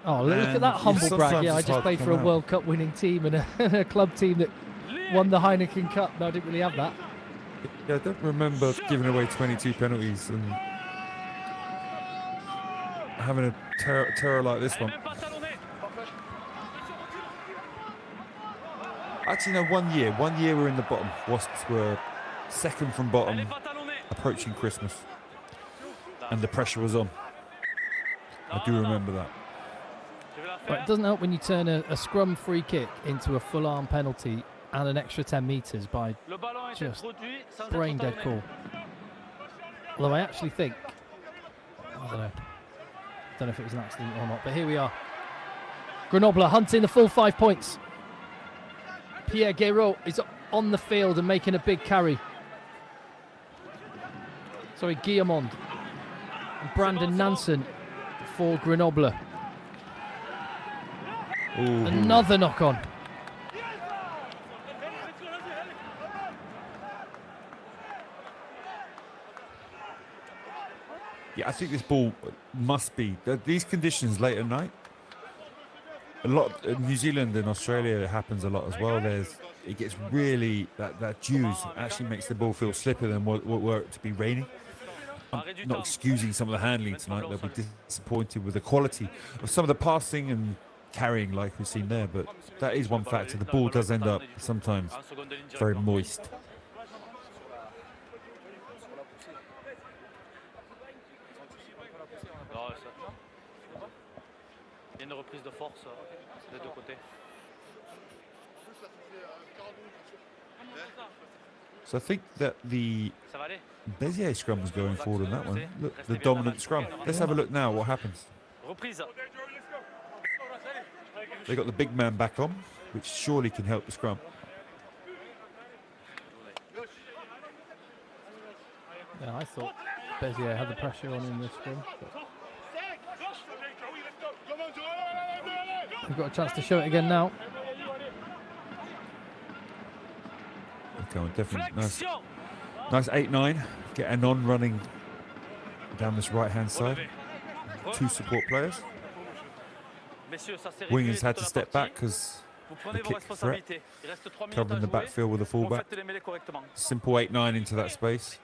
Oh, look at that humble brag. Yeah, I just played for a World Cup winning team and a club team that won the Heineken Cup. No, I didn't really have that. Yeah, I don't remember giving away 22 penalties and having a terror like this one. Actually, no, 1 year. 1 year we're in the bottom. Wasps were second from bottom, approaching Christmas. And the pressure was on. I do remember that. But it doesn't help when you turn a scrum free kick into a full arm penalty and an extra 10 metres by just brain dead call. Although I actually think, I don't know if it was an accident or not, but here we are. Grenoble hunting the full 5 points. Pierre Guéraud is on the field and making a big carry. Sorry, Guillemond. And Brandon Nansen for Grenoble. Ooh. Another knock on. Yeah, I think this ball must be these conditions late at night. A lot New Zealand and Australia, it happens a lot as well. It gets really that dew actually makes the ball feel slippier than what were it to be raining. I'm not excusing some of the handling tonight. They'll be disappointed with the quality of some of the passing and carrying like we've seen there, but that is one factor. The ball does end up sometimes very moist. So I think that the Béziers scrum was going forward on that one. Look, the dominant scrum. Let's have a look now what happens. They got the big man back on, which surely can help the scrum. Yeah, I thought Béziers had the pressure on in this scrum. We've got a chance to show it again now. Okay, well, definitely nice 8-9. Get Anon running down this right-hand side. 2 support players. Wingers had to step back because the kick threat, covering the backfield with a fullback. Simple 8-9 into that space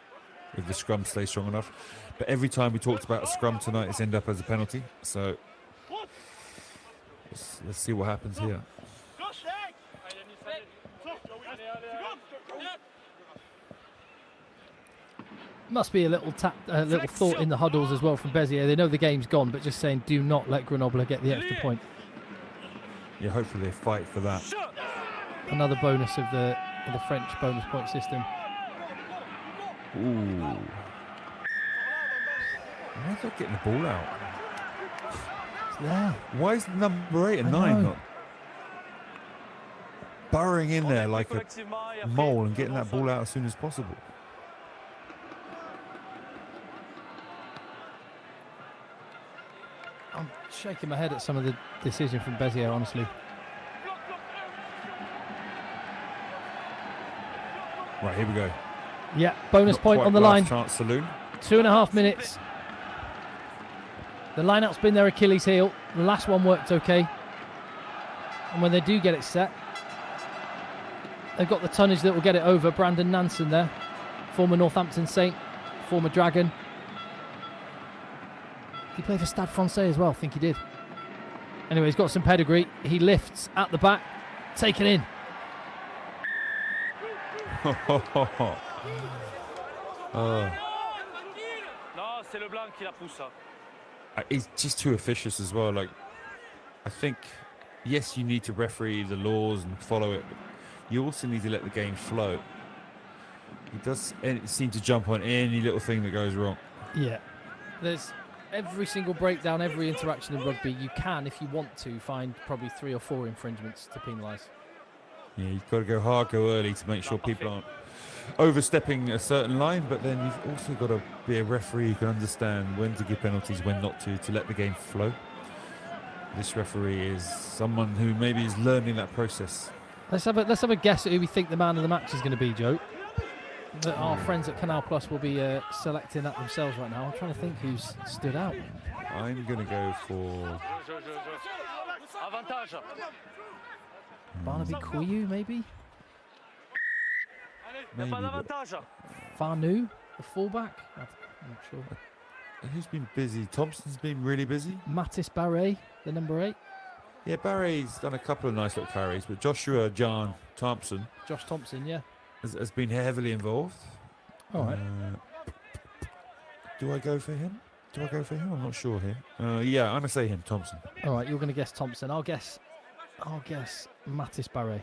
if the scrum stays strong enough. But every time we talked about a scrum tonight, it's ended up as a penalty. So let's see what happens here. Must be a little thought in the huddles as well from Béziers. They know the game's gone, but just saying, do not let Grenoble get the extra point. Yeah, hopefully they fight for that. Another bonus of the French bonus point system. Ooh. Why are they getting the ball out? It's there. Why is number 8 and 9 not burrowing in there like a mole and getting that ball out as soon as possible? I'm shaking my head at some of the decision from Béziers, honestly. Right, here we go. Yeah, bonus point on the line. Chance saloon. 2.5 minutes. The line-out's been their Achilles heel. The last one worked okay. And when they do get it set, they've got the tonnage that will get it over. Brandon Nansen there, former Northampton Saint, former Dragon. He played for Stade Francais as well, I think he did. Anyway, he's got some pedigree. He lifts at the back, taken in. He's just too officious as well. Like, I think, yes, you need to referee the laws and follow it, but you also need to let the game flow. He does seem to jump on any little thing that goes wrong. Yeah, there's every single breakdown, every interaction in rugby, you can, if you want to, find probably 3 or 4 infringements to penalise. Yeah, you've got to go hard, go early to make sure people aren't overstepping a certain line, but then you've also got to be a referee who can understand when to give penalties, when not to let the game flow. This referee is someone who maybe is learning that process. Let's have a guess at who we think the man of the match is going to be, Joe. That our friends at Canal Plus will be selecting that themselves right now. I'm trying to think who's stood out. I'm going to go for Barnaby Kuyu, maybe? Farnu, the fullback? I'm not sure. Who's been busy? Thompson's been really busy. Mattis Barret, the number 8. Yeah, Barret's done a couple of nice little carries, but Josh Thompson, yeah, has been heavily involved. All right. Do I go for him? I'm not sure here. Yeah, I'm gonna say him, Thompson. All right, you're gonna guess Thompson. I'll guess Mattis Barret.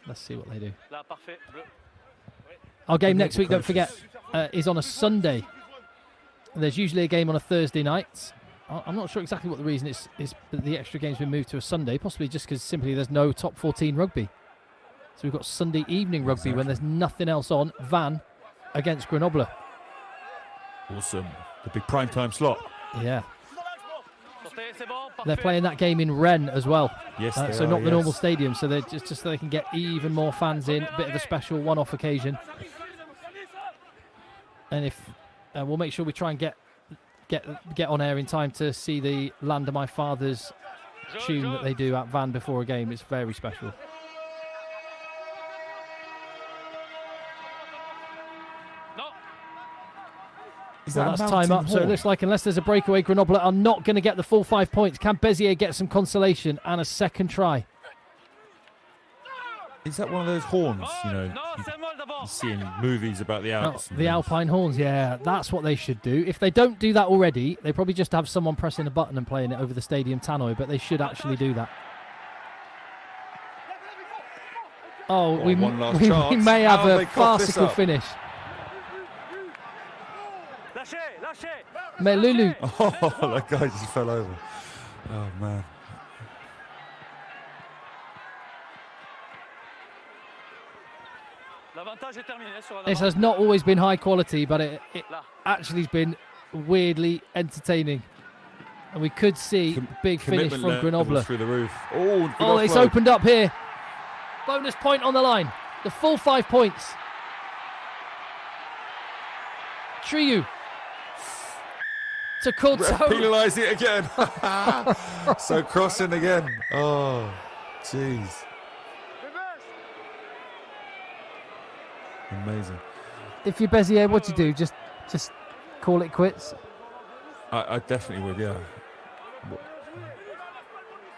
Let's see what they do. Our game next week, don't forget, is on a Sunday. There's usually a game on a Thursday night. I'm not sure exactly what the reason is that the extra game's been moved to a Sunday, possibly just because simply there's no top 14 rugby. So we've got Sunday evening rugby when there's nothing else on. Van against Grenoble. Awesome. The big prime time slot. Yeah. They're playing that game in Rennes as well. Yes, so not the normal stadium. So they're just so they can get even more fans in. A bit of a special one-off occasion. And if we'll make sure we try and get on air in time to see the Land of My Father's tune that they do at Van before a game. It's very special. Well, that's time up, so it looks like unless there's a breakaway, Grenoble are not going to get the full 5 points. Can Béziers get some consolation and a second try? Is that one of those horns, you see in movies about the Alps? The Alpine horns, yeah, that's what they should do. If they don't do that already, they probably just have someone pressing a button and playing it over the stadium tannoy, but they should actually do that. Oh, we one last chance. We may have How a farcical finish. Melulu. Oh, that guy just fell over. Oh, man. This has not always been high quality, but it actually has been weirdly entertaining. And we could see big finish from Grenoble. Through the roof. Oh, it's opened up here. Bonus point on the line. The full 5 points. Triu. To Courteau. Penalise it again. So crossing again. Oh, jeez. Amazing. If you're Béziers, what do you do? Just call it quits? I definitely would, yeah.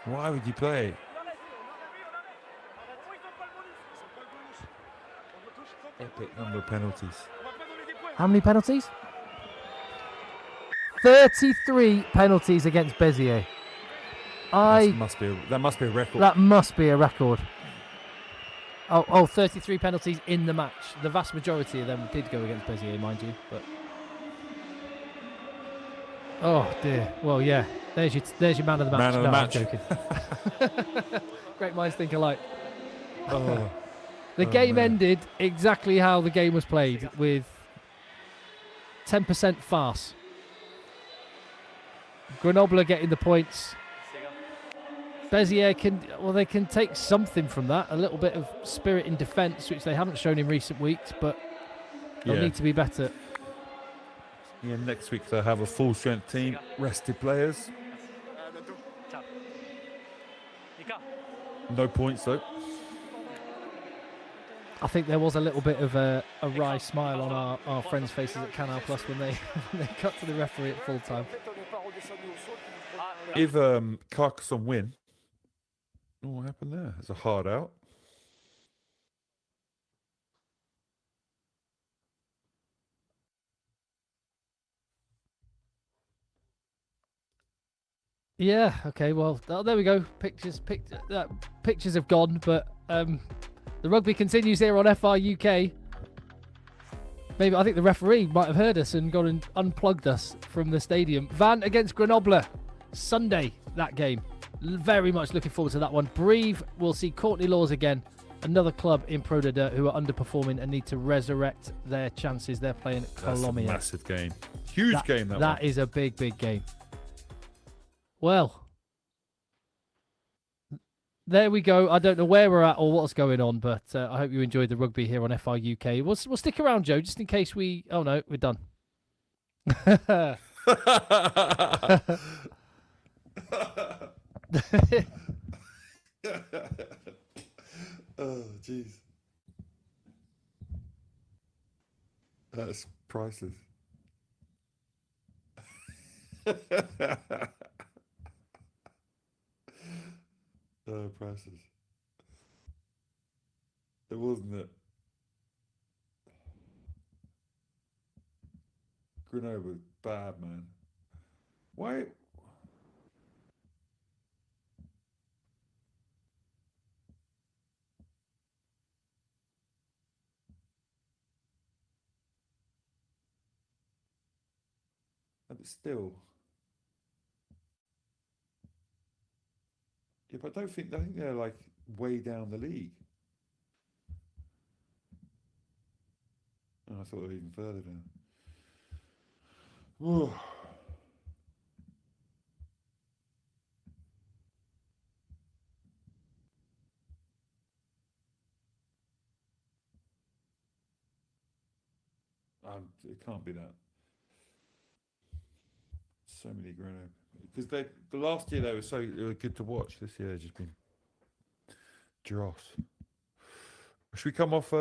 Why would you play? Epic number of penalties. How many penalties? 33 penalties against Béziers. That must be a record. That must be a record. Oh, 33 penalties in the match. The vast majority of them did go against Béziers, mind you. But oh dear. Well, yeah. There's your man of the match. Man of the match. I'm joking. Great minds think alike. Oh. The game ended exactly how the game was played, with 10% farce. Grenoble are getting the points. Béziers can take something from that, a little bit of spirit in defence, which they haven't shown in recent weeks, but they'll need to be better. Yeah, next week they'll have a full strength team, rested players. No points though. I think there was a little bit of a wry smile on our friends' faces at Canal Plus when they cut to the referee at full time. If Carcassonne win, what happened there? It's a hard out. Yeah. Okay. Well, there we go. Pictures have gone, but the rugby continues here on FR UK. Maybe I think the referee might have heard us and gone and unplugged us from the stadium. Van against Grenoble, Sunday, that game. Very much looking forward to that one. Brive will see Courtney Laws again, another club in Pro D2 who are underperforming and need to resurrect their chances. They're playing Colombia. That's a massive game. Huge game, that one. That is a big game. Well, there we go. I don't know where we're at or what's going on, but I hope you enjoyed the rugby here on FR UK. We'll stick around, Joe, just in case we... Oh, no, we're done. Oh, jeez. That's priceless. Oh, priceless. It wasn't it. Grenoble, bad, man. Why? But still. Yeah, but I think they're like way down the league. Oh, I thought they were even further down. Whoa. It can't be that. So many Grenoble. Because the last year they were good to watch. This year they've just been dross. Should we come off